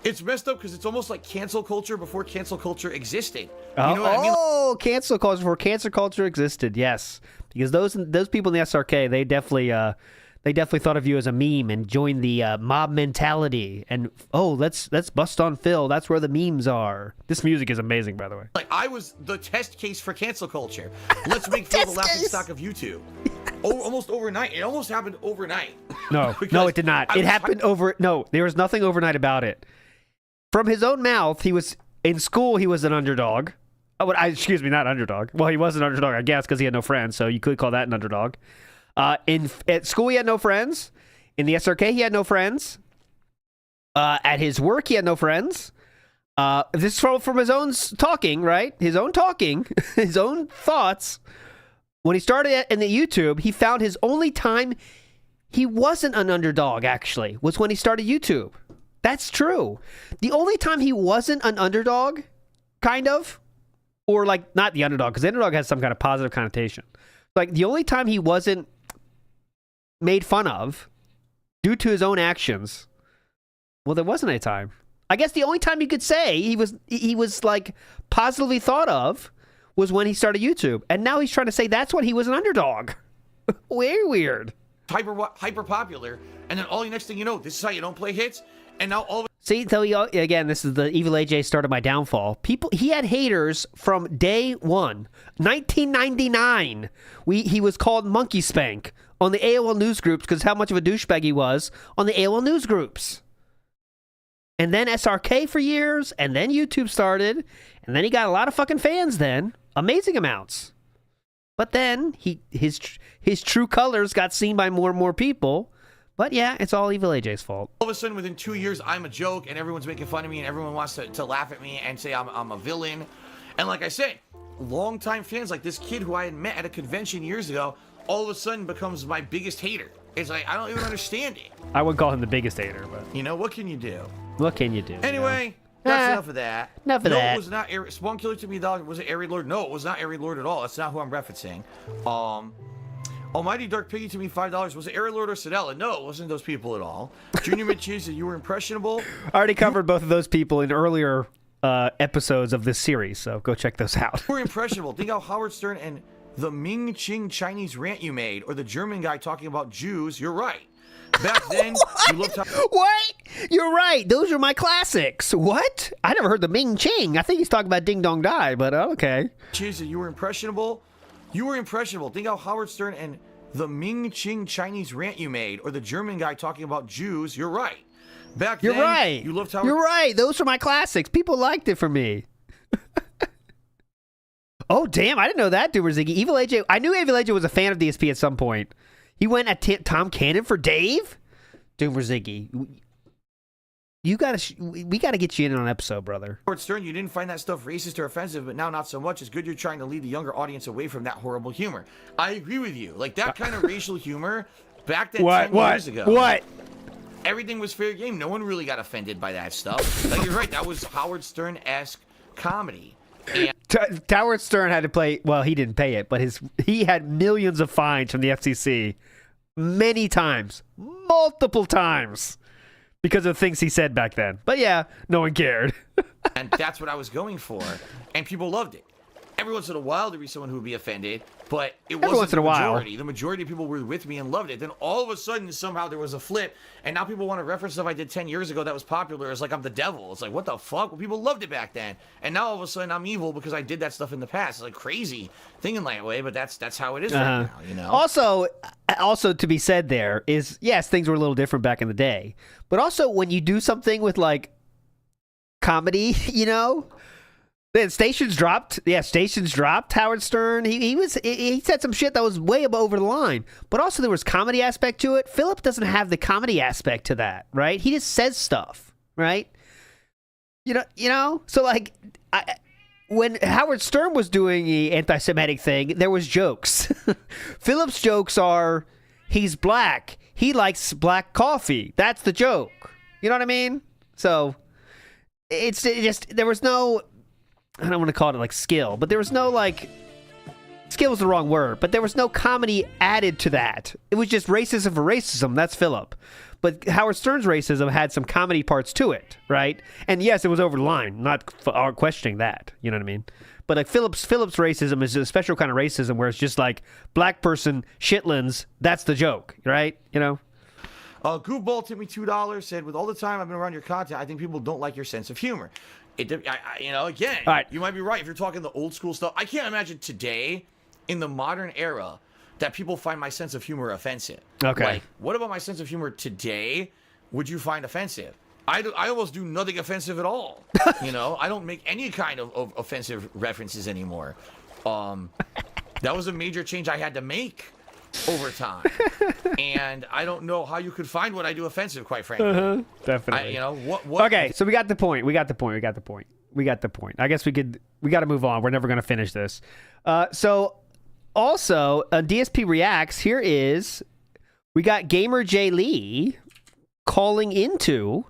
It's messed up because it's almost like cancel culture before cancel culture existed. You know what I mean? Cancel culture before cancel culture existed. Yes, because those people in the SRK, they definitely thought of you as a meme and joined the mob mentality. And let's bust on Phil. That's where the memes are. This music is amazing, by the way. Like I was the test case for cancel culture. Let's make Phil the laughing stock of YouTube. Almost overnight. It almost happened overnight. No, it did not. It happened there was nothing overnight about it. From his own mouth, he was in school. He was an underdog. Excuse me, not underdog. Well, he was an underdog, I guess, because he had no friends. So you could call that an underdog. At school, he had no friends. In the SRK, he had no friends. At his work, he had no friends. This is from his own talking, right? His own talking, his own thoughts. When he started in the YouTube, he found his only time he wasn't an underdog, actually, was when he started YouTube. That's true. The only time he wasn't an underdog, kind of, or like not the underdog, because the underdog has some kind of positive connotation. Like the only time he wasn't made fun of due to his own actions, well, there wasn't any time. I guess the only time you could say he was like positively thought of was when he started YouTube, and now he's trying to say that's when he was an underdog. Very weird. Hyper popular, and then all the next thing you know, this is how you don't play hits. And now all of See, again, this is the Evil AJ started my downfall. He had haters from day one. 1999, he was called Monkey Spank on the AOL news groups because how much of a douchebag he was on the AOL news groups. And then SRK for years, and then YouTube started, and then he got a lot of fucking fans then. Amazing amounts. But then his true colors got seen by more and more people. But yeah, it's all Evil AJ's fault. All of a sudden, within 2 years, I'm a joke, and everyone's making fun of me, and everyone wants to laugh at me and say I'm a villain. And like I said, longtime fans, like this kid who I had met at a convention years ago, all of a sudden becomes my biggest hater. It's like, I don't even understand it. I wouldn't call him the biggest hater, but... You know, what can you do? What can you do? Anyway, that's enough of that. Enough of that. No, it was not... Spawn Killer to me, dog. Was it Airy Lord? No, it was not Airy Lord at all. That's not who I'm referencing. Almighty Dark Piggy to me, $5. Was it Airy Lord or Sedella? No, it wasn't those people at all. Junior Mitchie, you were impressionable. I already covered both of those people in earlier episodes of this series, so go check those out. You were impressionable. Think how Howard Stern and the Ming Ching Chinese rant you made, or the German guy talking about Jews. You're right. Back then, you looked how... What? You're right. Those are my classics. What? I never heard the Ming Ching. I think he's talking about Ding Dong Die, but okay. Jeez, you were impressionable. You were impressionable. Think how Howard Stern and the Ming Ching Chinese rant you made, or the German guy talking about Jews. You're right. Back then, right. You loved how... You're right. Those are my classics. People liked it for me. Oh, damn. I didn't know that, Duber Ziggy. Evil AJ... I knew Evil AJ was a fan of DSP at some point. He went at Tom Cannon for Dave? Doomer Ziggy. We gotta get you in on an episode, brother. Howard Stern, you didn't find that stuff racist or offensive, but now not so much. It's good you're trying to lead the younger audience away from that horrible humor. I agree with you. Like, that kind of racial humor, back then 10 years ago. What? Everything was fair game. No one really got offended by that stuff. Like, you're right. That was Howard Stern-esque comedy. And Howard Stern had to play, well, he didn't pay it, but he had millions of fines from the FCC many times, multiple times, because of things he said back then. But yeah, no one cared. and that's what I was going for. And people loved it. Every once in a while, there'd be someone who would be offended, but it wasn't the majority. The majority of people were with me and loved it. Then all of a sudden, somehow there was a flip, and now people want to reference stuff I did 10 years ago that was popular. It's like I'm the devil. It's like, what the fuck? Well, people loved it back then. And now all of a sudden, I'm evil because I did that stuff in the past. It's like crazy thinking that way, but that's how it is right now, you know? Also to be said there is, yes, things were a little different back in the day. But also, when you do something with, like, comedy, you know? Then Stations dropped. Yeah, Stations dropped Howard Stern. He said some shit that was way over the line. But also there was comedy aspect to it. Philip doesn't have the comedy aspect to that, right? He just says stuff, right? You know. So like, when Howard Stern was doing the anti-Semitic thing, there was jokes. Philip's jokes are, he's black. He likes black coffee. That's the joke. You know what I mean? So it just there was no. I don't want to call it like skill, but there was no like, skill was the wrong word, but there was no comedy added to that. It was just racism for racism. That's Philip. But Howard Stern's racism had some comedy parts to it, right? And yes, it was over the line, not questioning that. You know what I mean? But like Philip's racism is a special kind of racism where it's just like black person shitlins. That's the joke, right? You know? Goofball tipped me $2, said, with all the time I've been around your content, I think people don't like your sense of humor. Again, right. You might be right if you're talking the old school stuff. I can't imagine today, in the modern era, that people find my sense of humor offensive. Okay. Like, what about my sense of humor today would you find offensive? I almost do nothing offensive at all. You know, I don't make any kind of offensive references anymore. That was a major change I had to make over time. And I don't know how you could find what I do offensive, quite frankly. Definitely. What? Okay, so we got the point. I guess we got to move on. We're never going to finish this. So also, DSP Reacts, we got GamerJLee calling into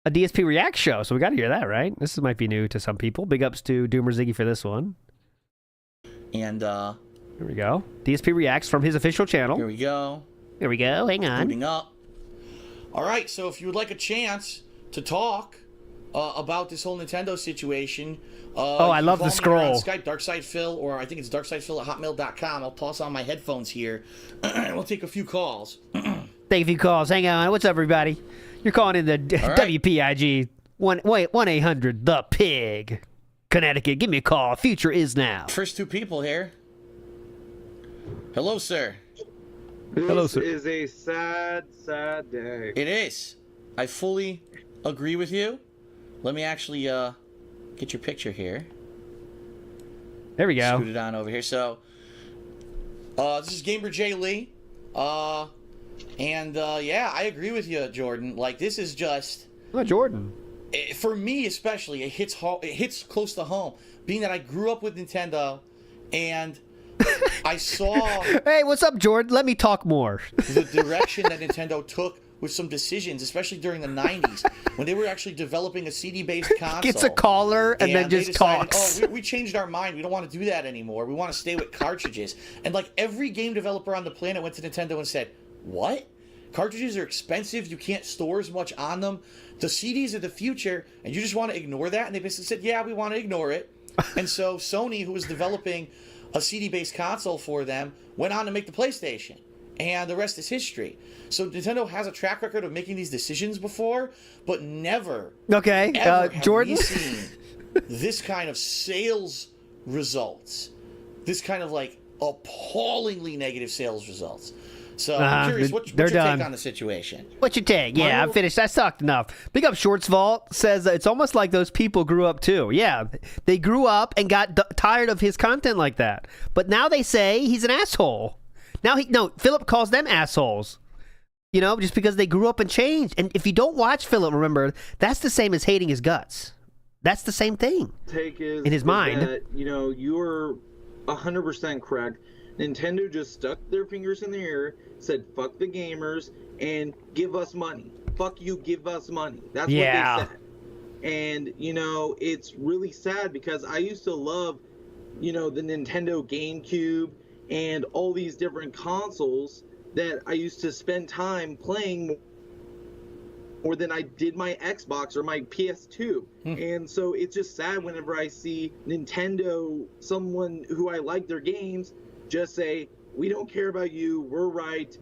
a DSP React show. So we got to hear that, right? This might be new to some people. Big ups to Doomer Ziggy for this one. And, here we go. DSP Reacts from his official channel. Here we go. Hang on. Booting up. All right, so if you would like a chance to talk about this whole Nintendo situation, I love the scroll. On Skype, DarksidePhil, or I think it's DarksidePhil@hotmail.com. I'll toss on my headphones here, and we'll take a few calls. Take a few calls. Hang on. What's up, everybody? You're calling in the WPIG 1-800 the Pig, Connecticut. Give me a call. Future is now. First two people here. Hello, sir. Hello, sir. This is a sad, sad day. It is. I fully agree with you. Let me actually get your picture here. There we go. Scoot it on over here. So, this is GamerJLee. Yeah, I agree with you, Jordan. Like, this is just... Oh, Jordan. For me, especially, it hits close to home. Being that I grew up with Nintendo, and... I saw... Hey, what's up, Jordan? Let me talk more. The direction that Nintendo took with some decisions, especially during the 90s, when they were actually developing a CD-based console. Gets a caller and then just decided, talks. Oh, we changed our mind. We don't want to do that anymore. We want to stay with cartridges. And like every game developer on the planet went to Nintendo and said, what? Cartridges are expensive. You can't store as much on them. The CDs are the future, and you just want to ignore that? And they basically said, yeah, we want to ignore it. And so Sony, who was developing a CD-based console for them, went on to make the PlayStation. And the rest is history. So Nintendo has a track record of making these decisions before, but never, ever have Jordan? we seen this kind of sales results. This kind of, like, appallingly negative sales results. So I'm curious, what's your take on the situation? What's your take? Yeah, I'm finished. I sucked enough. Big up Shorts Vault says that it's almost like those people grew up too. Yeah, they grew up and got tired of his content like that. But now they say he's an asshole. Philip calls them assholes. You know, just because they grew up and changed. And if you don't watch Philip, remember, that's the same as hating his guts. That's the same thing. Take is in his mind. That, you know, you're 100% correct. Nintendo just stuck their fingers in the air, said fuck the gamers, and give us money. Fuck you, give us money. That's what they said. And, you know, it's really sad because I used to love, you know, the Nintendo GameCube and all these different consoles that I used to spend time playing more than I did my Xbox or my PS2. And so it's just sad whenever I see Nintendo, someone who I like their games, just say, we don't care about you, we're right,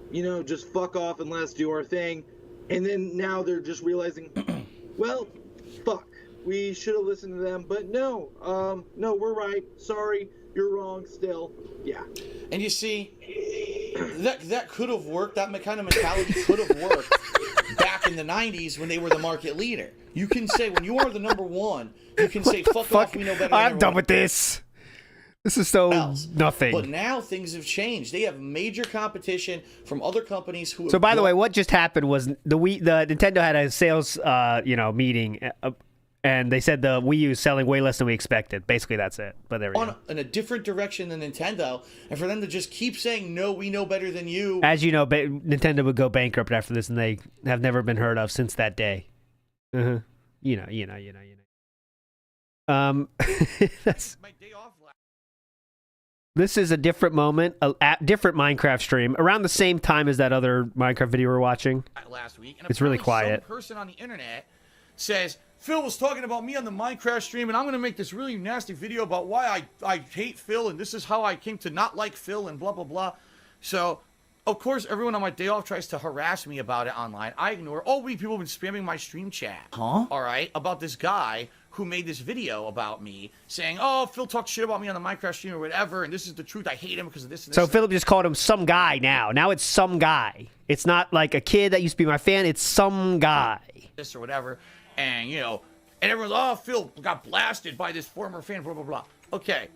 you know, just fuck off and let's do our thing. And then now they're just realizing, well, fuck, we should have listened to them, but no, we're right, sorry, you're wrong still. Yeah. And you see, that could have worked. That kind of mentality could have worked back in the 90s when they were the market leader. You can say, when you are the number one, you can say, fuck off, we know better than I'm done everyone. with this. This is so nothing. But now things have changed. They have major competition from other companies who. So by the way, what just happened was the Nintendo had a sales meeting, and they said the Wii U is selling way less than we expected. Basically, that's it. But there we go. In a different direction than Nintendo, and for them to just keep saying, no, we know better than you. As you know, Nintendo would go bankrupt after this, and they have never been heard of since that day. You know. That's. This is a different moment, a different Minecraft stream, around the same time as that other Minecraft video we're watching. Last week, and it's really quiet. Some person on the internet says, Phil was talking about me on the Minecraft stream, and I'm going to make this really nasty video about why I hate Phil, and this is how I came to not like Phil, and blah, blah, blah. So, of course, everyone on my day off tries to harass me about it online. I ignore. People have been spamming my stream chat. All right, about this guy who made this video about me, saying, oh, Phil talked shit about me on the Minecraft stream or whatever, and this is the truth. I hate him because of this and this. So Philip just called him some guy now. Now it's some guy. It's not like a kid that used to be my fan. It's some guy. This or whatever. And, you know, and everyone's, oh, Phil got blasted by this former fan, blah, blah, blah. Okay.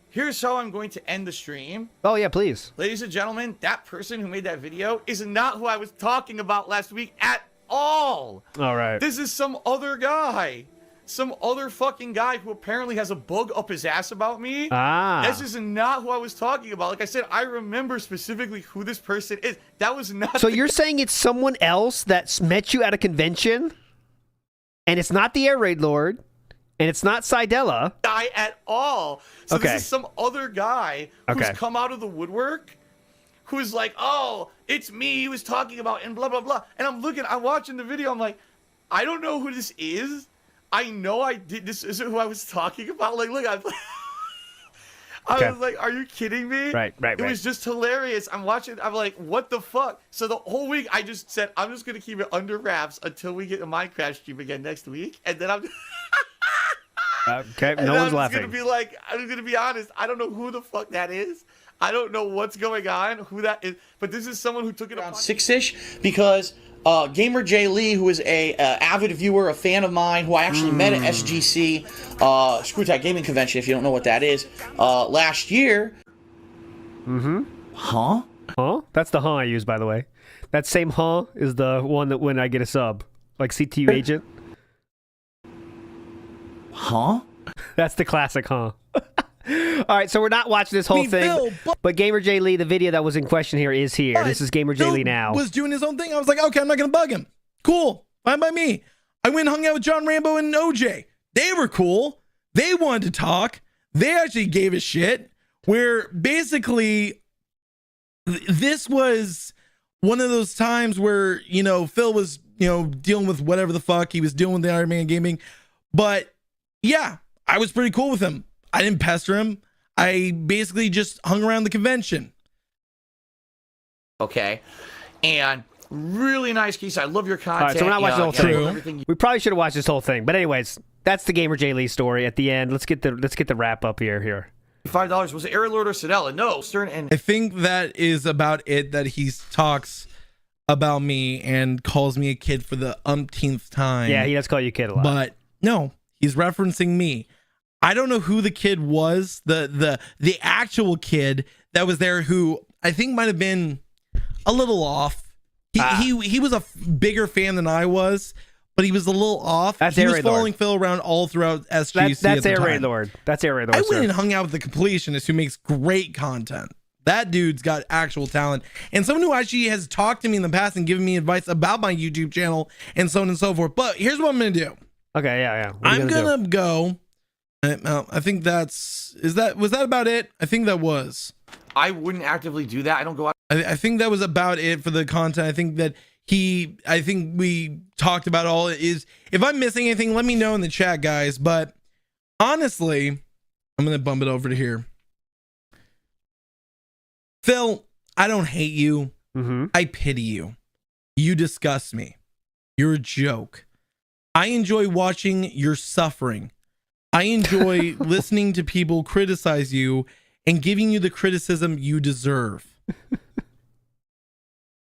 Here's how I'm going to end the stream. Oh, yeah, please. Ladies and gentlemen, that person who made that video is not who I was talking about last week at all. All right. This is some other guy. Some other fucking guy who apparently has a bug up his ass about me. This is not who I was talking about. Like I said, I remember specifically who this person is. That was not. So you're saying it's someone else that's met you at a convention? And it's not the Air Raid Lord, and it's not Sidella. Guy at all. So this is some other guy who's come out of the woodwork, who's like, oh, it's me he was talking about, and blah, blah, blah. And I'm watching the video, I'm like, I don't know who this is. I know this isn't who I was talking about. Like, look, I was like, are you kidding me? Right. It was just hilarious. I'm watching, I'm like, what the fuck? So the whole week I just said, I'm just going to keep it under wraps until we get a Minecraft stream again next week. And then I'm okay, no one's laughing. I'm going to be honest. I don't know who the fuck that is. I don't know what's going on, who that is. But this is someone who took it around 6-ish because GamerJLee, who is a avid viewer, a fan of mine, who I actually met at SGC, Screwtack Gaming Convention, if you don't know what that is, last year. Huh? That's the I use, by the way. That same is the one that when I get a sub, like CTU agent. That's the classic All right, so we're not watching this whole thing, but GamerJLee, the video that was in question here, is here. This is GamerJLee now. Was doing his own thing. I was like, okay, I'm not going to bug him. Cool. Fine by me. I went and hung out with John Rambo and OJ. They were cool. They wanted to talk. They actually gave a shit. Where basically, this was one of those times where, you know, Phil was, you know, dealing with whatever the fuck he was doing with the Iron Man Gaming. But yeah, I was pretty cool with him. I didn't pester him. I basically just hung around the convention. Okay. And really nice Keith. I love your content. All right, so we're not watching the whole thing. We probably should have watched this whole thing. But anyways, that's the GamerJLee story at the end. Let's get the wrap up here. $5 was it Air Lord or Sidella? No, Stern and I think that is about it, that he talks about me and calls me a kid for the umpteenth time. Yeah, he does call you a kid a lot. But no, he's referencing me. I don't know who the kid was, the actual kid that was there who I think might have been a little off. He was a bigger fan than I was, but he was a little off. That's he was Air Raid following Lord. Phil around all throughout SGC. That's Air Raid Lord. That's Air Raid Lord. I sir. went and hung out with the completionist who makes great content. That dude's got actual talent. And someone who actually has talked to me in the past and given me advice about my YouTube channel and so on and so forth. But here's what I'm going to do. Okay, yeah. What are you I'm gonna going to go. I think was that about it? I think that was. I wouldn't actively do that. I don't go out. I think that was about it for the content. I think we talked about all it is. If I'm missing anything, let me know in the chat, guys. But honestly, I'm going to bump it over to here. Phil, I don't hate you. I pity you. You disgust me. You're a joke. I enjoy watching your suffering. I enjoy listening to people criticize you and giving you the criticism you deserve.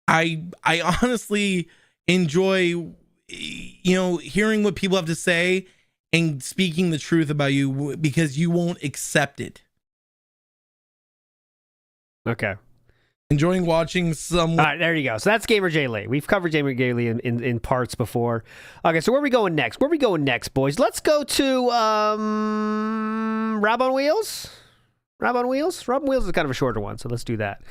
I honestly enjoy, hearing what people have to say and speaking the truth about you because you won't accept it. Okay. Enjoying watching someone. All right, there you go. So that's GamerJLee. We've covered GamerJLee in parts before. Okay, so where are we going next? Boys? Let's go to RobOnWheels. RobOnWheels is kind of a shorter one, so let's do that.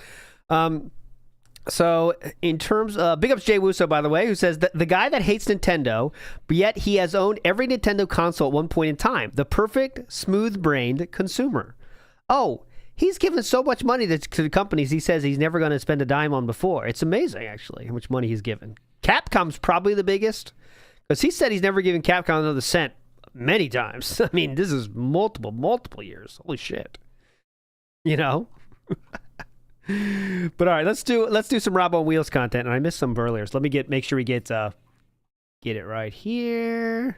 So in terms of big ups Jay Wuso, by the way, who says that the guy that hates Nintendo, but yet he has owned every Nintendo console at one point in time. The perfect smooth-brained consumer. Oh, he's given so much money to the companies he says he's never going to spend a dime on before. It's amazing, actually, how much money he's given. Capcom's probably the biggest, because he said he's never given Capcom another cent many times. I mean, this is multiple years. Holy shit. But all right, let's do some RobOnWheels content. And I missed some earlier, so let me make sure we get it right here.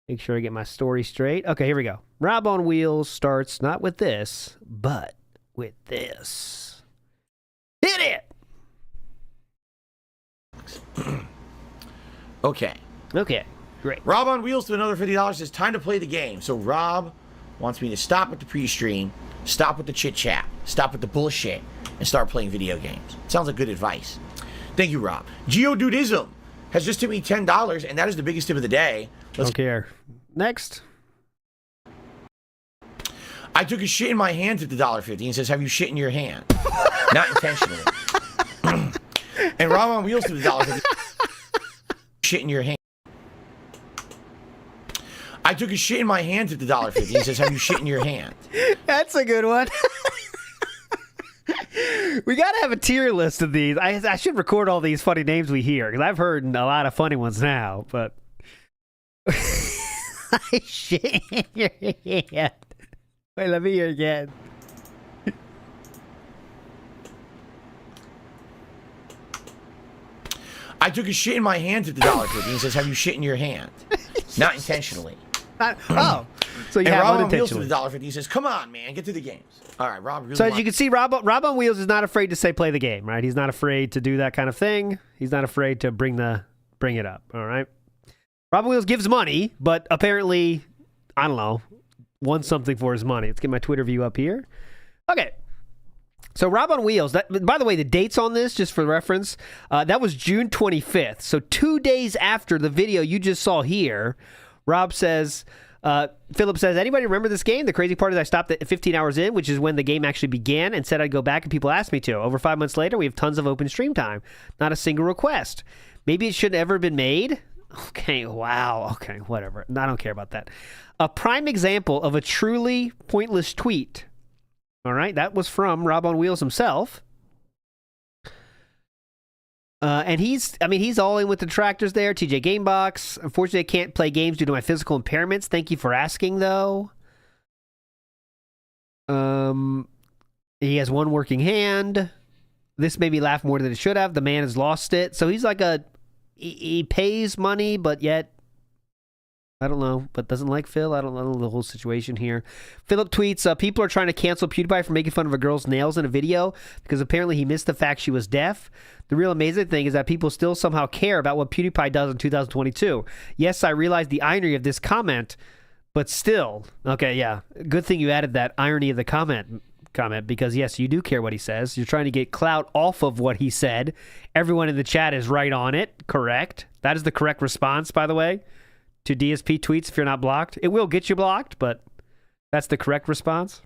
Make sure I get my story straight. Okay, here we go. RobOnWheels starts not with this, but with this. Hit it! Okay, great. RobOnWheels to another $50. It's time to play the game. So Rob wants me to stop with the pre-stream, stop with the chit-chat, stop with the bullshit, and start playing video games. Sounds like good advice. Thank you, Rob. Geodudism has just tipped me $10, and that is the biggest tip of the day. Don't care. Next. I took a shit in my hand at the $1.50 and says, have you shit in your hand? Not intentionally. And RobOnWheels to the $1.50. Shit in your hand. I took a shit in my hand at the $1.50 and says, have you shit in your hand? That's a good one. We gotta have a tier list of these. I should record all these funny names we hear, because I've heard a lot of funny ones now, but I shit in your hand. Wait, let me hear again. I took a shit in my hand at the $1.50 and says, have you shit in your hand? Not intentionally. So you and have Rob unintentionally. on Wheels to the $1.50 says, come on, man, get to the games. All right, Rob. Really So as you can see, Rob on Wheels is not afraid to say play the game, right? He's not afraid to do that kind of thing. He's not afraid to bring it up, all right? Rob on Wheels gives money, but apparently, I don't know, wants something for his money. Let's get my Twitter view up here. Okay. So Rob on Wheels, by the way, the dates on this, just for reference, that was June 25th. So 2 days after the video you just saw here, Rob says... Philip says, anybody remember this game? The crazy part is I stopped at 15 hours in, which is when the game actually began, and said I'd go back, and people asked me to. Over 5 months later, we have tons of open stream time. Not a single request. Maybe it should have ever been made? Okay, wow. Okay, whatever. I don't care about that. A prime example of a truly pointless tweet. All right, that was from Rob on Wheels himself. And he's all in with the tractors there. TJ Gamebox. Unfortunately, I can't play games due to my physical impairments. Thank you for asking, though. He has one working hand. This made me laugh more than it should have. The man has lost it. So he's like he pays money, but yet, I don't know, but doesn't like Phil. I don't know the whole situation here. Philip tweets, people are trying to cancel PewDiePie for making fun of a girl's nails in a video because apparently he missed the fact she was deaf. The real amazing thing is that people still somehow care about what PewDiePie does in 2022. Yes, I realize the irony of this comment, but still. Okay, yeah. Good thing you added that irony of the comment, comment because, yes, you do care what he says. You're trying to get clout off of what he said. Everyone in the chat is right on it. Correct. That is the correct response, by the way, to DSP tweets if you're not blocked. It will get you blocked, but that's the correct response.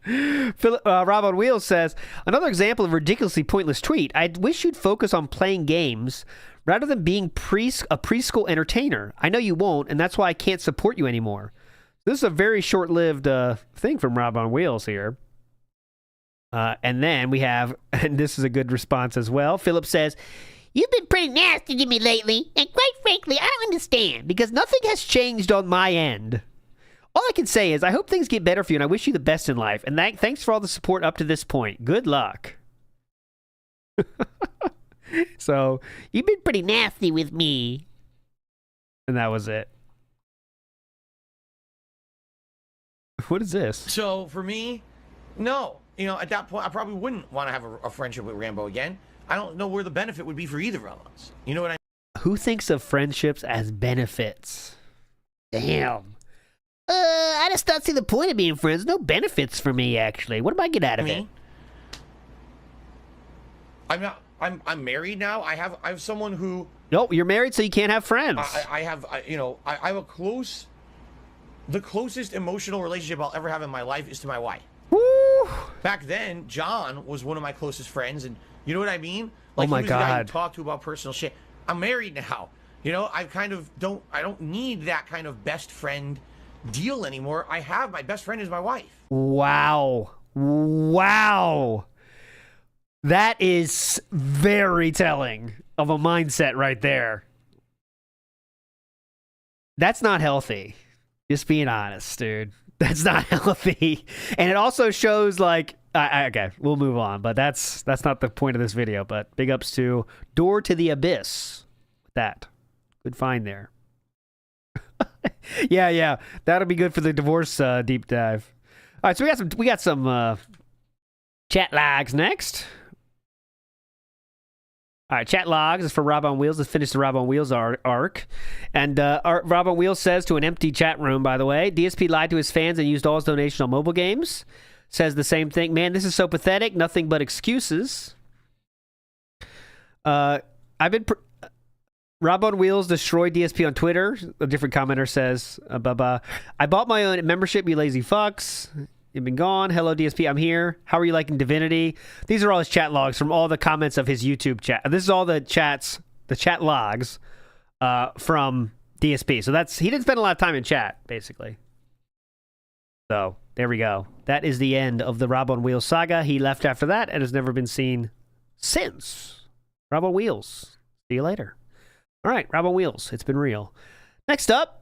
RobOnWheels says, another example of ridiculously pointless tweet. I wish you'd focus on playing games rather than being a preschool entertainer. I know you won't, and that's why I can't support you anymore. This is a very short-lived thing from RobOnWheels here. And then we have, and this is a good response as well. Philip says, you've been pretty nasty to me lately, and quite frankly, I don't understand, because nothing has changed on my end. All I can say is I hope things get better for you, and I wish you the best in life. And thanks for all the support up to this point. Good luck. So, you've been pretty nasty with me. And that was it. What is this? So, for me, no. You know, at that point, I probably wouldn't want to have a friendship with Rambo again. I don't know where the benefit would be for either of us. You know what I mean? Who thinks of friendships as benefits? Damn. I just don't see the point of being friends. No benefits for me, actually. What do I get out of it? I'm married now. I have someone who. No, you're married, so you can't have friends. I have a the closest emotional relationship I'll ever have in my life is to my wife. Woo! Back then, John was one of my closest friends, and you know what I mean? Like, oh my he was the guy God. who talked to about personal shit. I'm married now. You know, I don't need that kind of best friend deal anymore. I have my best friend is my wife. Wow. That is very telling of a mindset right there. That's not healthy. Just being honest, dude. That's not healthy. And it also shows, like, okay, we'll move on, but that's not the point of this video. But big ups to Door to the Abyss. That. Good find there. Yeah. That'll be good for the divorce deep dive. All right, so we got some chat logs next. All right, chat logs is for RobOnWheels. Let's finish the RobOnWheels arc. And RobOnWheels says to an empty chat room, by the way, DSP lied to his fans and used all his donation on mobile games. Says the same thing. Man, this is so pathetic. Nothing but excuses. RobOnWheels destroyed DSP on Twitter. A different commenter says, I bought my own membership, you lazy fucks. You've been gone. Hello, DSP. I'm here. How are you liking Divinity? These are all his chat logs from all the comments of his YouTube chat. This is all the chat logs from DSP. So he didn't spend a lot of time in chat, basically. So there we go. That is the end of the RobOnWheels saga. He left after that and has never been seen since. RobOnWheels. See you later. All right, RobOnWheels. It's been real. Next up.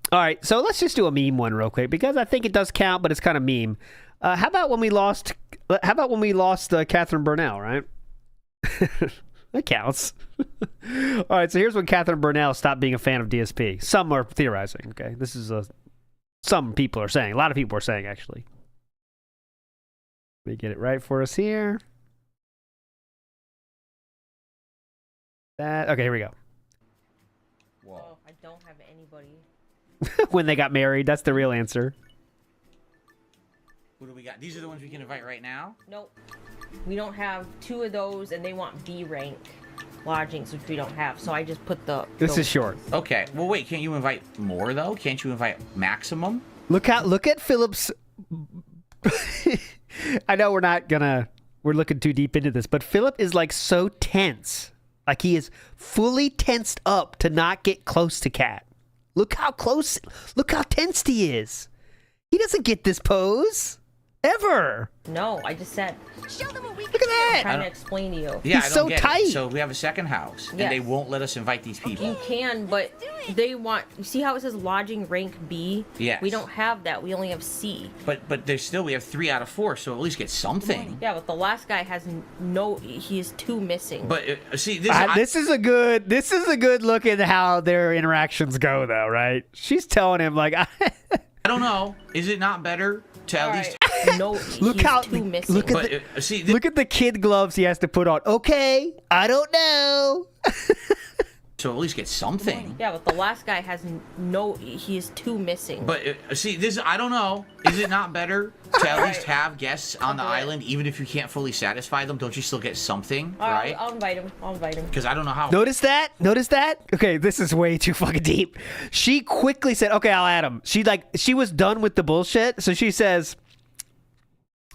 All right, so let's just do a meme one real quick because I think it does count, but it's kind of meme. How about when we lost Khetherine Burnell, right? That counts. All right, so here's when Khetherine Burnell stopped being a fan of DSP. Some are theorizing, okay? This is some people are saying. A lot of people are saying, actually. Let me get it right for us here. Okay, here we go. Well, I don't have anybody. When they got married, that's the real answer. Who do we got? These are the ones we can invite right now? Nope. We don't have 2 of those, and they want B rank lodgings, which we don't have. So I just put This is short. Okay. Well, wait. Can't you invite more though? Can't you invite maximum? Look at Philip's. I know we're looking too deep into this, but Philip is like so tense. Like he is fully tensed up to not get close to Kat. Look how tensed he is. He doesn't get this pose. Ever. No, I just said. Look at that. I'm trying to explain to you. Yeah, He's so tight. So we have a second house, and they won't let us invite these people. You can, but they want. You see how it says lodging rank B? Yes. We don't have that. We only have C. But there's we have 3 out of 4, so at least get something. Yeah, but the last guy has he has 2 missing. But see, this is a good look at how their interactions go, though, right? She's telling him like, I don't know. Is it not better to at least? No, look how 2 missing. look at the kid gloves he has to put on. Okay, I don't know. So at least get something. Yeah, but the last guy has he has 2 missing. But see, this I don't know. Is it not better to at least have guests on the island, even if you can't fully satisfy them? Don't you still get something, right? I'll invite him. Because I don't know how. Notice that? Okay, this is way too fucking deep. She quickly said, "Okay, I'll add him." She was done with the bullshit, so she says,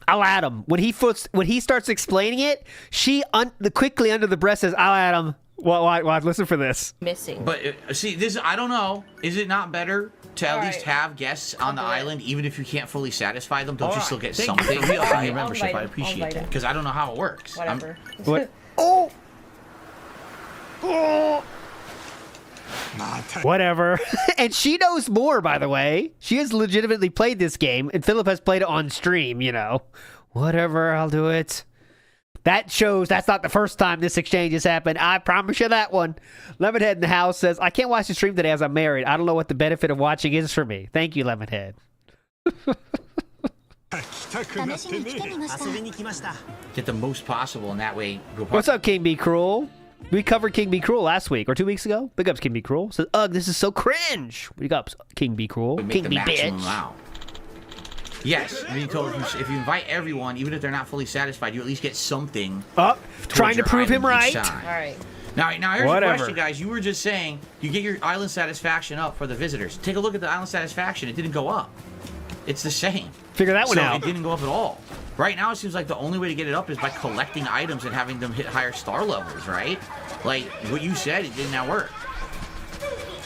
"I'll add him." When he starts explaining it, she quickly under the breath says, "I'll add him." Why? Listen for this. Missing. But see, this I don't know. Is it not better to at least have guests on the island, even if you can't fully satisfy them? Don't you still get something? All right, your membership. I appreciate that because I don't know how it works. Whatever. What? Whatever. And she knows more, by the way. She has legitimately played this game, and Philip has played it on stream, Whatever, I'll do it. That shows that's not the first time this exchange has happened. I promise you that one. Lemonhead in the house says, I can't watch the stream today as I'm married. I don't know what the benefit of watching is for me. Thank you, Lemonhead. Get the most possible, and that way. What's up, King Be Cruel? We covered King Be Cruel last week or 2 weeks ago. Big ups, King Be Cruel. Says, ugh, this is so cringe. Big ups, King Be Cruel. King Be Bitch. Out. Yes, I mean, if you invite everyone, even if they're not fully satisfied, you at least get something. Trying to prove him right. All right. Now here's the question, guys. You were just saying you get your island satisfaction up for the visitors. Take a look at the island satisfaction. It didn't go up. It's the same. Figure that one out. It didn't go up at all. Right now, it seems like the only way to get it up is by collecting items and having them hit higher star levels, right? Like what you said, it did not work.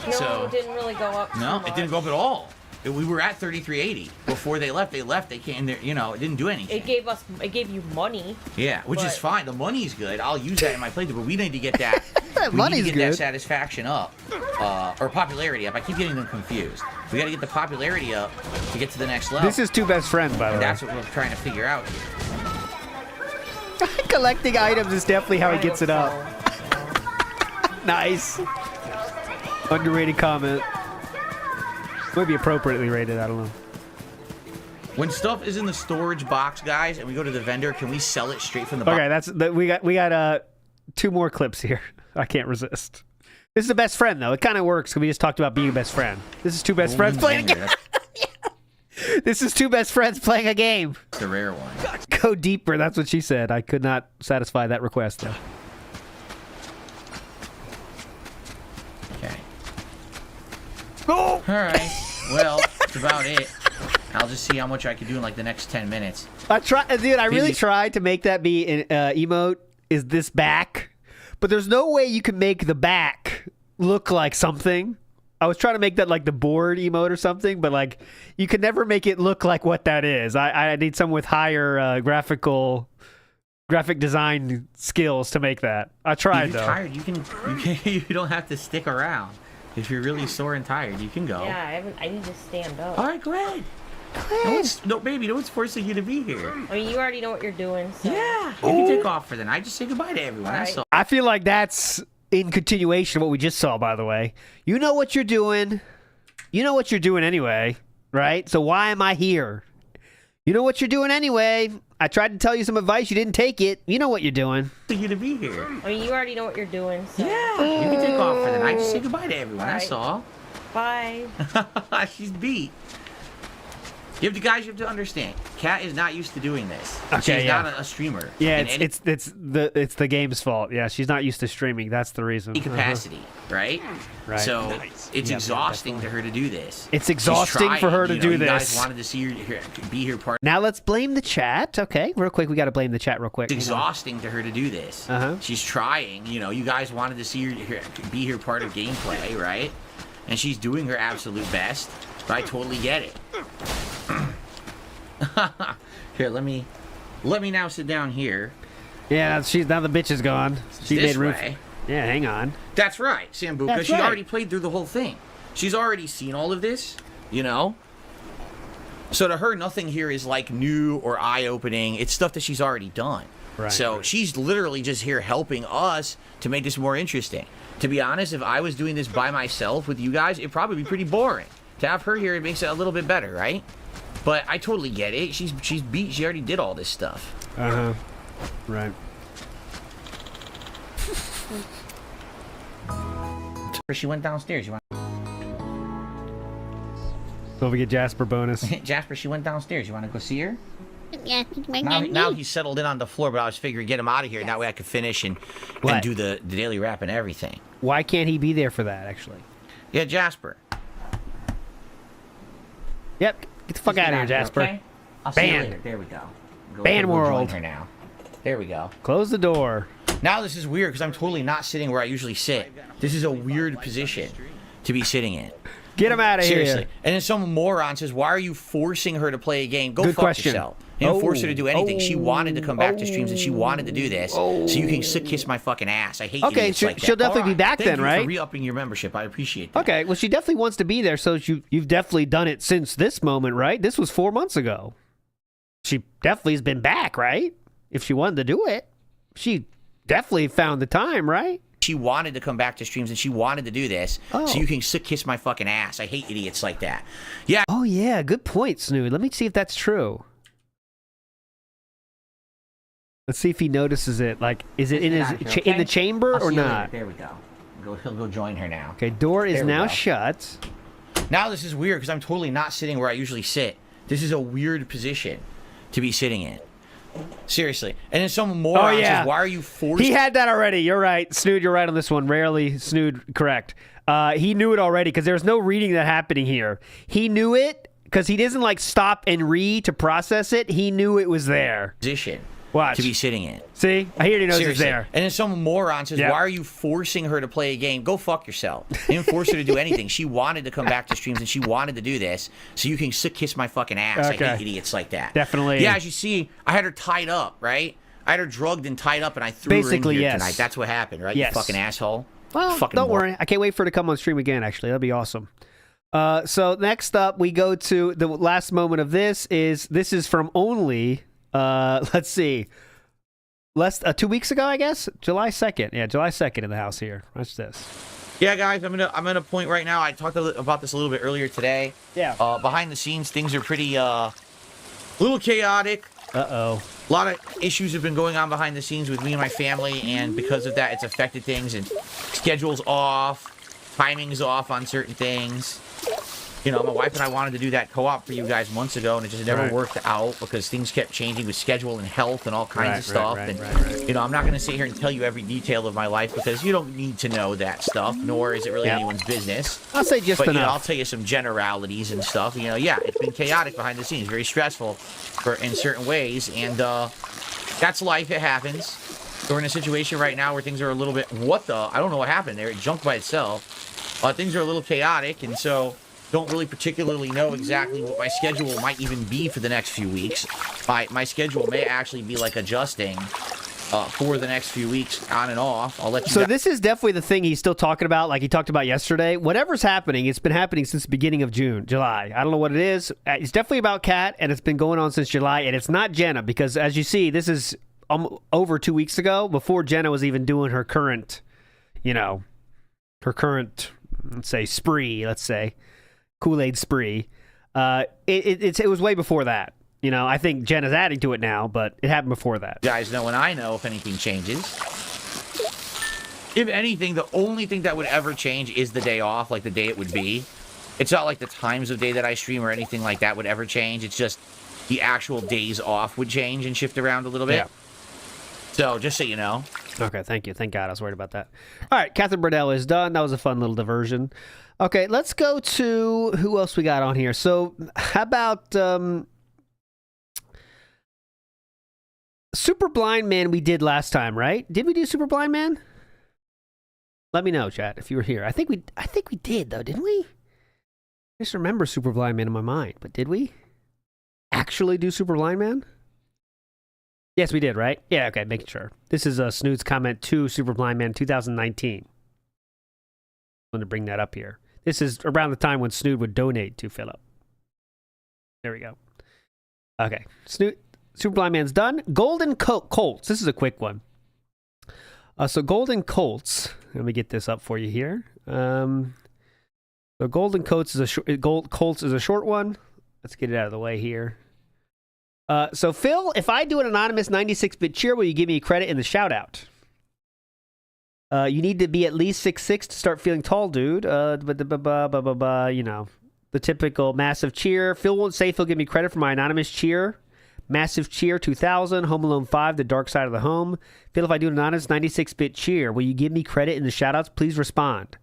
No, it didn't really go up. No, it didn't go up at all. We were at 3380 before they left. They came there. It didn't do anything. It gave you money. Yeah, which is fine. The money's good. I'll use that in my playthrough. But we need to get that. Money's good. That satisfaction up, or popularity up. I keep getting them confused. We got to get the popularity up to get to the next level. This is 2 best friends, by the way. That's what we're trying to figure out here. Collecting items is definitely how he gets it up. Nice. Underrated comment. Might be appropriately rated, I don't know. When stuff is in the storage box, guys, and we go to the vendor, can we sell it straight from the box? Okay, we got 2 more clips here. I can't resist. This is a best friend though. It kind of works because we just talked about being a best friend. This is 2 best friends playing a game. This is 2 best friends playing a game. It's the rare one. Go deeper. That's what she said. I could not satisfy that request though. Okay. All right. Well, that's about it. I'll just see how much I can do in like the next 10 minutes. I really tried to make that be an emote. Is this back? But there's no way you can make the back look like something. I was trying to make that like the board emote or something, but like you can never make it look like what that is. I need someone with higher graphic design skills to make that. I tried though. If you're tired, you don't have to stick around. If you're really sore and tired, you can go. Yeah, I need to stand up. All right, go ahead. No, baby, no one's forcing you to be here. I mean, you already know what you're doing. So. Yeah, you can take off for the night. Just say goodbye to everyone. Right. That's all. I feel like that's in continuation of what we just saw, by the way. You know what you're doing. You know what you're doing anyway, right? So why am I here? You know what you're doing anyway. I tried to tell you some advice. You didn't take it. You know what you're doing. You to be here. I mean, you already know what you're doing. So. Yeah, you can take off for the night. Just say goodbye to everyone. That's all. Bye. She's beat. You have to understand. Kat is not used to doing this. Okay, she's not a streamer. Yeah, it's the game's fault. Yeah, she's not used to streaming. That's the reason. Capacity, right? Right. So it's exhausting to her to do this. It's exhausting for her to do this. You guys wanted to see her be here part. Now let's blame the chat. Okay, real quick, we got to blame the chat real quick. It's exhausting to her to do this. She's trying. You guys wanted to see her be here part of gameplay, right? And she's doing her absolute best. But I totally get it. Here, let me now sit down here. Yeah, now the bitch is gone. She made room. Yeah, hang on. That's right, Sambuca. That's she right. already played through the whole thing. She's already seen all of this, So to her, nothing here is like new or eye-opening. It's stuff that she's already done. Right. So she's literally just here helping us to make this more interesting. To be honest, if I was doing this by myself with you guys, it'd probably be pretty boring. To have her here, it makes it a little bit better, right? But I totally get it. She's beat. She already did all this stuff. Right. She went downstairs. You want? Don't forget Jasper bonus. Jasper, she went downstairs. You want to go see her? Yeah, Now he's settled in on the floor, but I was figuring get him out of here. That way I could finish and do the daily wrap and everything. Why can't he be there for that, actually? Yeah, Jasper. Yep, get the fuck out of here, Jasper. Okay? I'll see you Ban. later. There we go. Ban world. Join her now. There we go. Close the door. Now this is weird because I'm totally not sitting where I usually sit. This is a weird position to be sitting in. Get him out of here. Seriously. And then some moron says, why are you forcing her to play a game? Go Good fuck question. yourself. You don't force her to do anything. She wanted to come back to streams and she wanted to do this. So you can kiss my fucking ass. I hate idiots like that. She'll definitely be back Thank then, you right? for re-upping your membership. I appreciate that. Okay, well, she definitely wants to be there, so you've definitely done it since this moment, right? This was 4 months ago. She definitely has been back, right? If she wanted to do it. She definitely found the time, right? She wanted to come back to streams and she wanted to do this. So you can kiss my fucking ass. I hate idiots like that. Yeah. Oh, yeah, good point, Snood. Let me see if that's true. Let's see if he notices it. Like, is it in in the chamber or not? There we go. He'll go join her now. Okay, door is There we now go. shut. Now this is weird because I'm totally not sitting where I usually sit. This is a weird position to be sitting in. Seriously. And then some moron says, why are you forcing... He had that already. You're right. Snood, you're right on this one. Rarely Snood correct. He knew it already because there's no reading that happening here. He knew it because he doesn't like stop and read to process it. He knew it was there. Position. Watch. To be sitting in. See? I hear he knows Seriously. it's there. And then some moron says, why are you forcing her to play a game? Go fuck yourself. I didn't force her to do anything. She wanted to come back to streams and she wanted to do this. So you can kiss my fucking ass. Okay. I hate idiots like that. Definitely. Yeah, as you see, I had her tied up, right? I had her drugged and tied up and I threw Basically, her in here yes. tonight. That's what happened, right? Yes. You fucking asshole. Well, fucking don't moron. worry. I can't wait for her to come on stream again, actually. That'd be awesome. So next up, we go to the last moment of this is from Only, let's see, 2 weeks ago, I guess? July 2nd. Yeah, July 2nd in the house here. Watch this. Yeah, guys, I'm at a point right now. I talked about this a little bit earlier today. Yeah. Behind the scenes, things are pretty a little chaotic. Uh-oh. A lot of issues have been going on behind the scenes with me and my family, and because of that, it's affected things, and schedule's off, timing's off on certain things. You know, my wife and I wanted to do that co-op for you guys months ago, and it just never worked out because things kept changing with schedule and health and all kinds of stuff. You know, I'm not going to sit here and tell you every detail of my life because you don't need to know that stuff, nor is it really anyone's business. I'll say just but, enough. You know, I'll tell you some generalities and stuff. You know, yeah, it's been chaotic behind the scenes, very stressful in certain ways, and that's life. It happens. We're in a situation right now where things are a little bit, I don't know what happened there. It jumped by itself. Things are a little chaotic, and so don't really particularly know exactly what my schedule might even be for the next few weeks. My schedule may actually be like adjusting for the next few weeks on and off. I'll let you So this is definitely the thing he's still talking about, like he talked about yesterday. Whatever's happening, it's been happening since the beginning of July. I don't know what it is. It's definitely about Kat, and it's been going on since July, and it's not Jenna, because as you see, this is over 2 weeks ago, before Jenna was even doing her current, let's say, Kool-Aid spree. It was way before that. You know, I think Jenna's adding to it now, but it happened before that. You guys know, and I know if anything changes. If anything, the only thing that would ever change is the day off, like the day it would be. It's not like the times of day that I stream or anything like that would ever change. It's just the actual days off would change and shift around a little bit. Yeah. So, just so you know. Okay, thank you. Thank God I was worried about that. All right, Khetherine Burnell is done. That was a fun little diversion. Okay, let's go to who else we got on here. So, how about Super Blind Man we did last time, right? Did we do Super Blind Man? Let me know, chat, if you were here. I think we did, though, didn't we? I just remember Super Blind Man in my mind, but did we actually do Super Blind Man? Yes, we did, right? Yeah, okay, making sure. This is Snood's comment to Super Blind Man 2019. I'm going to bring that up here. This is around the time when Snood would donate to Philip. There we go. Okay, Snood, Super Blind Man's done. Golden Colts. This is a quick one. So Golden Colts. Let me get this up for you here. So Golden Colts is a short one. Let's get it out of the way here. So Phil, if I do an anonymous 96-bit cheer, will you give me credit in the shout out? You need to be at least 6'6" to start feeling tall, dude. You know, the typical massive cheer. Phil won't say if he'll give me credit for my anonymous cheer. Massive cheer 2000. Home Alone 5, The Dark Side of the Home. Phil, if I do an anonymous 96-bit cheer, will you give me credit in the shoutouts? Please respond.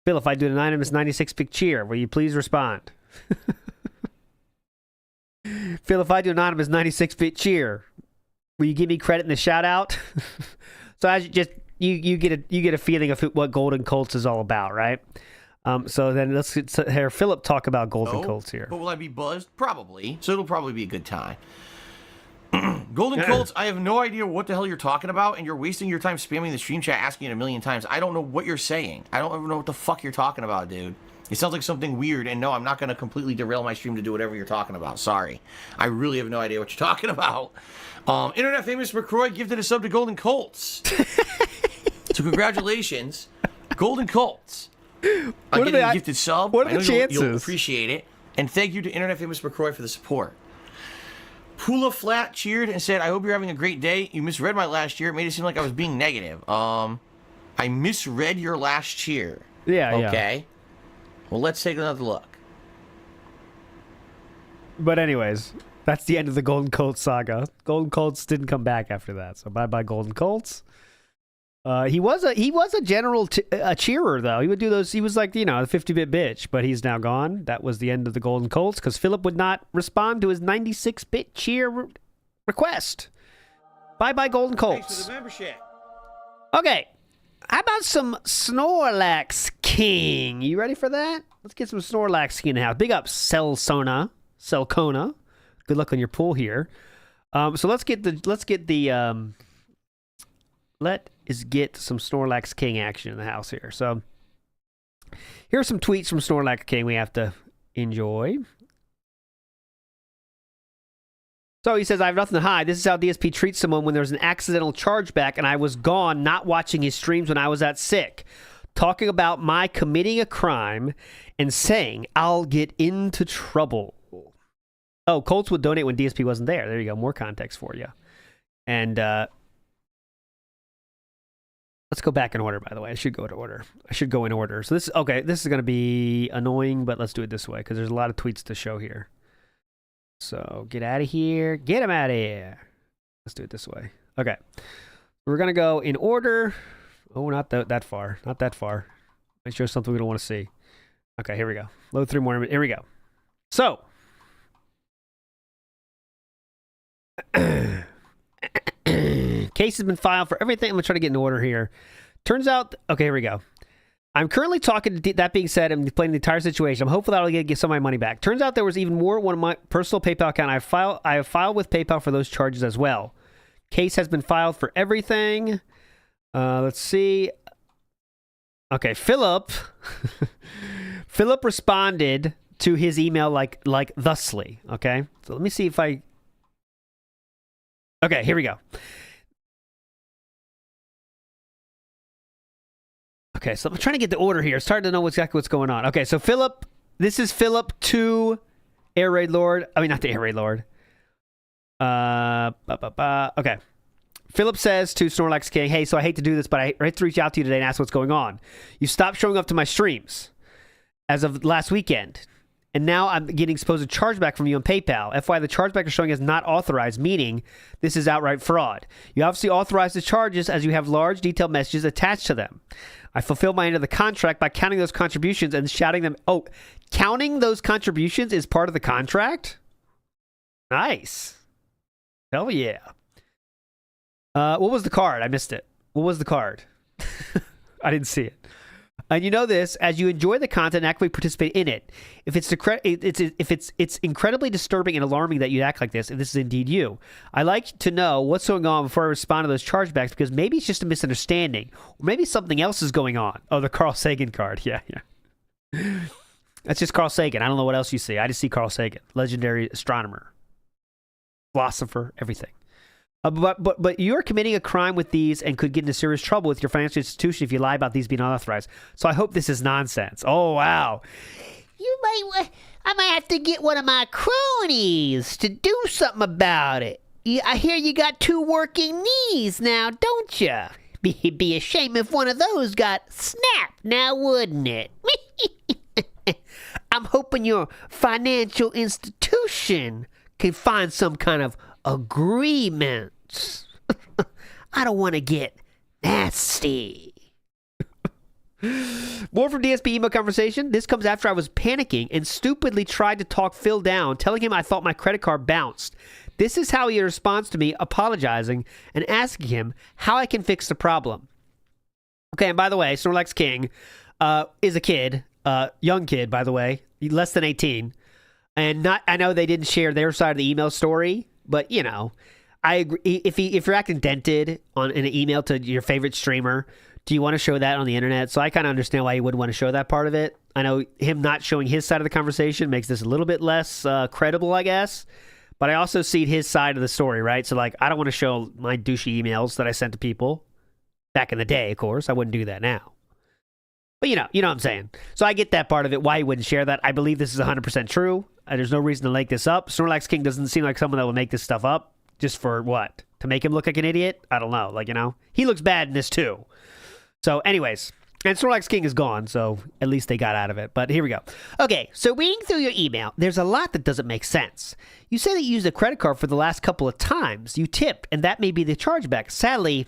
Phil, if I do an anonymous 96-bit cheer, will you please respond? Phil, if I do an anonymous 96-bit cheer, will you give me credit in the shoutout? So as you get a feeling of what Golden Colts is all about, right? So then let's hear Philip talk about Golden Colts here. But will I be buzzed? Probably. So it'll probably be a good time. Golden Colts, I have no idea what the hell you're talking about, and you're wasting your time spamming the stream chat asking it a million times. I don't know what you're saying. I don't ever know what the fuck you're talking about, dude. It sounds like something weird, and no, I'm not going to completely derail my stream to do whatever you're talking about. Sorry. I really have no idea what you're talking about. Internet famous McCroy gifted a sub to Golden Colts. So congratulations, Golden Colts. On getting a gifted sub. What are the chances? You'll appreciate it. And thank you to Internet famous McCroy for the support. Pula Flat cheered and said, I hope you're having a great day. You misread my last cheer. It made it seem like I was being negative. I misread your last cheer. Yeah, okay. Well, let's take another look. But anyways, that's the end of the Golden Colts saga. Golden Colts didn't come back after that. So bye-bye Golden Colts. He was a general a cheerer though. He would do those. He was like, you know, a 50-bit bitch, but he's now gone. That was the end of the Golden Colts because Philip would not respond to his 96-bit cheer request. Bye Golden Colts. Thanks for the membership. Okay, how about some SnorlaxKing? You ready for that? Let's get some SnorlaxKing in the house. Big up Selcona. Good luck on your pool here. So let's get some SnorlaxKing action in the house here. So here are some tweets from SnorlaxKing we have to enjoy. So he says, I have nothing to hide. This is how DSP treats someone when there's an accidental chargeback and I was gone not watching his streams when I was at sick. Talking about my committing a crime and saying I'll get into trouble. Oh, Colts would donate when DSP wasn't there. There you go. More context for you. And let's go back in order, by the way. I should go in order. So this is going to be annoying, but let's do it this way because there's a lot of tweets to show here. So get out of here. Get him out of here. Let's do it this way. Okay. We're going to go in order. Oh, not that far. Not that far. Might show something we don't want to see. Okay, here we go. Load 3 more. Here we go. So. Case has been filed for everything. I'm going to try to get in order here. Turns out, okay, here we go. I'm currently talking to, that being said, I'm playing the entire situation. I'm hopeful that I'll get some of my money back. Turns out there was even more one of my personal PayPal account. I have filed with PayPal for those charges as well. Case has been filed for everything. Let's see. Okay, Philip responded to his email like thusly. Okay, so let me see if I. Okay, here we go. Okay, so I'm trying to get the order here. It's hard to know exactly what's going on. Okay, so Philip, this is Philip to Air Raid Lord. I mean, not the Air Raid Lord. Okay. Philip says to SnorlaxKing, hey, so I hate to do this, but I hate to reach out to you today and ask what's going on. You stopped showing up to my streams as of last weekend, and now I'm getting supposed chargeback from you on PayPal. FYI, the chargeback is showing as not authorized, meaning this is outright fraud. You obviously authorized the charges as you have large detailed messages attached to them. I fulfilled my end of the contract by counting those contributions and shouting them. Oh, counting those contributions is part of the contract? Nice. Hell yeah. What was the card? I missed it. What was the card? I didn't see it. And you know this, as you enjoy the content and actively participate in it, if it's incredibly disturbing and alarming that you act like this, if this is indeed you, I like to know what's going on before I respond to those chargebacks, because maybe it's just a misunderstanding, or maybe something else is going on. Oh, the Carl Sagan card. Yeah. That's just Carl Sagan. I don't know what else you see. I just see Carl Sagan, legendary astronomer, philosopher, everything. But you're committing a crime with these and could get into serious trouble with your financial institution if you lie about these being unauthorized. So I hope this is nonsense. Oh, wow. I might have to get one of my cronies to do something about it. I hear you got 2 working knees now, don't you? Be a shame if one of those got snapped, now wouldn't it? I'm hoping your financial institution can find some kind of agreement. I don't want to get nasty. More from DSP email conversation. This comes after I was panicking and stupidly tried to talk Phil down, telling him I thought my credit card bounced. This is how he responds to me, apologizing and asking him how I can fix the problem. Okay, and by the way, SnorlaxKing is a kid, young kid, by the way, less than 18. And I know they didn't share their side of the email story, but, you know, I agree. If you're acting dented in an email to your favorite streamer, do you want to show that on the internet? So I kind of understand why you wouldn't want to show that part of it. I know him not showing his side of the conversation makes this a little bit less credible, I guess. But I also see his side of the story, right? So, like, I don't want to show my douchey emails that I sent to people back in the day, of course. I wouldn't do that now. But you know what I'm saying. So I get that part of it, why he wouldn't share that. I believe this is 100% true. There's no reason to make this up. SnorlaxKing doesn't seem like someone that will make this stuff up. Just for what? To make him look like an idiot? I don't know. Like, you know, he looks bad in this too. So anyways, and SnorlaxKing is gone, so at least they got out of it. But here we go. Okay, so reading through your email, there's a lot that doesn't make sense. You say that you used a credit card for the last couple of times. You tipped, and that may be the chargeback. Sadly,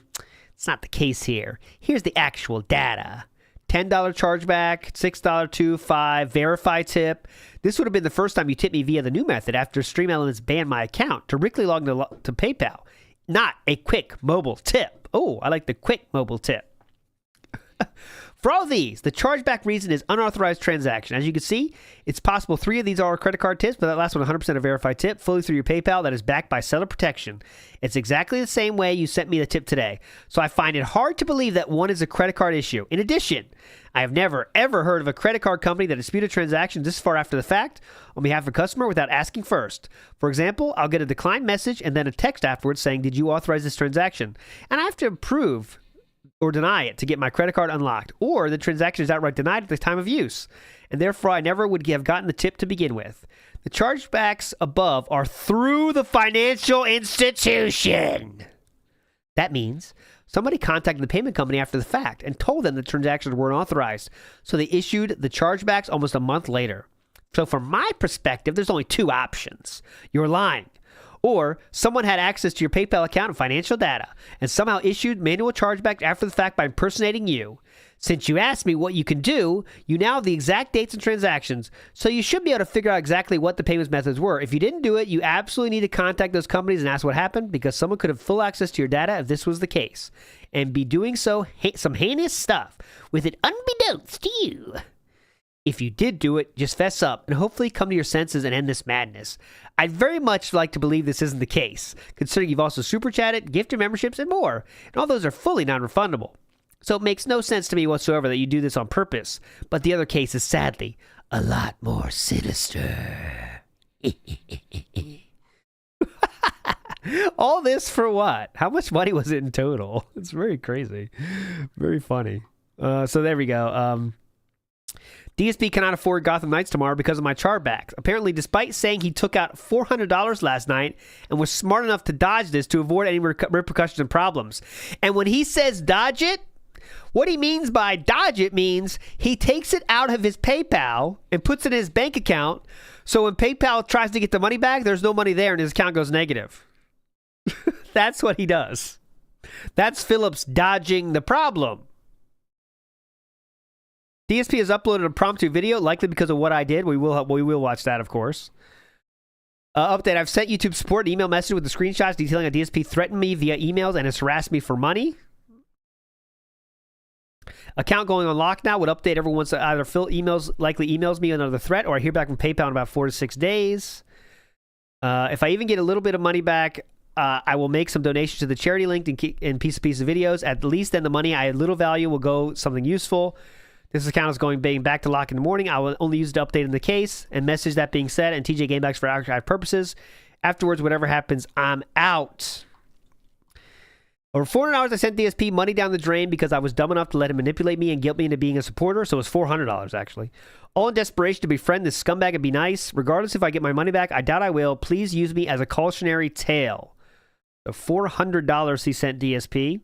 it's not the case here. Here's the actual data. $10 chargeback, $6 to $5, verify tip. This would have been the first time you tipped me via the new method after Stream Elements banned my account. Directly log to PayPal, not a quick mobile tip. Oh, I like the quick mobile tip. For all these, the chargeback reason is unauthorized transaction. As you can see, it's possible 3 of these are credit card tips, but that last one 100% a verified tip, fully through your PayPal that is backed by seller protection. It's exactly the same way you sent me the tip today. So I find it hard to believe that one is a credit card issue. In addition, I have never, ever heard of a credit card company that disputed transactions this far after the fact on behalf of a customer without asking first. For example, I'll get a declined message and then a text afterwards saying, did you authorize this transaction? And I have to approve or deny it to get my credit card unlocked, or the transaction is outright denied at the time of use, and therefore I never would have gotten the tip to begin with. The chargebacks above are through the financial institution. That means somebody contacted the payment company after the fact and told them the transactions weren't authorized, so they issued the chargebacks almost a month later. So from my perspective, there's only 2 options. You're lying. Or someone had access to your PayPal account and financial data and somehow issued manual chargeback after the fact by impersonating you. Since you asked me what you can do, you now have the exact dates and transactions, so you should be able to figure out exactly what the payments methods were. If you didn't do it, you absolutely need to contact those companies and ask what happened, because someone could have full access to your data if this was the case, and be doing so some heinous stuff with it unbeknownst to you. If you did do it, just fess up and hopefully come to your senses and end this madness. I'd very much like to believe this isn't the case, considering you've also super chatted, gifted memberships, and more, and all those are fully non-refundable. So it makes no sense to me whatsoever that you do this on purpose, but the other case is sadly a lot more sinister. All this for what? How much money was it in total? It's very crazy. Very funny. So there we go. DSP cannot afford Gotham Knights tomorrow because of my chargebacks. Apparently, despite saying he took out $400 last night and was smart enough to dodge this to avoid any repercussions and problems. And when he says dodge it, what he means by dodge it means he takes it out of his PayPal and puts it in his bank account. So when PayPal tries to get the money back, there's no money there and his account goes negative. That's what he does. That's Phillips dodging the problem. DSP has uploaded a impromptu video, likely because of what I did. We will watch that, of course. Update, I've sent YouTube support an email message with the screenshots detailing how DSP threatened me via emails and has harassed me for money. Account going on lock now. Would update everyone once either Phil likely emails me another threat, or I hear back from PayPal in about 4 to 6 days. If I even get a little bit of money back, I will make some donations to the charity link and piece of videos. At least then the money I had little value will go something useful. This account is going back to lock in the morning. I will only use it to update in the case and message that being said and TJ Gamebacks for archive purposes. Afterwards, whatever happens, I'm out. Over $400 I sent DSP money down the drain because I was dumb enough to let him manipulate me and guilt me into being a supporter, so it was $400 actually. All in desperation to befriend this scumbag and be nice. Regardless if I get my money back, I doubt I will. Please use me as a cautionary tale. So $400 he sent DSP.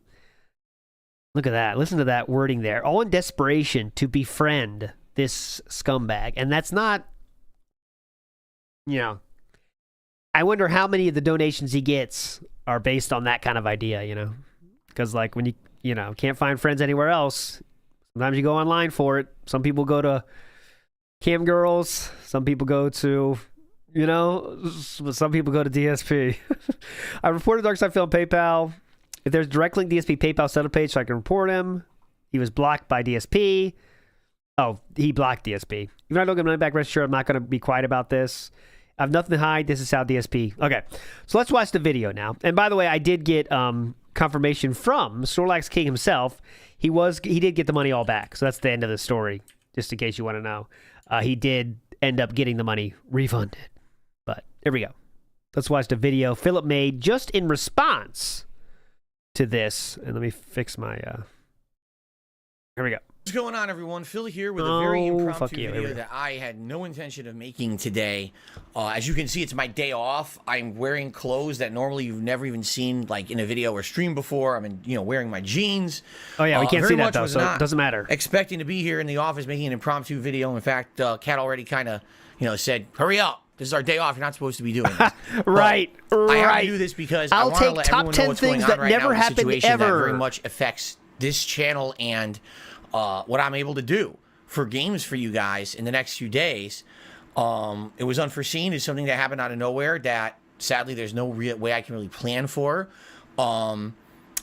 Look at that. Listen to that wording there. All in desperation to befriend this scumbag. And that's not, I wonder how many of the donations he gets are based on that kind of idea, Because, like, when you can't find friends anywhere else, sometimes you go online for it. Some people go to cam girls. Some people go to, some people go to DSP. I reported Darkside Phil on PayPal. If there's direct link DSP PayPal setup page, so I can report him. He was blocked by DSP. Oh, he blocked DSP. Even though I don't get money back, rest assured I'm not going to be quiet about this. I have nothing to hide. This is how DSP. Okay, so let's watch the video now. And by the way, I did get confirmation from SnorlaxKing himself. He did get the money all back. So that's the end of the story, just in case you want to know. He did end up getting the money refunded. But here we go. Let's watch the video Philip made just in response to this. And let me fix my... Here we go. What's going on, everyone? Phil here with a very impromptu video that I had no intention of making today. As you can see, it's my day off. I'm wearing clothes that normally you've never even seen, like, in a video or stream before. I'm, wearing my jeans. Oh, yeah, we can't see that, though, so it doesn't matter. Expecting to be here in the office making an impromptu video. In fact, Kat already kind of, said, hurry up. This is our day off. You're not supposed to be doing this. Right. I have to do this because I want to let everyone know what's going on right now in a situation that very much affects this channel and what I'm able to do for games for you guys in the next few days. It was unforeseen. It's something that happened out of nowhere that sadly there's no real way I can really plan for. So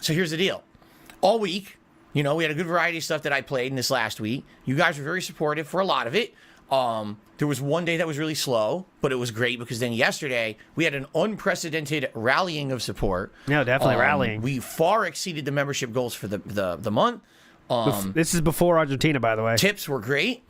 here's the deal. All week, we had a good variety of stuff that I played in this last week. You guys were very supportive for a lot of it. There was one day that was really slow, but it was great because then yesterday we had an unprecedented rallying of support. Yeah, definitely rallying. We far exceeded the membership goals for the month. This is before Argentina, by the way. Tips were great.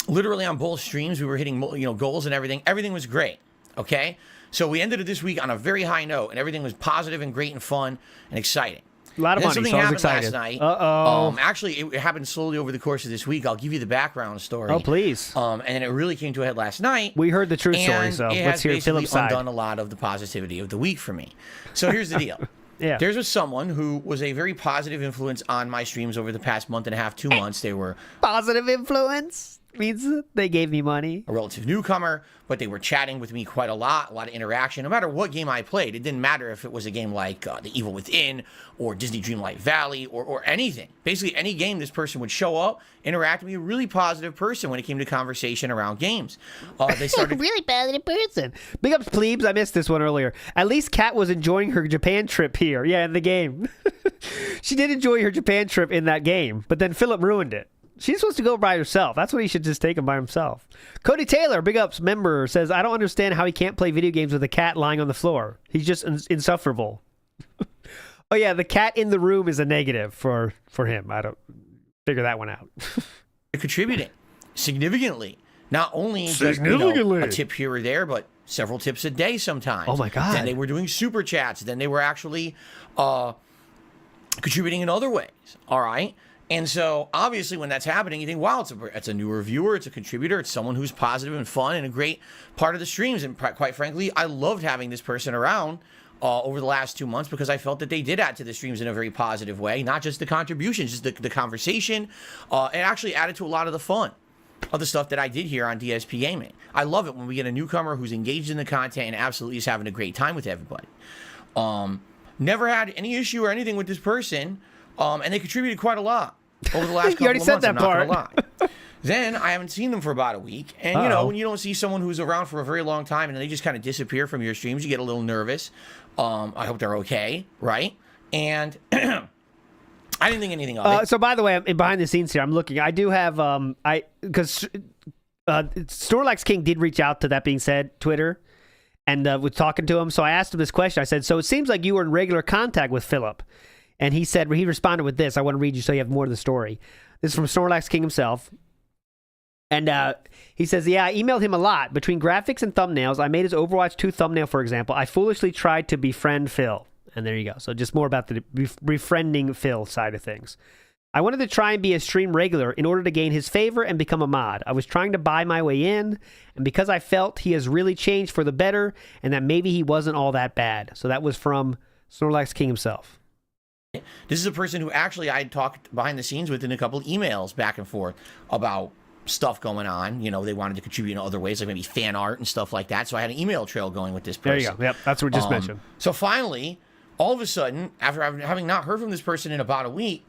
Literally on both streams, we were hitting goals and everything. Everything was great. Okay, so we ended this week on a very high note, and everything was positive and great and fun and exciting. A lot of money, something so I was happened excited. last night. Uh-oh. Actually, it happened slowly over the course of this week. I'll give you the background story. Oh, please. And then it really came to a head last night. We heard the true story, so let's hear Philip's side. It has basically undone a lot of the positivity of the week for me. So here's the deal. Yeah. There's someone who was a very positive influence on my streams over the past month and a half, 2 months. They were... Positive influence? Means they gave me money. A relative newcomer, but they were chatting with me quite a lot of interaction. No matter what game I played, it didn't matter if it was a game like The Evil Within or Disney Dreamlight Valley or anything. Basically, any game, this person would show up, interact with me, a really positive person when it came to conversation around games. They started really positive person. Big ups, plebes. I missed this one earlier. At least Kat was enjoying her Japan trip here. Yeah, in the game. She did enjoy her Japan trip in that game, but then Philip ruined it. She's supposed to go by herself. That's when he should just take him by himself. Cody Taylor, big ups member, says, I don't understand how he can't play video games with a cat lying on the floor. He's just insufferable. Oh, yeah, the cat in the room is a negative for him. I don't figure that one out. contributing significantly. Not only just a tip here or there, but several tips a day sometimes. Oh, my God. Then they were doing super chats. Then they were actually contributing in other ways. All right? And so, obviously, when that's happening, you think, wow, it's a new reviewer, it's a contributor, it's someone who's positive and fun and a great part of the streams. And quite frankly, I loved having this person around over the last 2 months because I felt that they did add to the streams in a very positive way. Not just the contributions, just the conversation. It actually added to a lot of the fun of the stuff that I did here on DSP Gaming. I love it when we get a newcomer who's engaged in the content and absolutely is having a great time with everybody. Never had any issue or anything with this person. And they contributed quite a lot over the last couple of months. I'm not gonna lie. Then I haven't seen them for about a week. And, when you don't see someone who's around for a very long time and they just kind of disappear from your streams, you get a little nervous. I hope they're okay, right? And I didn't think anything of it. So, by the way, behind the scenes here, I'm looking. I do have, because SnorlaxKing did reach out to, that being said, Twitter, and was talking to him. So I asked him this question. I said, so it seems like you were in regular contact with Philip. And he said, he responded with this. I want to read you so you have more of the story. This is from SnorlaxKing himself. And he says, yeah, I emailed him a lot. Between graphics and thumbnails, I made his Overwatch 2 thumbnail, for example. I foolishly tried to befriend Phil. And there you go. So just more about the befriending Phil side of things. I wanted to try and be a stream regular in order to gain his favor and become a mod. I was trying to buy my way in. And because I felt he has really changed for the better and that maybe he wasn't all that bad. So that was from SnorlaxKing himself. This is a person who actually I had talked behind the scenes with in a couple of emails back and forth about stuff going on. You know, they wanted to contribute in other ways, like maybe fan art and stuff like that. So I had an email trail going with this person. There you go. Yep, that's what we just mentioned. So finally, all of a sudden, after having not heard from this person in about a week,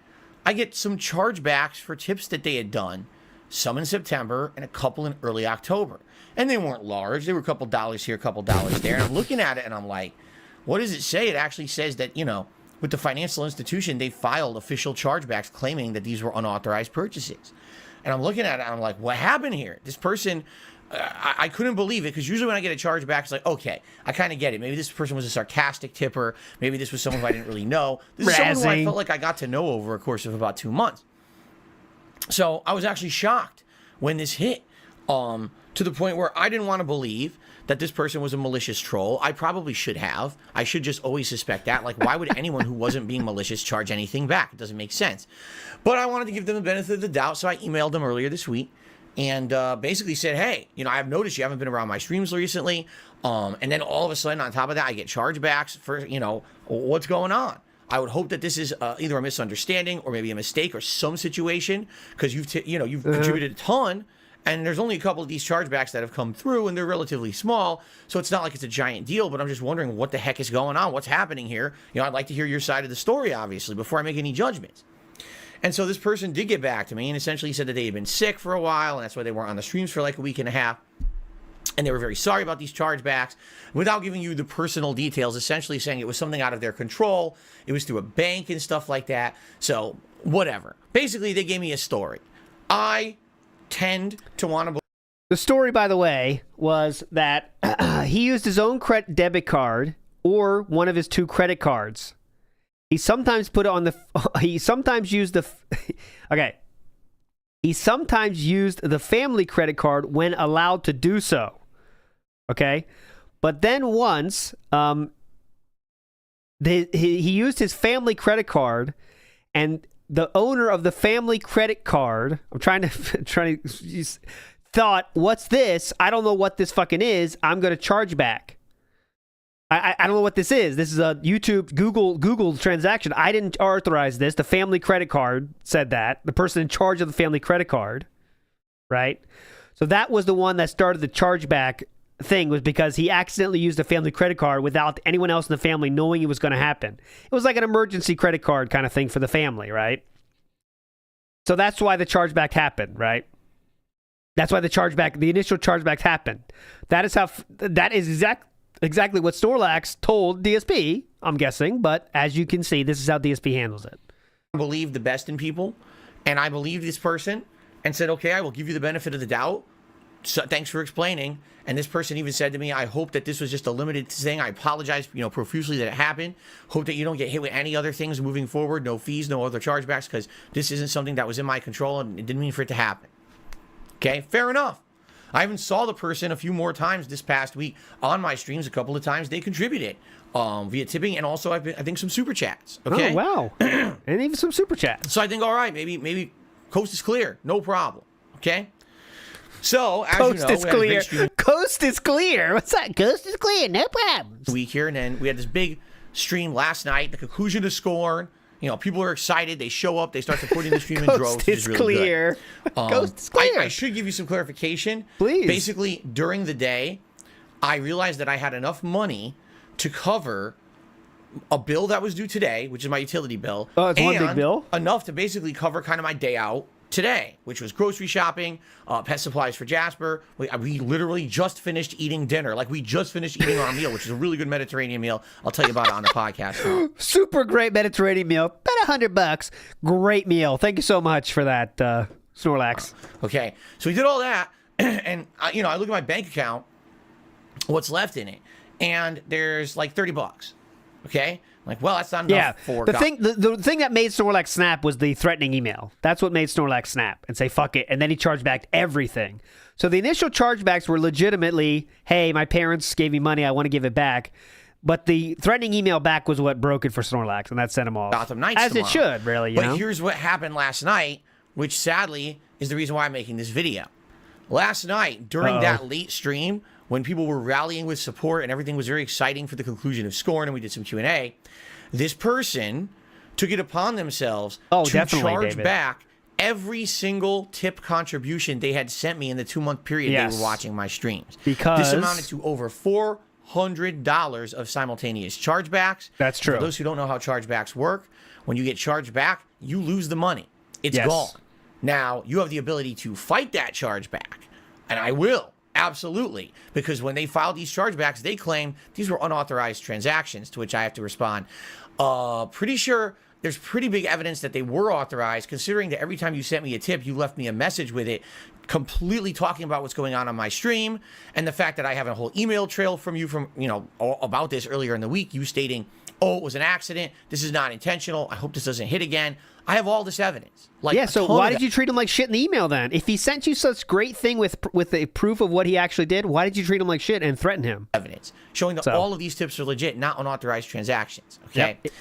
I get some chargebacks for tips that they had done, some in September and a couple in early October. And they weren't large. They were a couple dollars here, a couple dollars there. And I'm looking at it and I'm like, what does it say? It actually says that, you know, with the financial institution, they filed official chargebacks claiming that these were unauthorized purchases. And I'm looking at it and I'm like, what happened here? This person, I couldn't believe it, because usually when I get a chargeback, it's like, okay, I kind of get it. Maybe this person was a sarcastic tipper. Maybe this was someone who I didn't really know. This is someone who I felt like I got to know over a course of about 2 months. So I was actually shocked when this hit, to the point where I didn't want to believe that this person was a malicious troll. I probably should have. I should just always suspect that. Like, why would anyone who wasn't being malicious charge anything back? It doesn't make sense. But I wanted to give them the benefit of the doubt, so I emailed them earlier this week and basically said, hey, you know, I've noticed you haven't been around my streams recently. And then all of a sudden, on top of that, I get chargebacks for, you know, what's going on? I would hope that this is either a misunderstanding or maybe a mistake or some situation, because you've contributed a ton. And there's only a couple of these chargebacks that have come through, and they're relatively small, so it's not like it's a giant deal, but I'm just wondering what the heck is going on, what's happening here. You know, I'd like to hear your side of the story, obviously, before I make any judgments. And so this person did get back to me and essentially said that they had been sick for a while, and that's why they weren't on the streams for like a week and a half. And they were very sorry about these chargebacks, without giving you the personal details, essentially saying it was something out of their control. It was through a bank and stuff like that. So, whatever. Basically, they gave me a story. I tend to want to believe. The story, by the way, was that he used his own debit card or one of his 2 credit cards. He sometimes put it on the. He sometimes used the. Okay. He sometimes used the family credit card when allowed to do so. Okay, but then once, he used his family credit card, and the owner of the family credit card, thought, what's this? I don't know what this fucking is. I'm going to charge back. I don't know what this is. This is a YouTube, Google transaction. I didn't authorize this. The family credit card said that. The person in charge of the family credit card, right? So that was the one that started the chargeback thing, was because he accidentally used a family credit card without anyone else in the family knowing it was going to happen. It was like an emergency credit card kind of thing for the family, right? So that's why the chargeback happened, right? That's why the initial chargeback happened. That is exactly what Snorlax told DSP, I'm guessing, but as you can see, this is how DSP handles it. I believe the best in people, and I believed this person and said, okay, I will give you the benefit of the doubt. So thanks for explaining. And this person even said to me, I hope that this was just a limited thing. I apologize, you know, profusely that it happened. Hope that you don't get hit with any other things moving forward. No fees, no other chargebacks, because this isn't something that was in my control and it didn't mean for it to happen. Okay, fair enough. I even saw the person a few more times this past week on my streams. A couple of times they contributed via tipping, and also I think some super chats. Okay. Oh wow, and even some super chats. So I think, all right, maybe coast is clear, no problem. Okay. So as coast you know, is clear. Coast is clear. What's that? Coast is clear. No problem. Week here, and then we had this big stream last night. The conclusion to Scorn. You know, people are excited. They show up. They start supporting the stream in droves, which is really clear. Good. Coast is clear. I should give you some clarification. Please. Basically, during the day, I realized that I had enough money to cover a bill that was due today, which is my utility bill. Oh, it's one big bill? Enough to basically cover kind of my day out today, which was grocery shopping, pet supplies for Jasper. We literally just finished eating dinner. Like, we just finished eating our meal, which is a really good Mediterranean meal. I'll tell you about it on the podcast. Super great Mediterranean meal. About $100. Great meal. Thank you so much for that, Snorlax. Okay, so we did all that, and I look at my bank account, what's left in it, and there's like $30. Okay. Like, well, that's not enough for the thing that made Snorlax snap was the threatening email. That's what made Snorlax snap and say, fuck it. And then he charged back everything. So the initial chargebacks were legitimately, hey, my parents gave me money. I want to give it back. But the threatening email back was what broke it for Snorlax, and that sent him off. Gotham Knights As tomorrow. It should, really, you know? But here's what happened last night, which sadly is the reason why I'm making this video. Last night, during that late stream, when people were rallying with support and everything was very exciting for the conclusion of Scorn, and we did some Q&A, this person took it upon themselves to definitely, charge David. back every single tip contribution they had sent me in the 2-month period they were watching my streams. Because this amounted to over $400 of simultaneous chargebacks. That's true. For those who don't know how chargebacks work, when you get charged back, you lose the money. It's gone. Now, you have the ability to fight that chargeback, and I will. Absolutely. Because when they filed these chargebacks, they claim these were unauthorized transactions, to which I have to respond. Pretty sure there's pretty big evidence that they were authorized, considering that every time you sent me a tip, you left me a message with it, completely talking about what's going on my stream, and the fact that I have a whole email trail from you about this earlier in the week, you stating, oh, it was an accident, this is not intentional, I hope this doesn't hit again. I have all this evidence. So why did you treat him like shit in the email then? If he sent you such great thing with the proof of what he actually did, why did you treat him like shit and threaten him? Evidence showing that all of these tips are legit, not unauthorized transactions. Okay. Yep.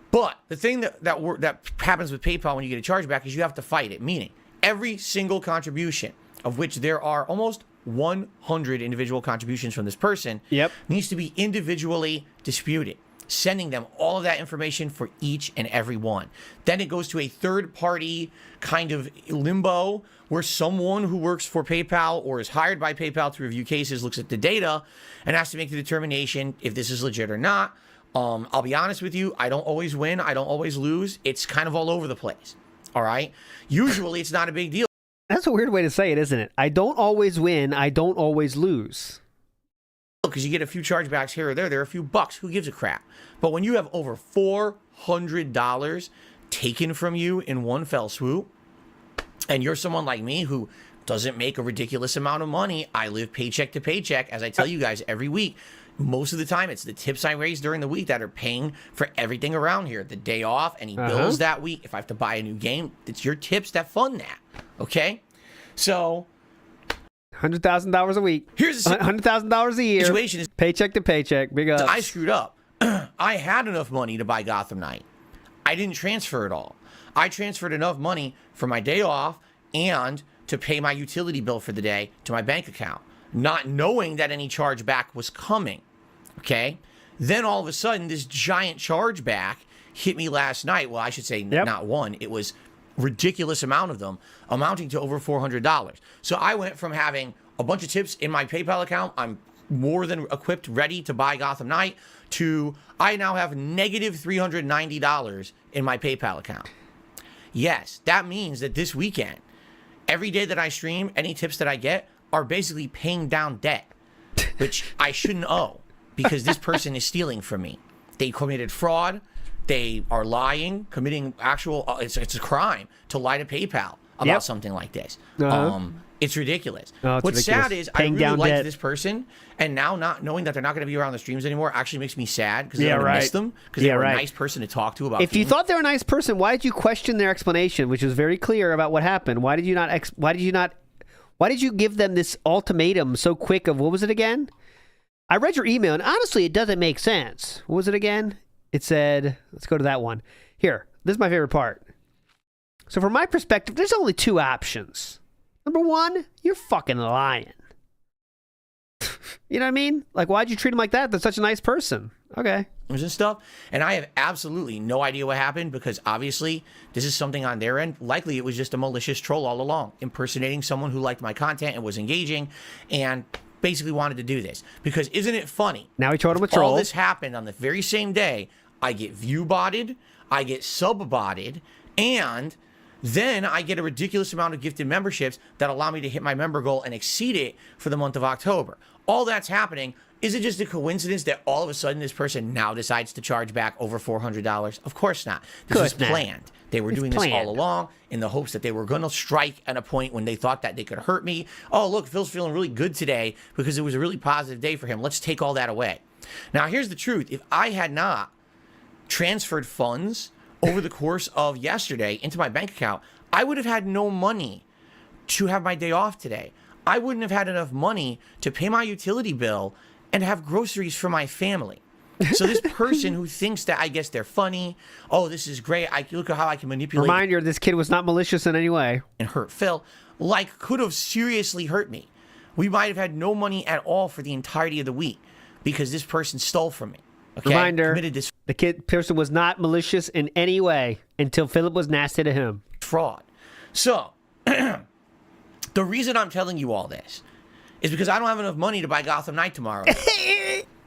But the thing that happens with PayPal when you get a chargeback is you have to fight it. Meaning, every single contribution, of which there are almost 100 individual contributions from this person, needs to be individually disputed, sending them all of that information for each and every one. Then it goes to a third-party kind of limbo where someone who works for PayPal or is hired by PayPal to review cases looks at the data and has to make the determination if this is legit or not. I'll be honest with you, I don't always win, I don't always lose. It's kind of all over the place, all right? Usually it's not a big deal. That's a weird way to say it, isn't it? I don't always win, I don't always lose. Because you get a few chargebacks here or there are a few bucks. Who gives a crap? But when you have over $400 taken from you in one fell swoop, and you're someone like me who doesn't make a ridiculous amount of money, I live paycheck to paycheck, as I tell you guys every week. Most of the time, it's the tips I raise during the week that are paying for everything around here. The day off, any bills that week. If I have to buy a new game, it's your tips that fund that. Okay? So $100,000 a week. Here's the $100,000 a year. Situation is paycheck to paycheck. Big ups. I screwed up. I had enough money to buy Gotham Knight. I didn't transfer it all. I transferred enough money for my day off and to pay my utility bill for the day to my bank account, not knowing that any chargeback was coming. Okay? Then all of a sudden, this giant chargeback hit me last night. Well, I should say not one. It was ridiculous amount of them, amounting to over $400. So I went from having a bunch of tips in my PayPal account, I'm more than equipped, ready to buy Gotham Knight, to I now have negative $390 in my PayPal account. Yes, that means that this weekend, every day that I stream, any tips that I get are basically paying down debt, which I shouldn't owe because this person is stealing from me. They committed fraud. They are lying, committing actual, it's a crime to lie to PayPal about something like this. It's ridiculous. What's ridiculous. Sad is Paying I really down liked debt. this person, and now not knowing that they're not going to be around the streams anymore actually makes me sad because I'm going to miss them because they were a nice person to talk to about If you thought they were a nice person, why did you question their explanation, which was very clear about what happened? Why did you give them this ultimatum so quick of, what was it again? I read your email, and honestly, it doesn't make sense. What was it again? It said, let's go to that one. Here, this is my favorite part. So from my perspective, there's only two options. Number one, you're fucking lying. You know what I mean? Like, why'd you treat him like that? They're such a nice person. Okay. And stuff. And I have absolutely no idea what happened because obviously this is something on their end. Likely it was just a malicious troll all along, impersonating someone who liked my content and was engaging and basically wanted to do this. Because isn't it funny? Now he told him a troll. All this happened on the very same day. I get view botted, I get sub botted, and then I get a ridiculous amount of gifted memberships that allow me to hit my member goal and exceed it for the month of October. All that's happening. Is it just a coincidence that all of a sudden this person now decides to charge back over $400? Of course not. This was planned. They were doing this all along in the hopes that they were going to strike at a point when they thought that they could hurt me. Oh, look, Phil's feeling really good today because it was a really positive day for him. Let's take all that away. Now, here's the truth. If I had not transferred funds over the course of yesterday into my bank account, I would have had no money to have my day off today. I wouldn't have had enough money to pay my utility bill and have groceries for my family. So this person who thinks that I guess they're funny, oh, this is great, look at how I can manipulate. Reminder, this kid was not malicious in any way. And hurt Phil, like could have seriously hurt me. We might have had no money at all for the entirety of the week because this person stole from me. Okay? Reminder, Committed this the person was not malicious in any way until Philip was nasty to him. fraud. So, the reason I'm telling you all this is because I don't have enough money to buy Gotham Knight tomorrow.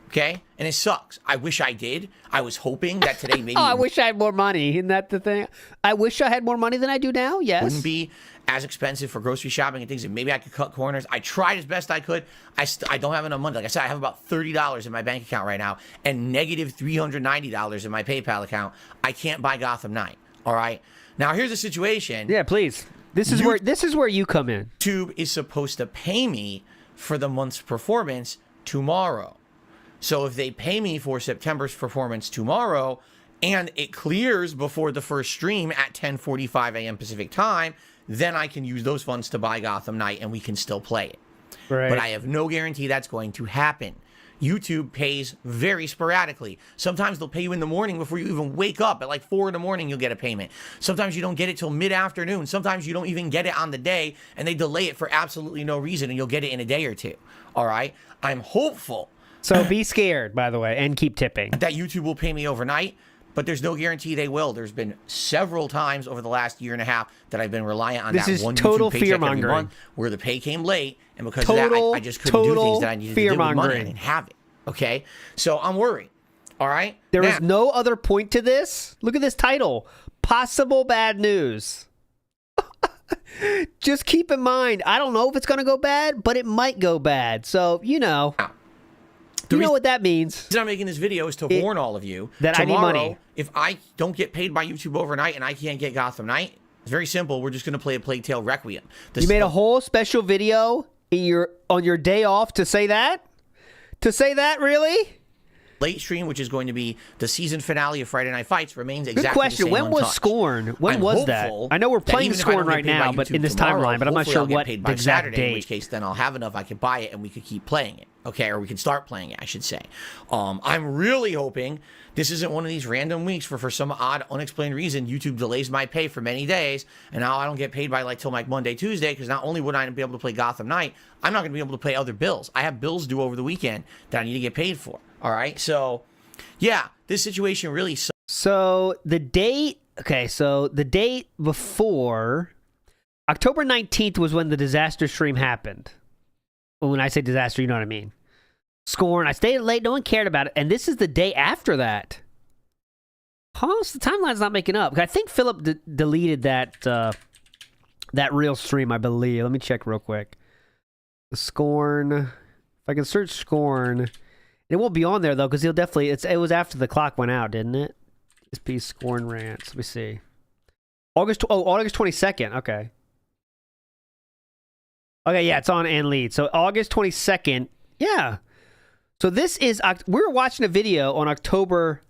Okay? And it sucks. I wish I did. I was hoping that today maybe... Oh, I wish I had more money. Isn't that the thing? I wish I had more money than I do now, yes. Wouldn't be as expensive for grocery shopping and things, and maybe I could cut corners. I tried as best I could. I don't have enough money. Like I said, I have about $30 in my bank account right now and negative $390 in my PayPal account. I can't buy Gotham Knight. All right? Now, here's the situation. Yeah, please. This is where you come in. YouTube is supposed to pay me for the month's performance tomorrow. So if they pay me for September's performance tomorrow and it clears before the first stream at 10:45 a.m. Pacific time, then I can use those funds to buy Gotham Knight and we can still play it. Right. But I have no guarantee that's going to happen. YouTube pays very sporadically. Sometimes they'll pay you in the morning before you even wake up. At like 4 in the morning, you'll get a payment. Sometimes you don't get it till mid-afternoon. Sometimes you don't even get it on the day, and they delay it for absolutely no reason, and you'll get it in a day or two. All right? I'm hopeful. So be scared, by the way, and keep tipping. That YouTube will pay me overnight, but there's no guarantee they will. There's been several times over the last year and a half that I've been reliant on This that is one total YouTube paycheck every fear-mongering. month where the pay came late, and because of that, I just couldn't do things that I needed to do with money. I didn't have it. Okay? So I'm worried. All right? There is no other point to this. Look at this title. Possible bad news. Just keep in mind, I don't know if it's going to go bad, but it might go bad. So, you know. You know what that means. The reason I'm making this video is to warn all of you that tomorrow, I need money. If I don't get paid by YouTube overnight and I can't get Gotham Knight, it's very simple. We're just going to play a Plague Tale Requiem. You made a whole special video on your day off to say that? To say that, really? Late stream, which is going to be the season finale of Friday Night Fights, remains exactly Good question. the same. When was untouched. Scorn? When was that? I know we're playing Scorn right now, but in this timeline, but I'm not sure what the exact Saturday, date. In which case, then I'll have enough. I can buy it and we could keep playing it. Okay, or we can start playing it, I should say. I'm really hoping this isn't one of these random weeks where, for some odd, unexplained reason, YouTube delays my pay for many days, and now I don't get paid by till like Monday, Tuesday, because not only would I not be able to play Gotham Knight, I'm not going to be able to pay other bills. I have bills due over the weekend that I need to get paid for. All right, so yeah, this situation really sucks. So the date, so the date before October 19th was when the disaster stream happened. Well, when I say disaster, you know what I mean. Scorn, I stayed late, no one cared about it, and this is the day after that. Huh? So the timeline's not making up. I think Philip deleted that real stream, I believe. Let me check real quick. The Scorn. If I can search Scorn, it won't be on there though, because he'll definitely. It was after the clock went out, didn't it? This piece Scorn rants. Let me see. August 22nd. Okay. Okay, yeah, it's on and lead. So August 22nd. Yeah. So this is, we were watching a video on October.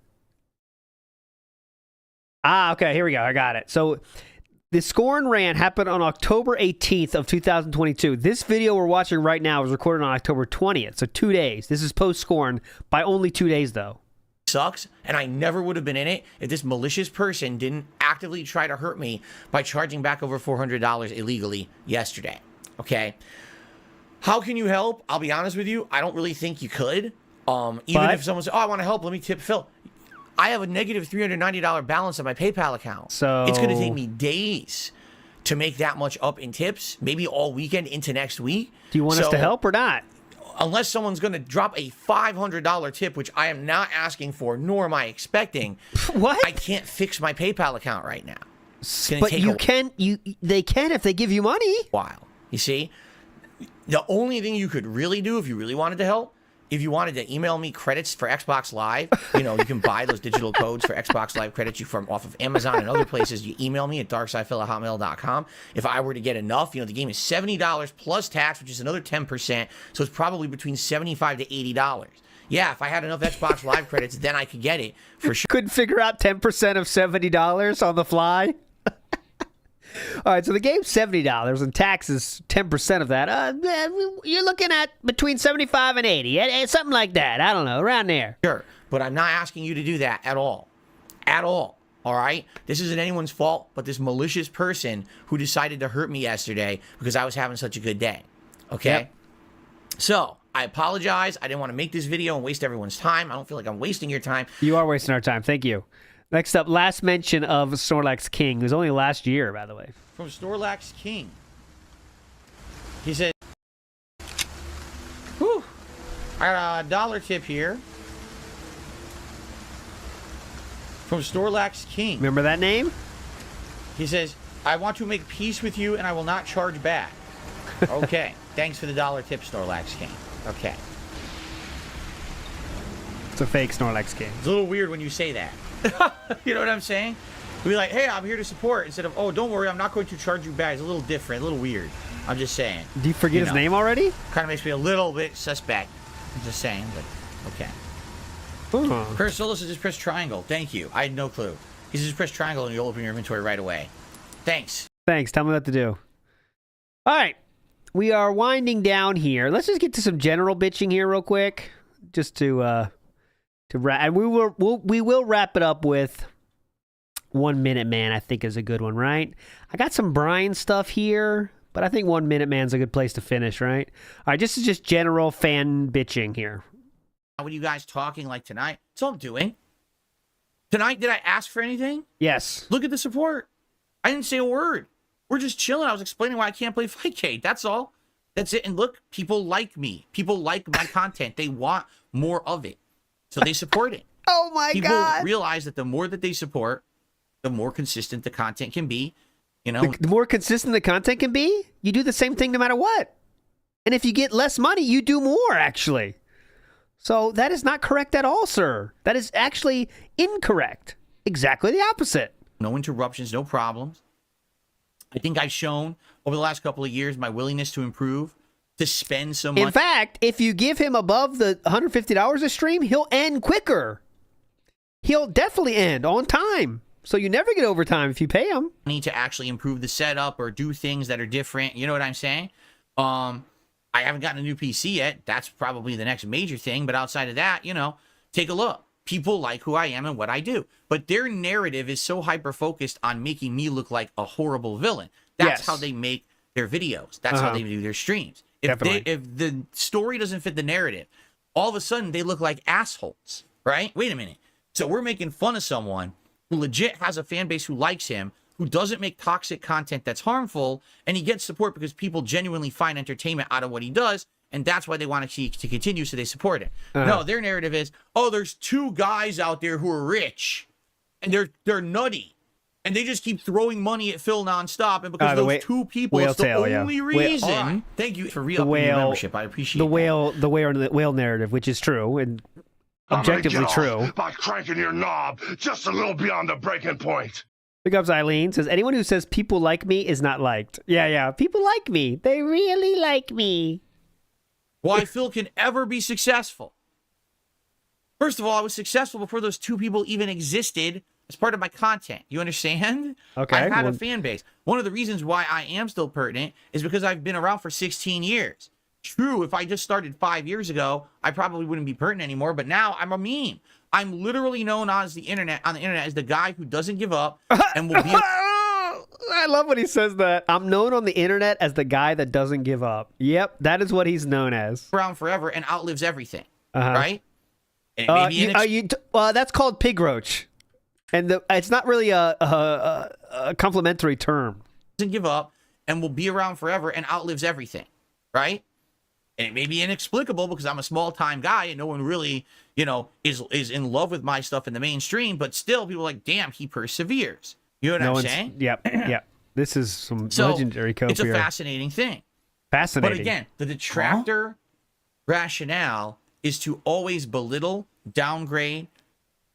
Okay, here we go. I got it. So the Scorn rant happened on October 18th of 2022. This video we're watching right now was recorded on October 20th. So 2 days. This is post-Scorn by only 2 days, though. Sucks, and I never would have been in it if this malicious person didn't actively try to hurt me by charging back over $400 illegally yesterday. Okay? How can you help? I'll be honest with you. I don't really think you could. Even if someone says, oh, I want to help, let me tip Phil. I have a negative $390 balance on my PayPal account. So it's going to take me days to make that much up in tips, maybe all weekend into next week. Do you want us to help or not? Unless someone's going to drop a $500 tip, which I am not asking for, nor am I expecting. What? I can't fix my PayPal account right now. But you can. They can if they give you money. While you see, the only thing you could really do if you really wanted to help, if you wanted to email me credits for Xbox Live, you can buy those digital codes for Xbox Live credits from off of Amazon and other places. You email me at darksidephil@hotmail.com. If I were to get enough, the game is $70 plus tax, which is another 10%. So it's probably between $75 to $80. Yeah, if I had enough Xbox Live credits, then I could get it for sure. Couldn't figure out 10% of $70 on the fly. All right, so the game's $70 and tax is 10% of that. You're looking at between 75 and 80, something like that. I don't know, around there. Sure, but I'm not asking you to do that at all. At all. All right? This isn't anyone's fault, but this malicious person who decided to hurt me yesterday because I was having such a good day. Okay? Yep. So, I apologize. I didn't want to make this video and waste everyone's time. I don't feel like I'm wasting your time. You are wasting our time. Thank you. Next up, last mention of SnorlaxKing. It was only last year, by the way. From SnorlaxKing. He said, whew, I got a dollar tip here. From SnorlaxKing. Remember that name? He says, I want to make peace with you and I will not charge back. Okay. Thanks for the dollar tip, SnorlaxKing. Okay. It's a fake SnorlaxKing. It's a little weird when you say that. You know what I'm saying? Be like, hey, I'm here to support, instead of, oh, don't worry, I'm not going to charge you back. It's a little different, a little weird. I'm just saying. Do you forget his name already? Kind of makes me a little bit suspect. I'm just saying, but okay. Chris Solis says just press triangle. Thank you. I had no clue. He says just press triangle and you'll open your inventory right away. Thanks. Thanks. Tell me what to do. All right. We are winding down here. Let's just get to some general bitching here real quick. Just to wrap. And we will wrap it up with 1 Minute Man, I think is a good one, right? I got some Brian stuff here, but I think 1 Minute Man's a good place to finish, right? All right, this is just general fan bitching here. What are you guys talking like tonight? That's all I'm doing. Tonight, did I ask for anything? Yes. Look at the support. I didn't say a word. We're just chilling. I was explaining why I can't play Fightcade. That's all. That's it. And look, people like me. People like my content. They want more of it. So they support it. Oh my God. People realize that the more that they support, the more consistent the content can be. You know, the more consistent the content can be, you do the same thing no matter what. And if you get less money, you do more, actually. So that is not correct at all, sir. That is actually incorrect. Exactly the opposite. No interruptions, no problems. I think I've shown over the last couple of years my willingness to improve, to spend some money. In fact, if you give him above the $150 a stream, he'll end quicker. He'll definitely end on time. So you never get overtime if you pay him. Need to actually improve the setup or do things that are different. You know what I'm saying? I haven't gotten a new PC yet. That's probably the next major thing. But outside of that, you know, take a look. People like who I am and what I do. But their narrative is so hyper-focused on making me look like a horrible villain. That's how they make their videos. That's how they do their streams. If the story doesn't fit the narrative, all of a sudden they look like assholes, right? Wait a minute. So we're making fun of someone who legit has a fan base who likes him, who doesn't make toxic content that's harmful, and he gets support because people genuinely find entertainment out of what he does, and that's why they want to continue, so they support it. No, their narrative is, oh, there's two guys out there who are rich, and they're nutty, and they just keep throwing money at Phil nonstop, and because those two people, it's the only reason. Thank you for re-upping your membership. I appreciate the whale narrative, which is true and objectively true. By cranking your knob just a little beyond the breaking point. Big ups Eileen says, anyone who says people like me is not liked. Yeah, people like me. They really like me. Why Phil can ever be successful. First of all, I was successful before those two people even existed as part of my content. You understand? Okay. I had a fan base. One of the reasons why I am still pertinent is because I've been around for 16 years. True, if I just started 5 years ago, I probably wouldn't be pertinent anymore, but now I'm a meme. I'm literally known on the internet as the guy who doesn't give up and will be I love when he says that. I'm known on the internet as the guy that doesn't give up. Yep, that is what he's known as. Around forever and outlives everything. Right? And that's called pig roach. And it's not really a complimentary term. Doesn't give up and will be around forever and outlives everything. Right? And it may be inexplicable because I'm a small-time guy and no one really, you know, is in love with my stuff in the mainstream, but still people are like, damn, he perseveres. You know what I'm saying? Yep. This is some legendary code. It's a fascinating thing. Fascinating. But again, the detractor rationale is to always belittle, downgrade,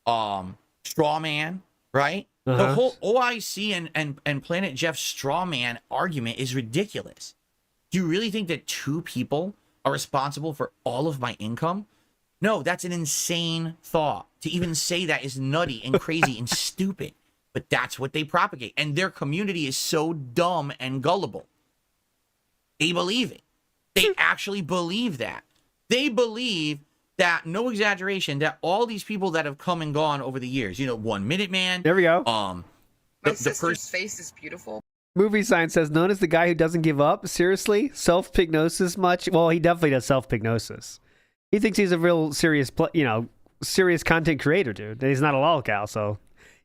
straw man, right? The whole OIC and Planet Jeff straw man argument is ridiculous. Do you really think that two people are responsible for all of my income? No, that's an insane thought. To even say that is nutty and crazy and stupid. But that's what they propagate. And their community is so dumb and gullible. They believe it. They actually believe that. They believe that, no exaggeration, that all these people that have come and gone over the years, you know, 1 Minute Man. There we go. My sister's face is beautiful. Movie Sign says, known as the guy who doesn't give up. Seriously? Self-pignosis much? Well, he definitely does self-pignosis. He thinks he's a real serious, serious content creator, dude. And he's not a lolcow, so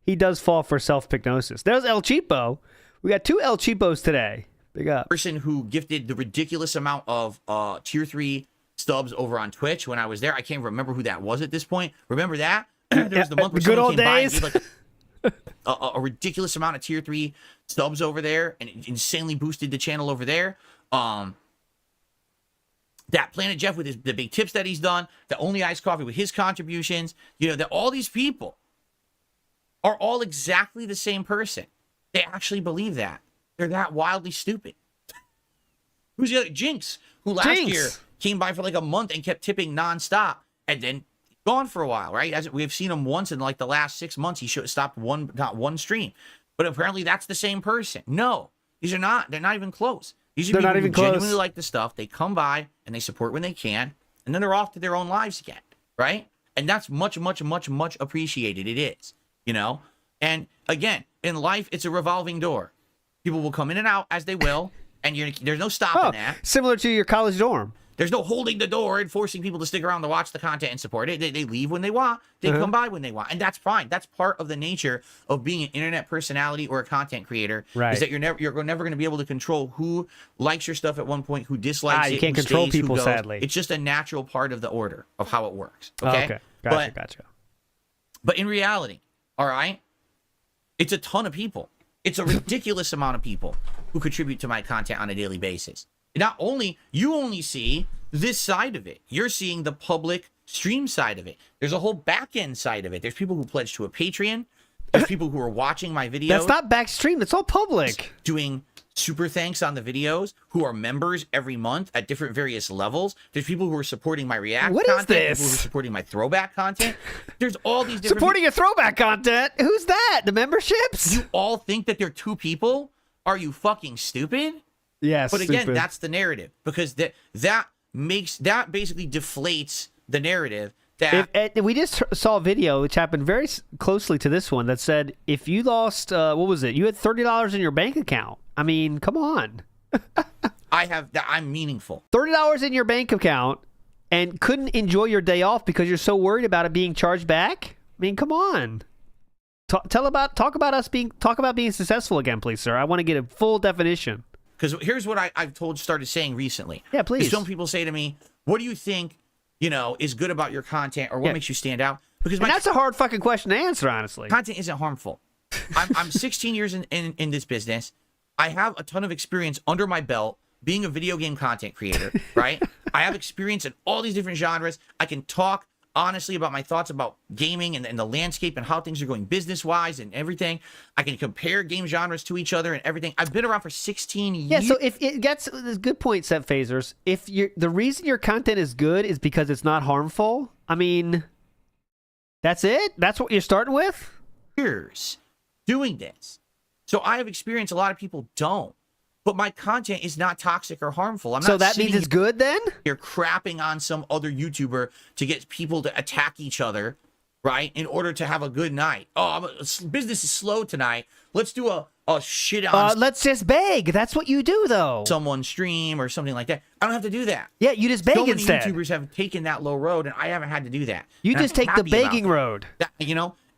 he does fall for self-pignosis. There's El Cheapo. We got 2 El Cheapos today. Big up. Person who gifted the ridiculous amount of tier 3 stubs over on Twitch when I was there. I can't remember who that was at this point. Remember that? There was the month where good someone old came by and days. gave like a ridiculous amount of tier 3 stubs over there, and it insanely boosted the channel over there. That Planet Jeff with the big tips that he's done, the Only Iced Coffee with his contributions, that all these people are all exactly the same person. They actually believe that. They're that wildly stupid. Who's the other? Jinx, who last year came by for like a month and kept tipping nonstop, and then gone for a while, right? As we've seen him once in like the last 6 months, he should have stopped not one stream. But apparently that's the same person. No, they're not even close. These are people who genuinely like the stuff. They come by and they support when they can, and then they're off to their own lives again, right? And that's much, much, much, much appreciated. It is, And again, in life, it's a revolving door. People will come in and out as they will, and there's no stopping that. Similar to your college dorm. There's no holding the door and forcing people to stick around to watch the content and support it. They leave when they want. They come by when they want. And that's fine. That's part of the nature of being an internet personality or a content creator. Right. Is that you're never going to be able to control who likes your stuff at one point, who dislikes it, you can't who control stays, people, who goes. sadly. It's just a natural part of the order of how it works. Okay? Okay. Gotcha. But in reality, all right, it's a ton of people. It's a ridiculous amount of people who contribute to my content on a daily basis. Not only, you only see this side of it. You're seeing the public stream side of it. There's a whole back end side of it. There's people who pledge to a Patreon. There's people who are watching my videos. That's not back stream. It's all public. Doing super thanks on the videos, who are members every month at different various levels. There's people who are supporting my React content. What is this? People who are supporting my throwback content. There's all these different Supporting your throwback content? Who's that? The memberships? You all think that they're 2 people? Are you fucking stupid? Yes. But again, stupid. that's the narrative, because that basically deflates the narrative that we just saw a video which happened very closely to this one that said if you lost what was it? You had $30 in your bank account. I mean, come on. I'm meaningful. $30 in your bank account and couldn't enjoy your day off because you're so worried about it being charged back? I mean, come on. Talk about being successful again, please, sir. I want to get a full definition. Because here's what I've started saying recently. Yeah, please. Some people say to me, what do you think, is good about your content, or what makes you stand out? Because that's a hard fucking question to answer, honestly. Content isn't harmful. I'm 16 years in this business. I have a ton of experience under my belt being a video game content creator, right? I have experience in all these different genres. I can talk honestly about my thoughts about gaming and the landscape and how things are going business-wise and everything. I can compare game genres to each other and everything. I've been around for 16 years. Yeah, so if it gets a good point, Set Phasers. If the reason your content is good is because it's not harmful, I mean, that's it? That's what you're starting with? Years doing this. So I have experience a lot of people don't. But my content is not toxic or harmful. So that means it's good then? You're crapping on some other YouTuber to get people to attack each other, right? In order to have a good night. Oh, business is slow tonight. Let's do a shit on. Let's just beg. That's what you do, though. Someone's stream or something like that. I don't have to do that. Yeah, you just beg instead. So many YouTubers have taken that low road, and I haven't had to do that. You just take the begging road.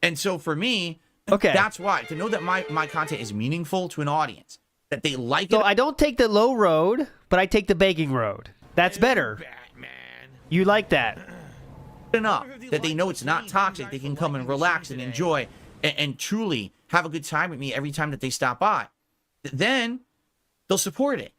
And so for me, okay, that's why. To know that my content is meaningful to an audience, that they like it. So I don't take the low road, but I take the begging road. That's better. Batman. You like that. Enough that they know it's not toxic. They can come and relax and enjoy and truly have a good time with me every time that they stop by. Then they'll support it.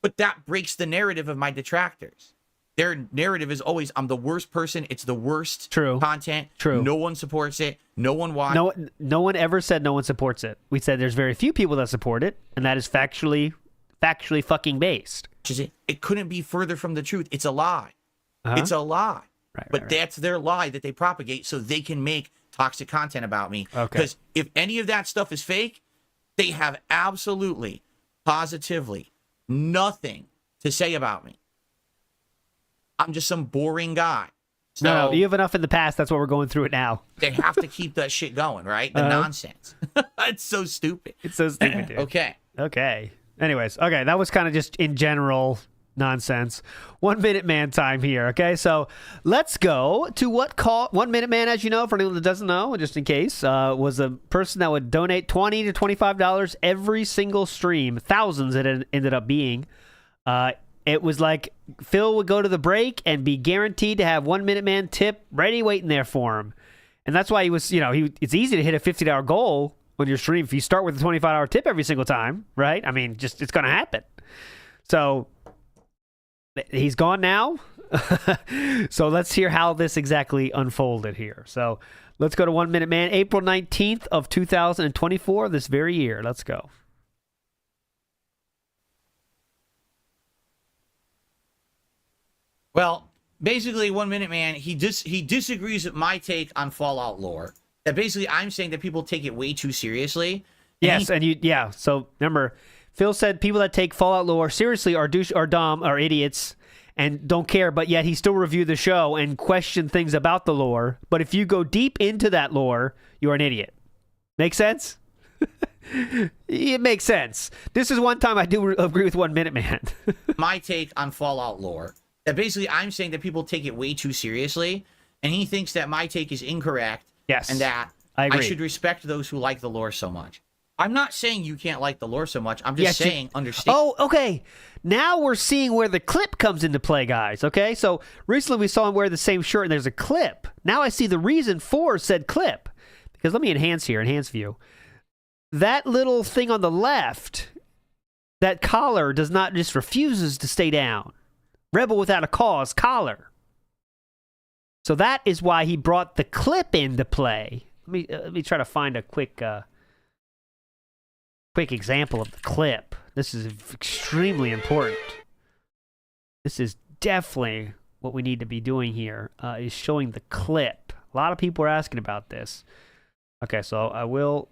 But that breaks the narrative of my detractors. Their narrative is always, I'm the worst person. It's the worst content. True. No one supports it. No one watches. No one ever said no one supports it. We said there's very few people that support it, and that is factually fucking based. It couldn't be further from the truth. It's a lie. It's a lie. But that's their lie that they propagate so they can make toxic content about me. Because if any of that stuff is fake, they have absolutely, positively nothing to say about me. I'm just some boring guy. So no, you have enough in the past. That's why we're going through it now. They have to keep that shit going, right? The nonsense. It's so stupid. It's so stupid, dude. Okay. Okay. Anyways, okay, that was kind of just in general nonsense. 1 Minute Man time here. Okay, so let's go to what 1 Minute Man, as you know, for anyone that doesn't know, just in case, was a person that would donate $20 to $25 every single stream. Thousands it ended up being. It was like Phil would go to the break and be guaranteed to have 1 Minute Man tip ready waiting there for him. And that's why he was, it's easy to hit a $50 goal when you're streaming. If you start with a $25 tip every single time, right? I mean, just it's going to happen. So he's gone now. So let's hear how this exactly unfolded here. So let's go to 1 Minute Man, April 19th of 2024, this very year. Let's go. Well, basically, 1 Minute Man, he disagrees with my take on Fallout lore. That basically I'm saying that people take it way too seriously. So remember, Phil said people that take Fallout lore seriously are dumb, are idiots, and don't care, but yet he still reviewed the show and questioned things about the lore. But if you go deep into that lore, you're an idiot. Make sense? It makes sense. This is one time I do agree with 1 Minute Man. My take on Fallout lore. That basically I'm saying that people take it way too seriously, and he thinks that my take is incorrect. Yes, and that I agree. I should respect those who like the lore so much. I'm not saying you can't like the lore so much. I'm just saying understand. Oh, okay. Now we're seeing where the clip comes into play, guys. Okay, so recently we saw him wear the same shirt, and there's a clip. Now I see the reason for said clip. Because let me enhance view. That little thing on the left, that collar does not just refuses to stay down. Rebel without a cause collar. So that is why he brought the clip into play. Let me try to find a quick example of the clip. This is extremely important. This is definitely what we need to be doing here, is showing the clip. A lot of people are asking about this. Okay, so I will.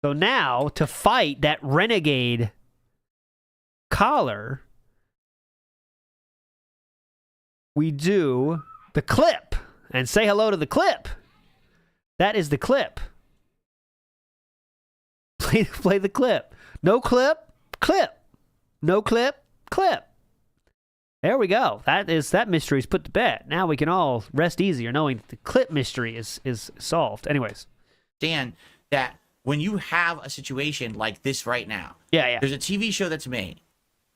So now, to fight that renegade collar, we do the clip. And say hello to the clip. That is the clip. Play the clip. No clip, clip. No clip, clip. There we go. That mystery is put to bed. Now we can all rest easier knowing that the clip mystery is solved. Anyways. Dan, that when you have a situation like this right now, there's a TV show that's made.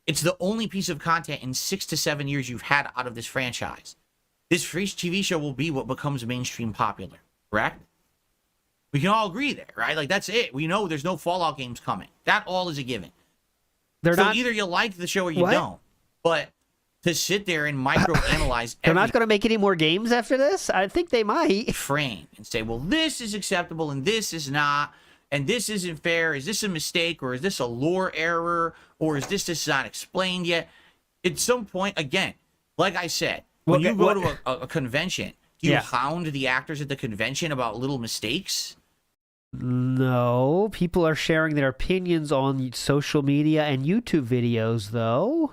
It's the only piece of content in 6 to 7 years you've had out of this franchise. This free TV show will be what becomes mainstream popular, correct? We can all agree there, right? Like, that's it. We know there's no Fallout games coming. That all is a given. Either you like the show or you don't. But to sit there and microanalyze They're not going to make any more games after this? I think they might. Frame and say, well, this is acceptable and this is not, and this isn't fair. Is this a mistake, or is this a lore error, or is this just not explained yet? At some point, again, like I said, when you go to a convention, do you hound the actors at the convention about little mistakes? No. People are sharing their opinions on social media and YouTube videos, though.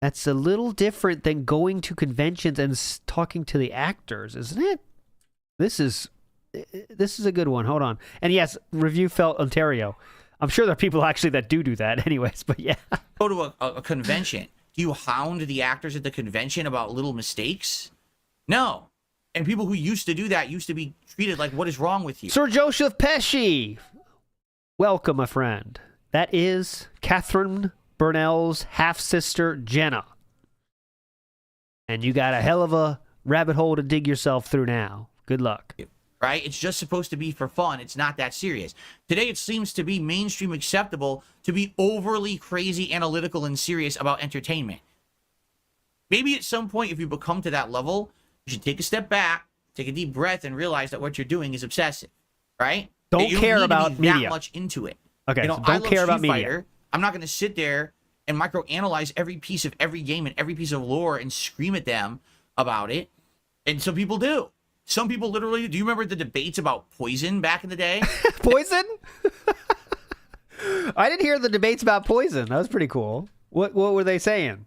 That's a little different than going to conventions and talking to the actors, isn't it? This is a good one. Hold on. And yes, Review Felt Ontario. I'm sure there are people actually that do that anyways, but yeah. Go to a convention. Do you hound the actors at the convention about little mistakes? No. And people who used to do that used to be treated like, what is wrong with you? Sir Joseph Pesci. Welcome, my friend. That is Khetherine Burnell's half-sister, Jenna. And you got a hell of a rabbit hole to dig yourself through now. Good luck. Right? It's just supposed to be for fun. It's not that serious. Today, it seems to be mainstream acceptable to be overly crazy, analytical, and serious about entertainment. Maybe at some point, if you become to that level, you should take a step back, take a deep breath, and realize that what you're doing is obsessive. Right? Don't care about media. That much into it. Okay, so don't care about media. Fighter. I'm not going to sit there and microanalyze every piece of every game and every piece of lore and scream at them about it. And some people do. Some people literally do. You remember the debates about poison back in the day? Poison? I didn't hear the debates about poison. That was pretty cool. What were they saying?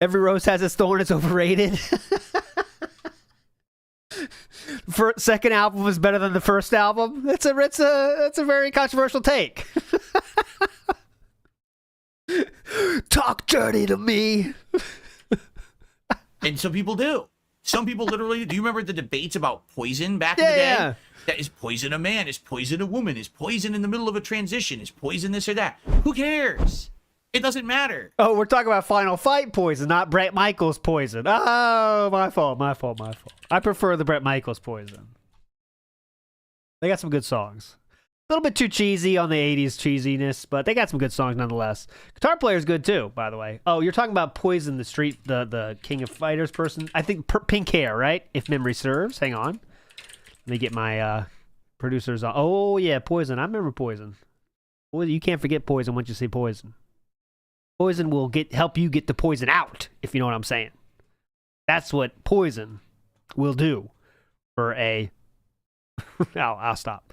Every rose has its thorn. It's overrated. Second album is better than the first album. That's a very controversial take. talk dirty to me. And some people do. Some people literally do. You remember the debates about poison back in the day? Yeah. That is poison a man? Is poison a woman? Is poison in the middle of a transition? Is poison this or that? Who cares? It doesn't matter. Oh, we're talking about Final Fight poison, not Bret Michaels poison. Oh, my fault. I prefer the Bret Michaels poison. They got some good songs. A little bit too cheesy on the 80s cheesiness, but they got some good songs nonetheless. Guitar Player's good too, by the way. Oh, you're talking about Poison, the King of Fighters person? I think pink hair, right? If memory serves. Hang on. Let me get my producers on. Oh, yeah, Poison. I remember Poison. Boy, you can't forget Poison once you see Poison. Poison will help you get the poison out, if you know what I'm saying. That's what Poison will do for a... I'll stop.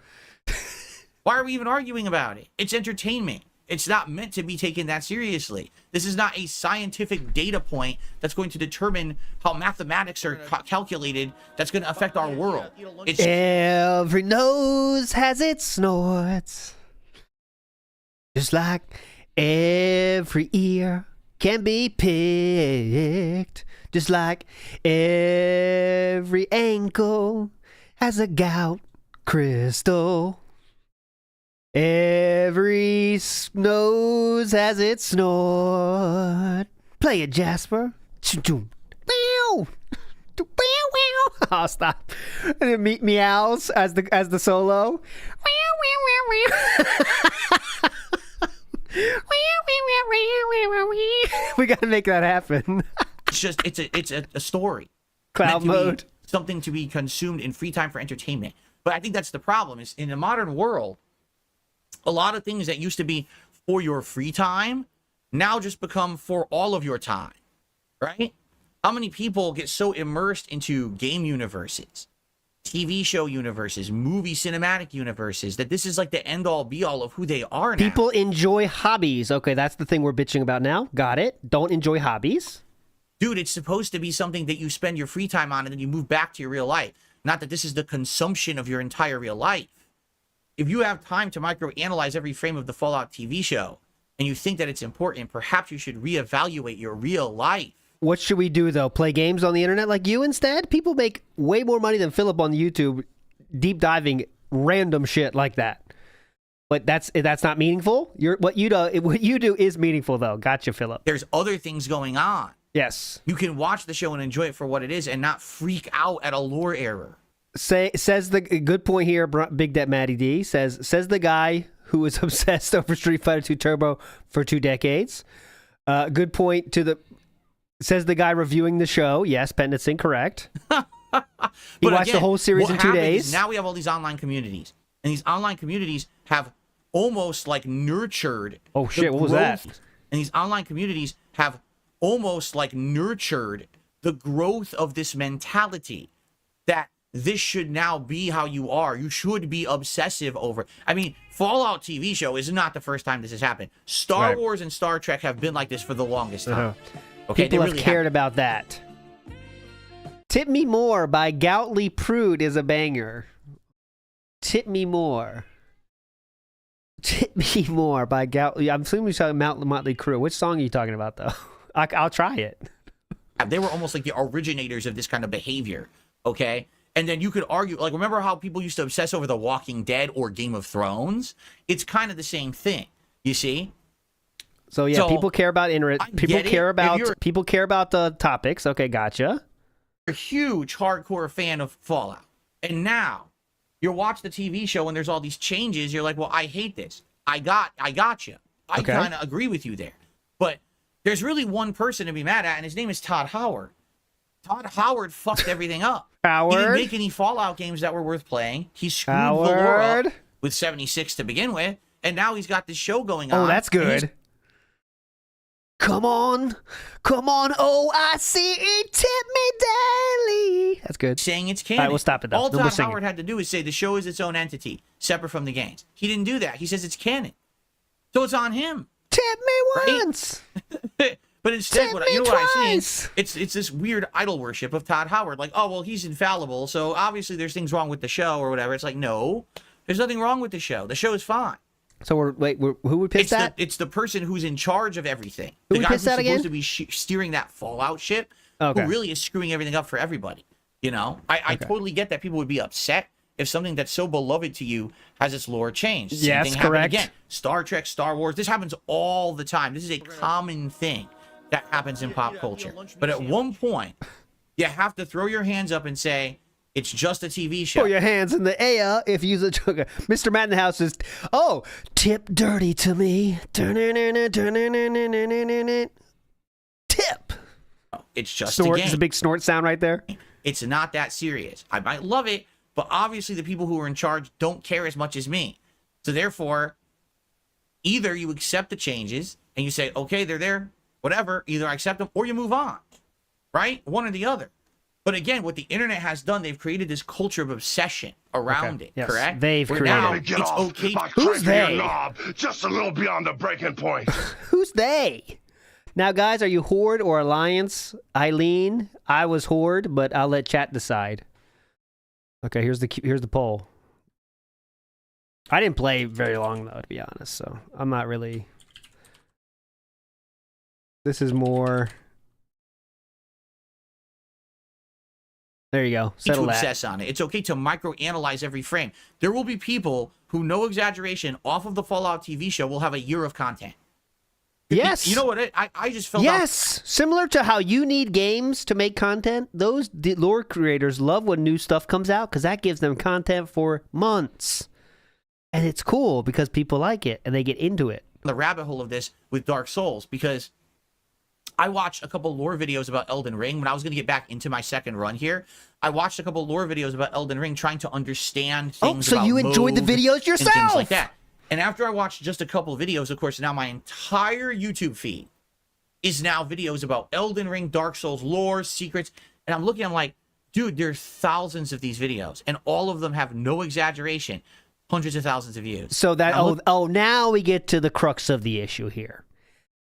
Why are we even arguing about it? It's entertainment. It's not meant to be taken that seriously. This is not a scientific data point that's going to determine how mathematics are calculated that's going to affect our world. It's Every nose has its snorts. Just like every ear can be picked. Just like every ankle has a gout crystal. Every nose has its snort. Play it, Jasper. I'll stop. And then meows as the solo. We gotta make that happen. It's just it's a story. Cloud mode. Something to be consumed in free time for entertainment. But I think that's the problem. Is in the modern world, a lot of things that used to be for your free time now just become for all of your time, right? How many people get so immersed into game universes, TV show universes, movie cinematic universes, that this is like the end-all be-all of who they are now? People enjoy hobbies. Okay, that's the thing we're bitching about now. Got it. Don't enjoy hobbies. Dude, it's supposed to be something that you spend your free time on and then you move back to your real life. Not that this is the consumption of your entire real life. If you have time to microanalyze every frame of the Fallout TV show and you think that it's important, perhaps you should reevaluate your real life. What should we do, though? Play games on the internet like you instead? People make way more money than Philip on YouTube deep diving random shit like that. But that's not meaningful? What you do is meaningful, though. Gotcha, Philip. There's other things going on. Yes. You can watch the show and enjoy it for what it is and not freak out at a lore error. Says the good point here, Big Dat Matty D says the guy who was obsessed over Street Fighter 2 Turbo for 2 decades. Good point says the guy reviewing the show. Yes, Pendant's incorrect. He watched the whole series in 2 days. Now we have all these online communities, and these online communities have almost like nurtured. Oh shit! What was that? And these online communities have almost like nurtured the growth of this mentality that this should now be how you are. You should be obsessive over. I mean, Fallout TV show is not the first time this has happened. Star Wars and Star Trek have been like this for the longest time. Okay, people have cared about that. Tip Me More by Goutly Prude is a banger. Tip Me More. Tip Me More by Goutly. I'm assuming you're talking about Motley Crue. Which song are you talking about, though? I'll try it. They were almost like the originators of this kind of behavior, okay? And then you could argue, like, remember how people used to obsess over The Walking Dead or Game of Thrones? It's kind of the same thing, you see? So yeah, people care about internet. People care about the topics. Okay, gotcha. You're a huge hardcore fan of Fallout, and now you're watching the TV show and there's all these changes. You're like, well, I hate this. I got you. I kind of agree with you there, but there's really one person to be mad at, and his name is Todd Howard. Todd Howard fucked everything up. He didn't make any Fallout games that were worth playing. He screwed the lore up with 76 to begin with, and now he's got this show going on. Oh, that's good. Come on, OICE, tip me daily. That's good. Saying it's canon. All right, we'll stop it though. All Todd Howard had to do is say the show is its own entity, separate from the games. He didn't do that. He says it's canon. So it's on him. Tip me once. But instead, what I see, it's this weird idol worship of Todd Howard. Like, oh, well, he's infallible, so obviously there's things wrong with the show or whatever. It's like, no, there's nothing wrong with the show. The show is fine. So who would piss that? It's the person who's in charge of everything. Who The would guy piss who's that again? supposed to be steering that Fallout ship, Okay. who really is screwing everything up for everybody. You know, I totally get that people would be upset if something that's so beloved to you has its lore changed. Same Yes, thing happened correct. Again, Star Trek, Star Wars. This happens all the time. This is a common thing that happens in pop culture. But at one point, you have to throw your hands up and say, it's just a TV show. Throw your hands in the air if you use a joke. Mr. Maddenhouse is, tip dirty to me. Tip. It's just Snort. a game. There's a big snort sound right there. It's not that serious. I might love it, but obviously the people who are in charge don't care as much as me. So therefore, either you accept the changes and you say, okay, they're there, whatever. Either I accept them or you move on, right? One or the other. But again, what the internet has done, they've created this culture of obsession around it, Yes, correct? they've Where created now it. Get it's off okay. by Who's cranking your they? knob just a little beyond the breaking point. Who's they? Now, guys, are you Horde or Alliance? Eileen, I was Horde, but I'll let chat decide. Okay, here's the poll. I didn't play very long, though, to be honest, so I'm not really... This is more... There you go. Settle to that. obsess on it. It's okay to microanalyze every frame. There will be people who, no exaggeration, off of the Fallout TV show will have a year of content. Yes. You know what? I just felt Yes. Similar to how you need games to make content, those lore creators love when new stuff comes out because that gives them content for months. And it's cool because people like it and they get into it. the rabbit hole of this with Dark Souls because I watched a couple lore videos about Elden Ring when I was going to get back into my second run here. I watched a couple lore videos about Elden Ring trying to understand things so about you enjoyed the mode videos yourself? and things like that. And after I watched just a couple of videos, of course, now my entire YouTube feed is now videos about Elden Ring, Dark Souls, lore, secrets. And I'm looking, I'm like, dude, there's thousands of these videos, and all of them have no exaggeration, hundreds of thousands of views. So that, now we get to the crux of the issue here.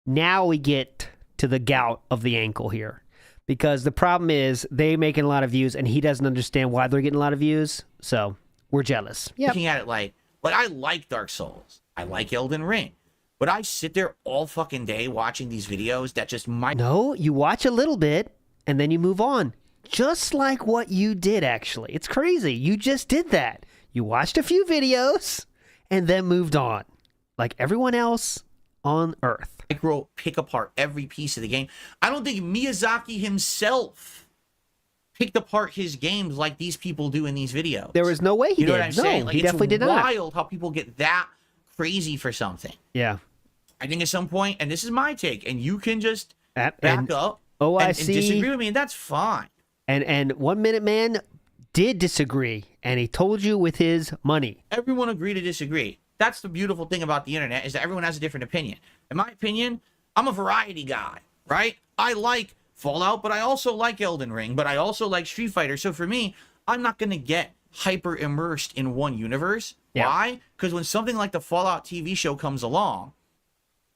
Now we get to the gout of the ankle here. Because the problem is they making a lot of views, and he doesn't understand why they're getting a lot of views. So we're jealous. Looking at it like I like Dark Souls. I like Elden Ring. But I sit there all fucking day watching these videos that just might... No, you watch a little bit, and then you move on. Just like what you did, actually. It's crazy. You just did that. You watched a few videos, and then moved on. Like everyone else on Earth. Pick apart every piece of the game. I don't think Miyazaki himself picked apart his games like these people do in these videos. There was no way he you know did. what I'm saying? Like, he definitely did it's not. wild how people get that crazy for something. Yeah. I think at some point, and this is my take, and you can just back up OIC, and disagree with me, and that's fine. And 1 Minute Man did disagree, and he told you with his money. Everyone agree to disagree. That's the beautiful thing about the internet, is that everyone has a different opinion. In my opinion, I'm a variety guy, right? I like Fallout, but I also like Elden Ring, but I also like Street Fighter. So for me, I'm not going to get hyper immersed in one universe. Yeah. Why? Because when something like the Fallout TV show comes along,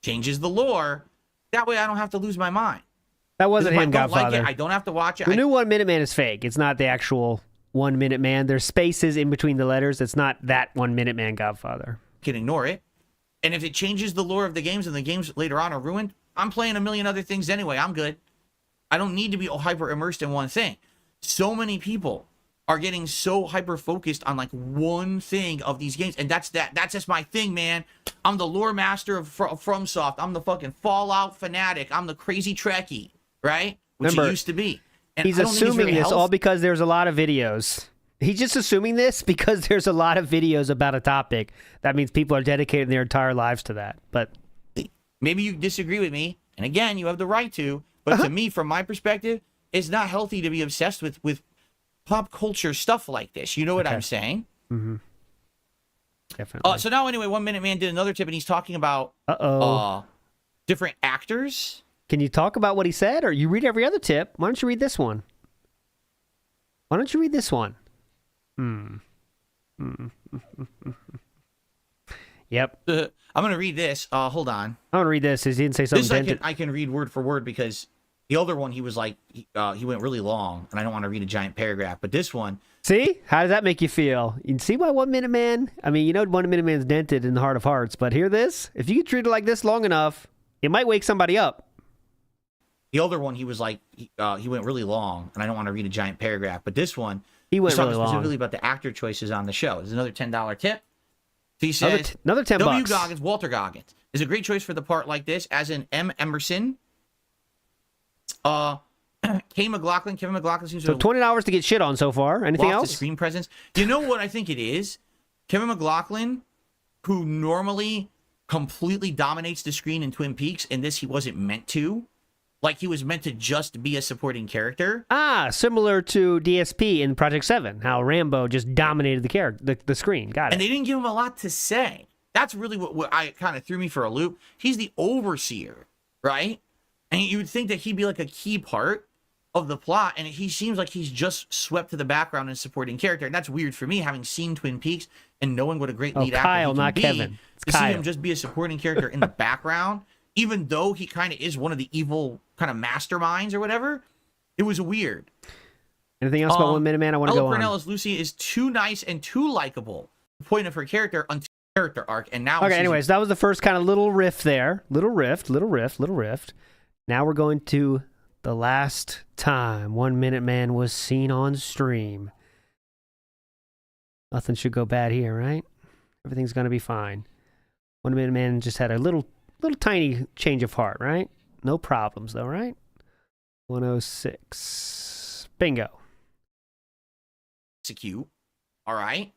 changes the lore, that way I don't have to lose my mind. That wasn't If him, I don't Godfather. like it, I don't have to watch it. The new 1 Minute Man is fake. It's not the actual 1 Minute Man. There's spaces in between the letters. It's not that 1 Minute Man, Godfather. Can ignore it. And if it changes the lore of the games and the games later on are ruined, I'm playing a million other things anyway. I'm good. I don't need to be hyper immersed in one thing. So many people are getting so hyper focused on like one thing of these games, and that's just my thing, man. I'm the lore master of FromSoft. I'm the fucking Fallout fanatic. I'm the crazy Trekkie, right? Which Remember, it used to be. And he's I don't think it's assuming very this all healthy. because there's a lot of videos. He's just assuming this because there's a lot of videos about a topic. That means people are dedicating their entire lives to that. But maybe you disagree with me, and again, you have the right to. But to me, from my perspective, it's not healthy to be obsessed with pop culture stuff like this. You know what I'm saying? Mm-hmm. Definitely. So now, anyway, 1 Minute Man did another tip, and he's talking about different actors. Can you talk about what he said, or you read every other tip? Why don't you read this one? Why don't you read this one? Yep. I'm going to read this. Hold on. I'm going to read this. He didn't say something. This I can read word for word because The older one, he was like, he went really long, and I don't want to read a giant paragraph. But this one, See? How does that make you feel? You can see why 1 Minute Man? I mean, you know 1 Minute Man's dented in the heart of hearts, but hear this? If you get treated like this long enough, it might wake somebody up. the older one, he was like, he went really long, and I don't want to read a giant paragraph. But this one, he went really specifically long. about the actor choices on the show. There's another $10 tip. So he says, another 10 W. bucks. Goggins, Walter Goggins, is a great choice for the part like this, as in M. Emerson. Kevin McLaughlin seems to So have $20 to get shit on so far. Anything lost else? his screen presence. You know what I think it is? Kevin McLaughlin, who normally completely dominates the screen in Twin Peaks, and this he wasn't meant to. Like, he was meant to just be a supporting character. Ah, similar to DSP in Project 7, how Rambo just dominated the character, the screen. Got it. And they didn't give him a lot to say. That's really what I kind of threw me for a loop. He's the overseer, right? And you would think that he'd be like a key part of the plot, and he seems like he's just swept to the background as supporting character. And that's weird for me, having seen Twin Peaks and knowing what a great lead Kyle, actor he can not be. Kevin. It's to Kyle. see him just be a supporting character in the background, even though he kind of is one of the evil kind of masterminds or whatever, it was weird. Anything else about 1 Minute Man I want to go on? Burnell as Lucy is too nice and too likable. The point of her character until character arc, and now Okay, anyways, that was the first kind of little riff there. Little rift. Now we're going to the last time 1 Minute Man was seen on stream. Nothing should go bad here, right? Everything's going to be fine. 1 Minute Man just had a little tiny change of heart, right? No problems, though, right? 106. Bingo. Execute. All right.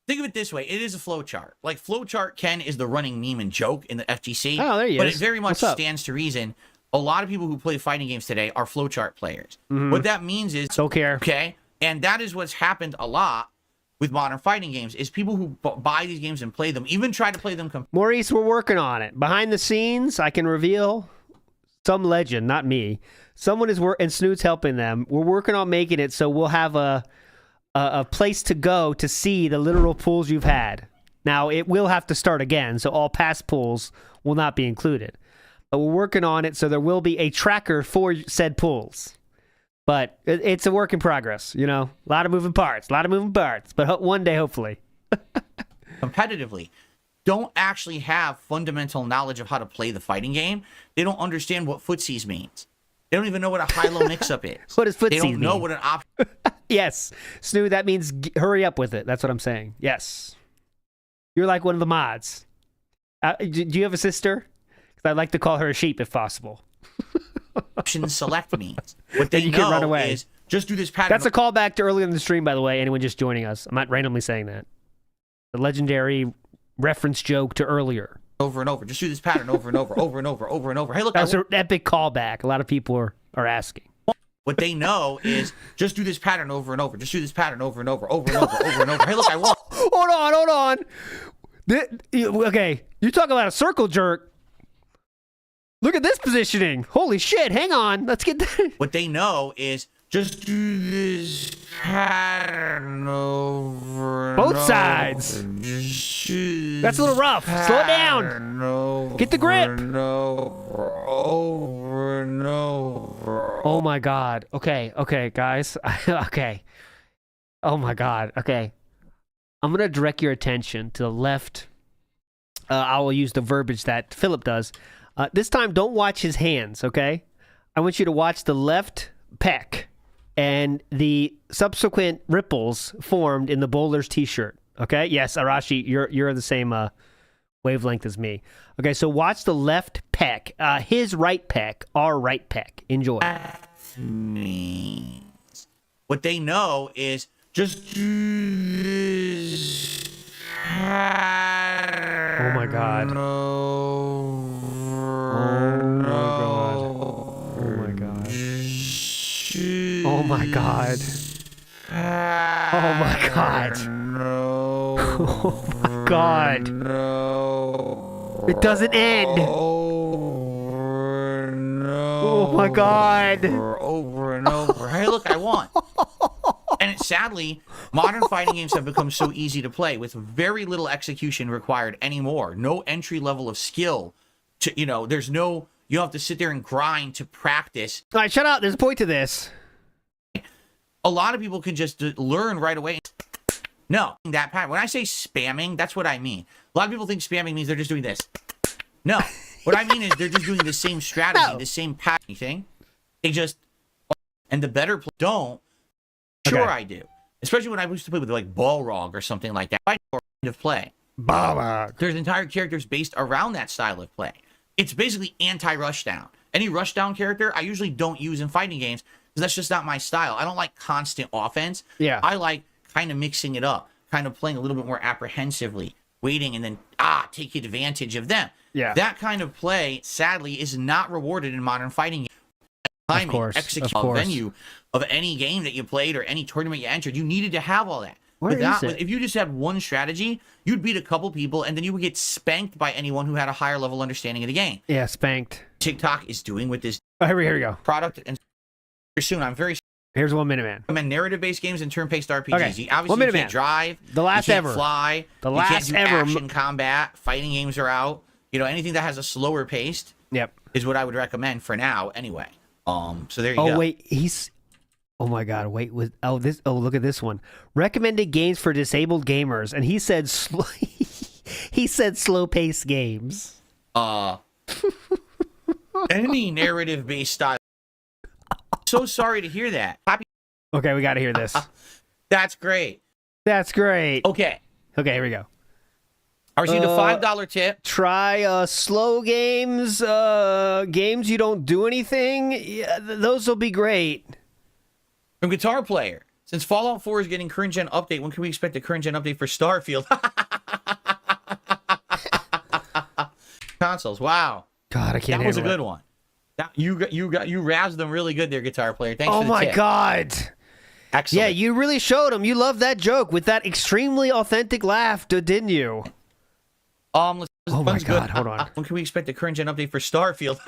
Think of it this way. It is a flowchart. Like, flowchart Ken is the running meme and joke in the FGC. Oh, there he but is. it very much What's up? stands to reason. A lot of people who play fighting games today are flowchart players. What that means is... So care. Okay? And that is what's happened a lot with modern fighting games, is people who buy these games and play them, even try to play them... Maurice, we're working on it. Behind the scenes, I can reveal some legend, not me. Someone is and Snoot's helping them. We're working on making it so we'll have a place to go to see the literal pools you've had. Now, it will have to start again, so all past pools will not be included. But we're working on it, so there will be a tracker for said pools. But it's a work in progress, you know? A lot of moving parts. But one day, hopefully. Competitively, don't actually have fundamental knowledge of how to play the fighting game. They don't understand what footsies means. They don't even know what a high-low mix-up is. What does footsies They don't know mean? what an option... Yes. Snoot, that means hurry up with it. That's what I'm saying. Yes. You're like one of the mods. Do you have a sister? Because I'd like to call her a sheep if possible. option select means. What they you can run know away. is just do this pattern. That's a callback to earlier in the stream, by the way. Anyone just joining us. I'm not randomly saying that. The legendary reference joke to earlier. Over and over. Just do this pattern over and over, over and over, over and over. Hey, look, That's an epic callback. A lot of people are asking. What they know is just do this pattern over and over. Just do this pattern over and over, over and over, over and over. Hey, look, I won. Hold on. Okay, you talk about a circle jerk. Look at this positioning. Holy shit, hang on. Let's get that. What they know is just do this pattern over and Both sides. That's a little rough. Slow it down. Get the grip. Over and over. Oh my god. Okay, guys. Okay. Oh my god. Okay. I'm going to direct your attention to the left. I will use the verbiage that Philip does. This time, don't watch his hands, okay? I want you to watch the left pec and the subsequent ripples formed in the bowler's t-shirt, okay? Yes, Arashi, you're the same wavelength as me. Okay, so watch the left pec, his right pec, our right pec. Enjoy. What they know is just do this. Oh my god. Oh my god. Oh my god. Oh my god. Oh my god. It doesn't end. Oh my god. Over and over. Hey, look, I won. And sadly, modern fighting games have become so easy to play with very little execution required anymore. No entry level of skill. There's no You have to sit there and grind to practice. All right, shut up. There's a point to this. A lot of people can just learn right away. No, that pattern. When I say spamming, that's what I mean. A lot of people think spamming means they're just doing this. No, what I mean is they're just doing the same strategy, the same pattern thing. They just, and the better don't. Sure, Okay. I do. Especially when I used to play with like Balrog or something like that. I know kind of play. Balrog. There's entire characters based around that style of play. It's basically anti-rushdown. Any rushdown character I usually don't use in fighting games because that's just not my style. I don't like constant offense. Yeah. I like kind of mixing it up, kind of playing a little bit more apprehensively, waiting and then take advantage of them. Yeah. That kind of play, sadly, is not rewarded in modern fighting games. Timing, course, execute, of course. venue of any game that you played or any tournament you entered, you needed to have all that. Where is it? If you just had one strategy, you'd beat a couple people and then you would get spanked by anyone who had a higher level understanding of the game. Yeah, spanked. TikTok is doing with this Oh, here we go. product, and soon I'm very Here's Oneminuteman. I'm in narrative-based games and turn-based RPGs. Okay. You obviously you can't drive. The last you can't ever. fly. The you last can't do ever. action combat. Fighting games are out. You know, anything that has a slower pace is what I would recommend for now anyway. So there you go. Oh wait, oh my god, wait, look at this one. Recommended games for disabled gamers, and he said he said slow-paced games. Any narrative-based style. So sorry to hear that. Okay, we got to hear this. That's great. That's great. Okay. Okay, here we go. I received a $5 tip. Try slow games, games you don't do anything. Yeah, those will be great. From Guitar Player. Since Fallout 4 is getting current gen update, when can we expect a current gen update for Starfield? Consoles. Wow. God, I can't. That was a handle good one. You razzed them really good there, Guitar Player. Thanks Oh for the my tip. god. Excellent. Yeah, you really showed him. You loved that joke with that extremely authentic laugh, didn't you? Oh my god, hold on. When can we expect a current gen update for Starfield?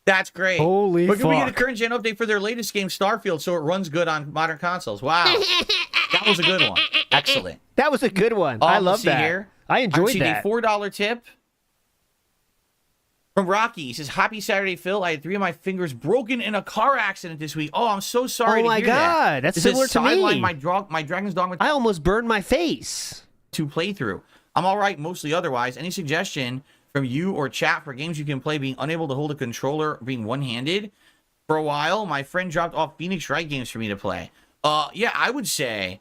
That's great. Holy But can we get a fuck. current gen update for their latest game, Starfield, so it runs good on modern consoles? Wow. That was a good one. Excellent. That was a good one. I love let's see that. Here. I enjoyed received that. a $4 tip from Rocky. He says, "Happy Saturday, Phil. I had 3 of my fingers broken in a car accident this week. Oh, I'm so sorry to hear that. Oh my god, that's It says, similar to me. "Sidelined my Dragon's Dogma I almost burned my face. to play through. I'm all right, mostly otherwise. Any suggestion from you or chat for games you can play being unable to hold a controller, being one-handed? For a while, my friend dropped off Phoenix Wright games for me to play. Yeah, I would say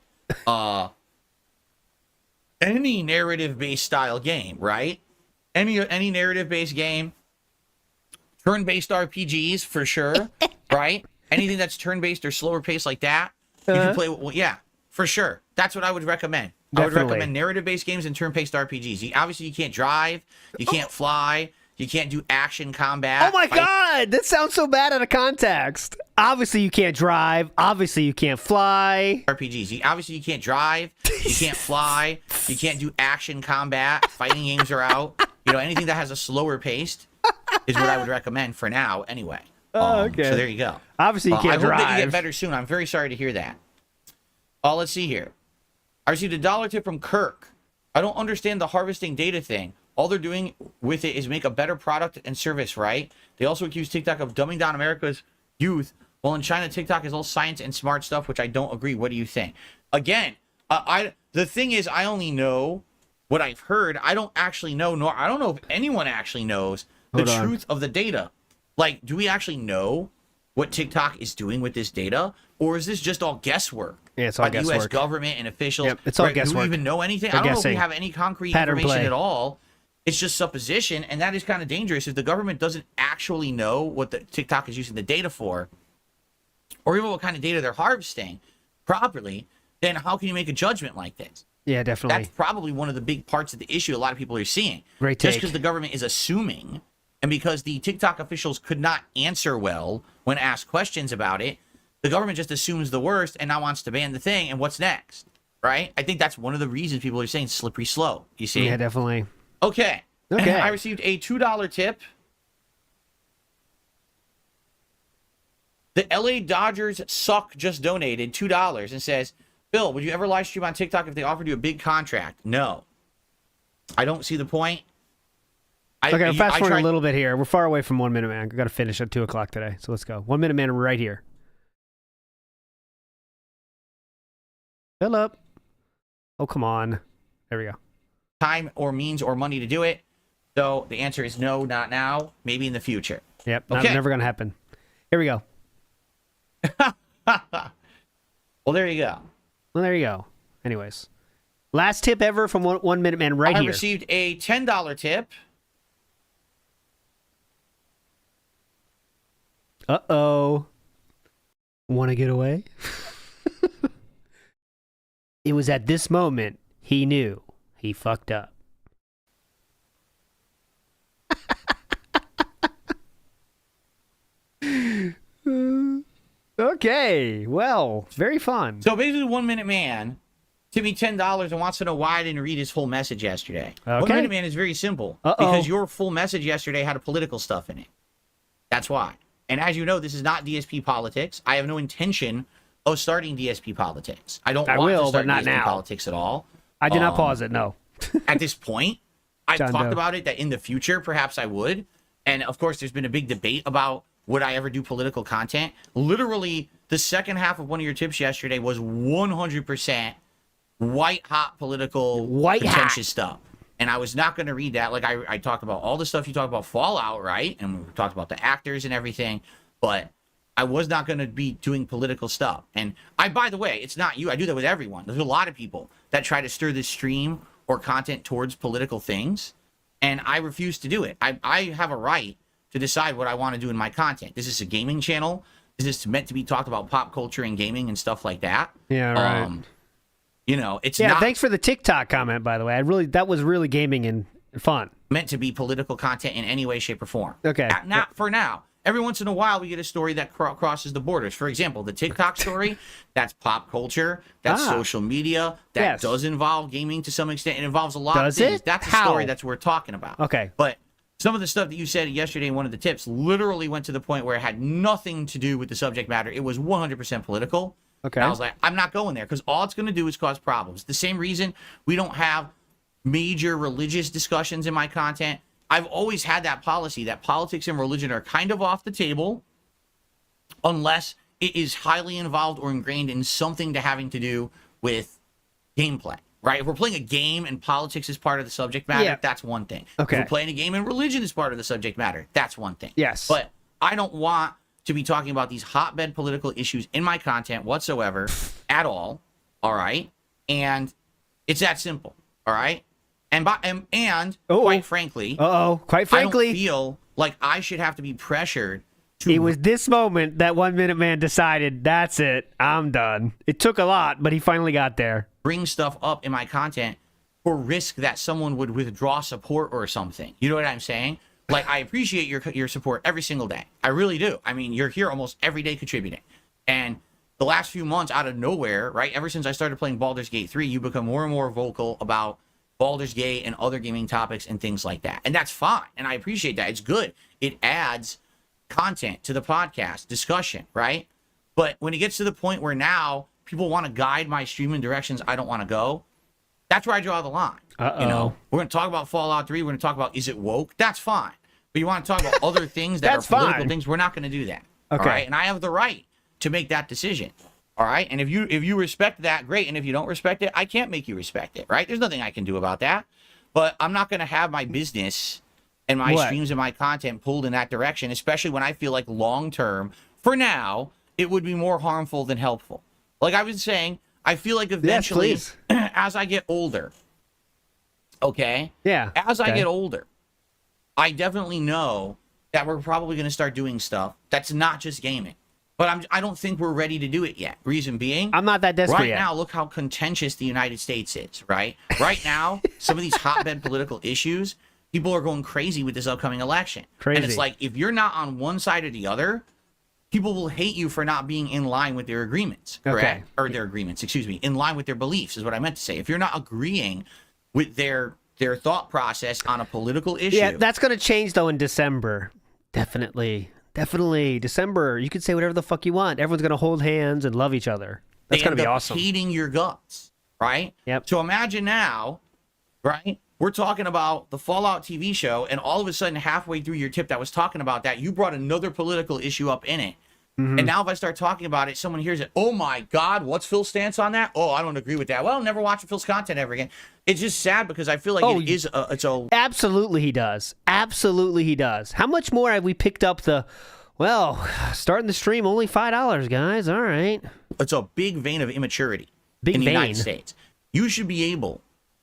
any narrative-based style game, right? Any narrative-based game, turn-based RPGs for sure, right? Anything that's turn-based or slower paced like that, you can play. Well, yeah, for sure. That's what I would recommend. I would Definitely. recommend narrative-based games and turn-paced RPGs. Obviously, you can't drive, you can't fly, you can't do action combat. Oh my god, that sounds so bad out of context. Obviously you can't drive. Obviously you can't fly. RPGs. Obviously, you can't drive, you can't fly, you can't do action combat. Fighting games are out. You know, anything that has a slower pace is what I would recommend for now, anyway. Okay. So there you go. Obviously you can't I hope that you drive. get better soon. I'm very sorry to hear that. Let's see here. I received a $1 tip from Kirk. I don't understand the harvesting data thing. All they're doing with it is make a better product and service, right? They also accuse TikTok of dumbing down America's youth, while in China, TikTok is all science and smart stuff, which I don't agree. What do you think? Again, the thing is, I only know what I've heard. I don't actually know, nor I don't know if anyone actually knows the Hold on. truth of the data. Like, do we actually know what TikTok is doing with this data, or is this just all guesswork? Yeah, it's all by the U.S. guesswork. government and officials. Yep, it's all Do guesswork. we even know anything? They're I don't know if guessing. we have any concrete Pattern information play. at all. It's just supposition, and that is kind of dangerous if the government doesn't actually know what the TikTok is using the data for, or even what kind of data they're harvesting properly. Then how can you make a judgment like this? Yeah, definitely. That's probably one of the big parts of the issue a lot of people are seeing. Great Just take. because the government is assuming, and because the TikTok officials could not answer well when asked questions about it, the government just assumes the worst and now wants to ban the thing, and what's next? Right? I think that's one of the reasons people are saying slippery slope. You see? Yeah, definitely. Okay. Okay. I received a $2 tip The LA Dodgers suck just donated $2 and says, Bill, would you ever live stream on TikTok if they offered you a big contract? No. I don't see the point. Okay, fast forward a little bit here. We're far away from 1 Minute Man. We've got to finish at 2 o'clock today. So let's go. 1 Minute Man right here. Philip. Oh, come on. There we go. Time or means or money to do it. So the answer is no, not now. Maybe in the future. Yep, Okay. never going to happen. Here we go. Well, there you go. Well, there you go. Anyways. Last tip ever from 1 Minute Man right I here. received a $10 tip. Uh-oh. Want to get away? It was at this moment he knew he fucked up. Okay, well, very fun. So basically, 1 Minute Man tipped me $10 and wants to know why I didn't read his full message yesterday. Okay. 1 Minute Man is very simple. Because your full message yesterday had a political stuff in it. That's why. And as you know, this is not DSP politics. I have no intention of starting DSP politics. I want to start not DSP now. politics at all. I did not pause it, no. At this point, I've John talked Doe. about it that in the future, perhaps I would. And of course, there's been a big debate about would I ever do political content. Literally, the second half of one of your tips yesterday was 100% white-hot political contentious stuff. And I was not going to read that. Like, I talked about all the stuff you talked about Fallout, right? And we talked about the actors and everything. But I was not going to be doing political stuff. And by the way, it's not you. I do that with everyone. There's a lot of people that try to stir this stream or content towards political things. And I refuse to do it. I have a right to decide what I want to do in my content. This is a gaming channel. This is meant to be talked about pop culture and gaming and stuff like that. Yeah, right. You know, it's yeah, not thanks for the TikTok comment, by the way. That was really gaming and fun. meant to be political content in any way, shape, or form. Okay. Not for now. Every once in a while, we get a story that crosses the borders. For example, the TikTok story, that's pop culture, that's social media, that does involve gaming to some extent. It involves a lot of things. That's a story that's worth talking about. Okay. But some of the stuff that you said yesterday in one of the tips literally went to the point where it had nothing to do with the subject matter. It was 100% political. Okay. And I was like, I'm not going there because all it's going to do is cause problems. The same reason we don't have major religious discussions in my content. I've always had that policy that politics and religion are kind of off the table unless it is highly involved or ingrained in something to having to do with gameplay, right? If we're playing a game and politics is part of the subject matter, that's one thing. Okay. If we're playing a game and religion is part of the subject matter, that's one thing. Yes. But I don't want to be talking about these hotbed political issues in my content whatsoever at all, all right? And it's that simple, all right? And quite frankly, I don't feel like I should have to be pressured to. It was this moment that 1 Minute Man decided, that's it, I'm done. It took a lot, but he finally got there. Bring stuff up in my content for risk that someone would withdraw support or something. You know what I'm saying? Like, I appreciate your support every single day. I really do. I mean, you're here almost every day contributing. And the last few months, out of nowhere, right, ever since I started playing Baldur's Gate 3, you become more and more vocal about Baldur's Gate and other gaming topics and things like that. And that's fine. And I appreciate that. It's good. It adds content to the podcast, discussion, right? But when it gets to the point where now people want to guide my streaming directions I don't want to go, that's where I draw the line. You know, we're going to talk about Fallout 3. We're going to talk about, is it woke? That's fine. But you want to talk about other things that are political things, we're not going to do that. Okay. All right? And I have the right to make that decision. All right. And if you respect that, great. And if you don't respect it, I can't make you respect it. Right. There's nothing I can do about that. But I'm not going to have my business and my streams and my content pulled in that direction, especially when I feel like long term, for now, it would be more harmful than helpful. Like I was saying, I feel like eventually, as I get older, okay? Yeah. As I get older, I definitely know that we're probably going to start doing stuff that's not just gaming. But I don't think we're ready to do it yet. Reason being, I'm not that desperate right yet. now, look how contentious the United States is, right? Right now, some of these hotbed political issues, people are going crazy with this upcoming election. Crazy. And it's like, if you're not on one side or the other, people will hate you for not being in line with their agreements, correct? Or their agreements, excuse me, in line with their beliefs is what I meant to say. If you're not agreeing with their thought process on a political issue. Yeah, that's going to change, though, in December. Definitely. Definitely. December, you can say whatever the fuck you want. Everyone's going to hold hands and love each other. That's going to be awesome. Hating your guts, right? Yep. So imagine now, right? We're talking about the Fallout TV show, and all of a sudden, halfway through your tip that was talking about that, you brought another political issue up in it. Mm-hmm. And now if I start talking about it, someone hears it. Oh my God, what's Phil's stance on that? Oh, I don't agree with that. Well, never watch Phil's content ever again. It's just sad because I feel like it's a... Absolutely he does. Absolutely he does. How much more have we picked up starting the stream, only $5, guys. All right. It's a big vein of immaturity in the United States. You should be able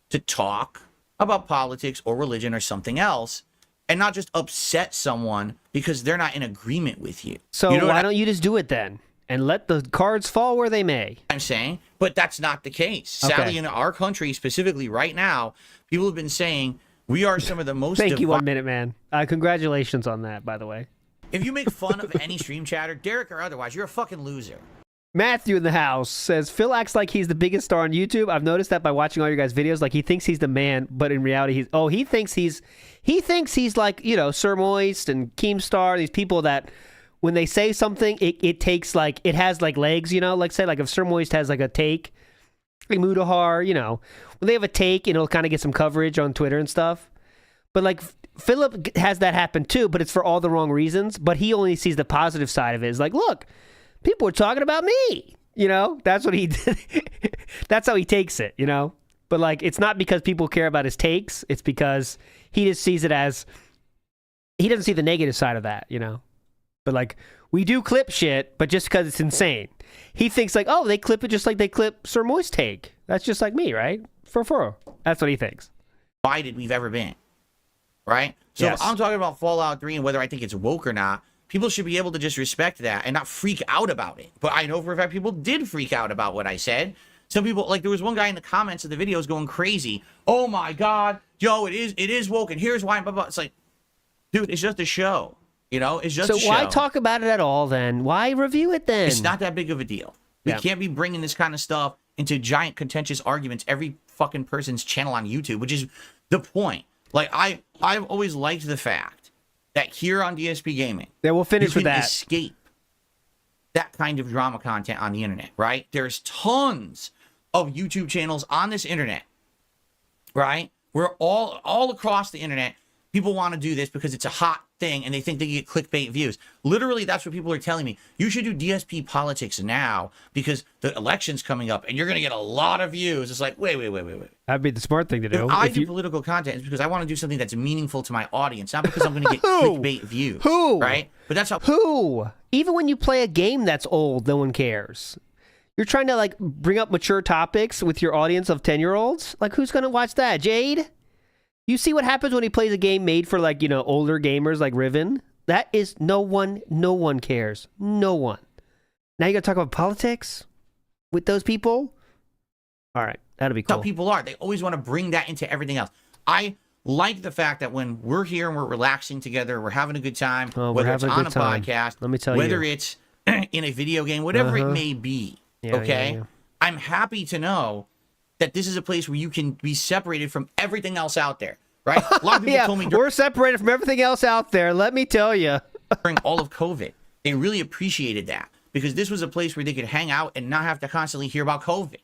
to talk about politics or religion or something else and not just upset someone because they're not in agreement with you. So why don't you just do it then and let the cards fall where they may? I'm saying, but that's not the case. Sadly, in our country, specifically right now, people have been saying we are some of the most... Thank you, 1 minute, man. Congratulations on that, by the way. If you make fun of any stream chatter, Derek or otherwise, you're a fucking loser. Matthew in the house says, Phil acts like he's the biggest star on YouTube. I've noticed that by watching all your guys' videos. Like, he thinks he's the man, but in reality, he thinks he's like, Sir Moist and Keemstar, these people that when they say something, it takes like, it has like legs, like say like if Sir Moist has like a take, like Mudahar, when they have a take, it'll kind of get some coverage on Twitter and stuff. But like Philip has that happen too, but it's for all the wrong reasons. But he only sees the positive side of it. It's like, look, people are talking about me. That's what he did. That's how he takes it, But like, it's not because people care about his takes. It's because he just sees it as, he doesn't see the negative side of that, But like, we do clip shit, but just because it's insane. He thinks like, oh, they clip it just like they clip Sir Moist's take. That's just like me, right? For. That's what he thinks. Divided we've ever been. Right? So Yes. if I'm talking about Fallout 3 and whether I think it's woke or not, people should be able to just respect that and not freak out about it. But I know for a fact people did freak out about what I said. Some people, like there was one guy in the comments of the videos going crazy. Oh my God, yo, it is woke and here's why, blah, blah. It's like, dude, it's just a show. It's just a show. So why talk about it at all then? Why review it then? It's not that big of a deal. We can't be bringing this kind of stuff into giant contentious arguments every fucking person's channel on YouTube, which is the point. Like, I've always liked the fact that here on DSP Gaming, we'll finish with you can that. escape that kind of drama content on the internet, right? There's tons of YouTube channels on this internet, right? We're all across the internet. People want to do this because it's a hot thing and they think they get clickbait views. Literally, that's what people are telling me. You should do DSP politics now because the election's coming up and you're going to get a lot of views. It's like, wait. That'd be the smart thing to do. If I do political content, it's because I want to do something that's meaningful to my audience, not because I'm going to get clickbait views. Who? Right? But that's how... Who? Even when you play a game that's old, no one cares. You're trying to like bring up mature topics with your audience of 10-year-olds? Like, who's going to watch that? Jade? You see what happens when he plays a game made for like, older gamers like Riven? That is no one cares. No one. Now you got to talk about politics with those people? All right. That'll be cool. That's how people are. They always want to bring that into everything else. I like the fact that when we're here and we're relaxing together, we're having a good time, whether it's on a podcast, let me tell you, whether it's in a video game, whatever it may be, okay? Yeah. I'm happy to know that this is a place where you can be separated from everything else out there, right? A lot of people told me we're separated from everything else out there. Let me tell you. during all of COVID, they really appreciated that because this was a place where they could hang out and not have to constantly hear about COVID.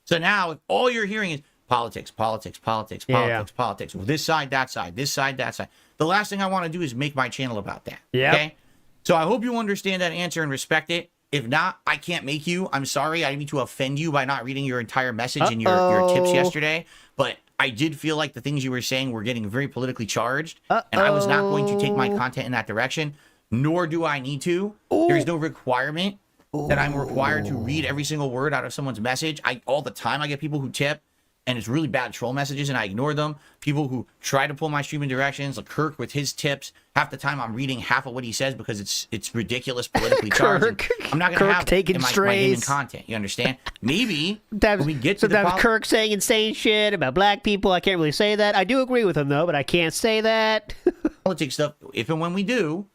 So now, if all you're hearing is politics, this side, that side, this side, that side. The last thing I want to do is make my channel about that. Yeah. Okay? So I hope you understand that answer and respect it. If not, I can't make you. I'm sorry. I didn't mean to offend you by not reading your entire message and your tips yesterday. But I did feel like the things you were saying were getting very politically charged. And I was not going to take my content in that direction, nor do I need to. There's no requirement that I'm required to read every single word out of someone's message. All the time I get people who tip, and it's really bad troll messages, and I ignore them. People who try to pull my streaming directions, like Kirk with his tips. Half the time I'm reading half of what he says because it's ridiculous politically charged. I'm not going to have it in my gaming content. You understand? Maybe when we get to the Kirk saying insane shit about black people. I can't really say that. I do agree with him, though, but I can't say that. Politics stuff, if and when we do,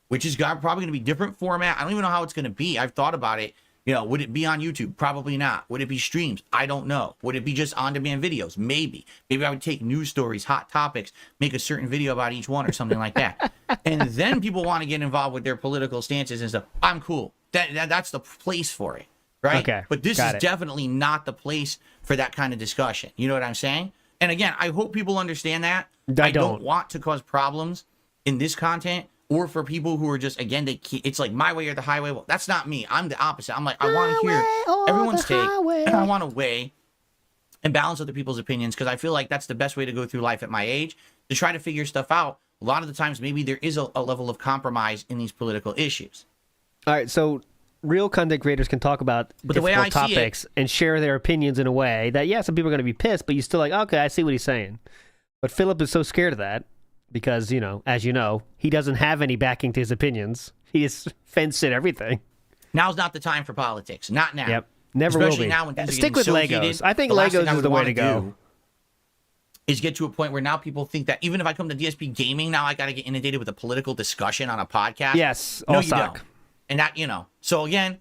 which is probably going to be different format. I don't even know how it's going to be. I've thought about it. You know, would it be on YouTube? Probably not. Would it be streams? I don't know. Would it be just on-demand videos? Maybe. Maybe I would take news stories, hot topics, make a certain video about each one or something like that. And then people want to get involved with their political stances and stuff. I'm cool. That's the place for it, right? Okay, But this got is it. definitely not the place for that kind of discussion. You know what I'm saying? And again, I hope people understand that. I don't want to cause problems in this content, or for people who are just, again, it's like my way or the highway. Well, that's not me. I'm the opposite. I'm like, I want to hear everyone's take, and I want to weigh and balance other people's opinions, because I feel like that's the best way to go through life at my age, to try to figure stuff out. A lot of the times, maybe there is a level of compromise in these political issues. All right, so real content creators can talk about But the way difficult I see topics and share their opinions in a way that, yeah, some people are going to be pissed, but you still like, okay, I see what he's saying. But Philip is so scared of that because, you know, as you know, he doesn't have any backing to his opinions. He is fenced at everything. Now's not the time for politics. Not now. Yep, never Especially will be. now when things are Stick getting with so Legos. heated. I think The last thing Legos I is would the way wanna to go. do is get to a point where now people think that even if I come to DSP gaming, now I got to get inundated with a political discussion on a podcast. Yes, no, all you suck. don't. And that, you know. So again,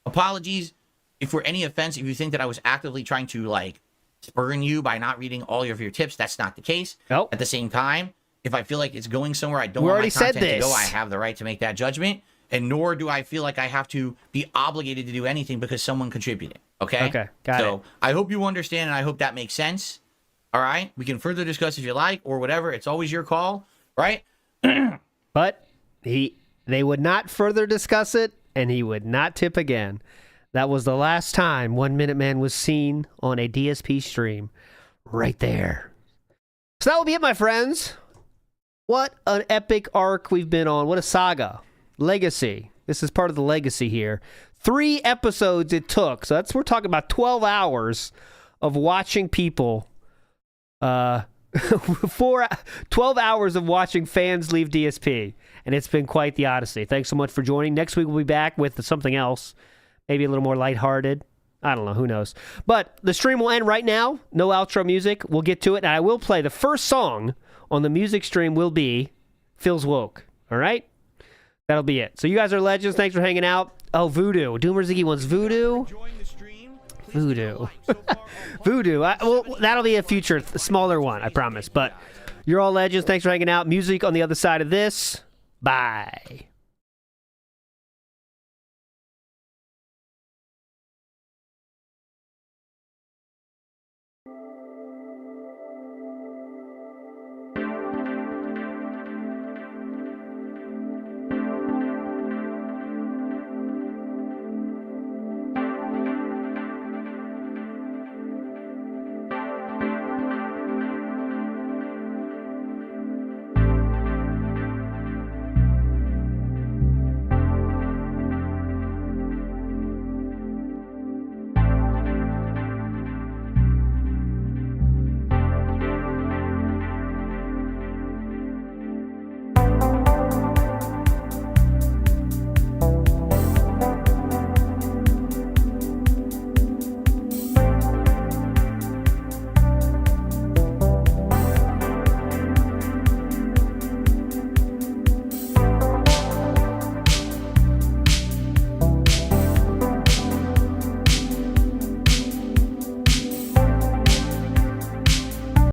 apologies if for any offense, if you think that I was actively trying to like spurn you by not reading all of your tips. That's not the case. Nope. At the same time, if I feel like it's going somewhere I don't We want my already said content to go, this. I have the right to make that judgment. And nor do I feel like I have to be obligated to do anything because someone contributed. Okay? Okay, got it. So I hope you understand, and I hope that makes sense. All right? We can further discuss if you like or whatever. It's always your call, right? But they would not further discuss it, and he would not tip again. That was the last time Oneminuteman was seen on a DSP stream. Right there. So that will be it, my friends. What an epic arc we've been on. What a saga. Legacy. This is part of the legacy here. 3 episodes it took. So we're talking about 12 hours of watching people. 12 hours of watching fans leave DSP. And it's been quite the odyssey. Thanks so much for joining. Next week we'll be back with something else. Maybe a little more lighthearted. I don't know. Who knows? But the stream will end right now. No outro music. We'll get to it. And I will play the first song on the music stream will be Phil's Woke. All right? That'll be it. So you guys are legends. Thanks for hanging out. Oh, Voodoo. Doomer Ziggy wants Voodoo. Voodoo. Voodoo. Well, that'll be a future, smaller one, I promise. But you're all legends. Thanks for hanging out. Music on the other side of this. Bye.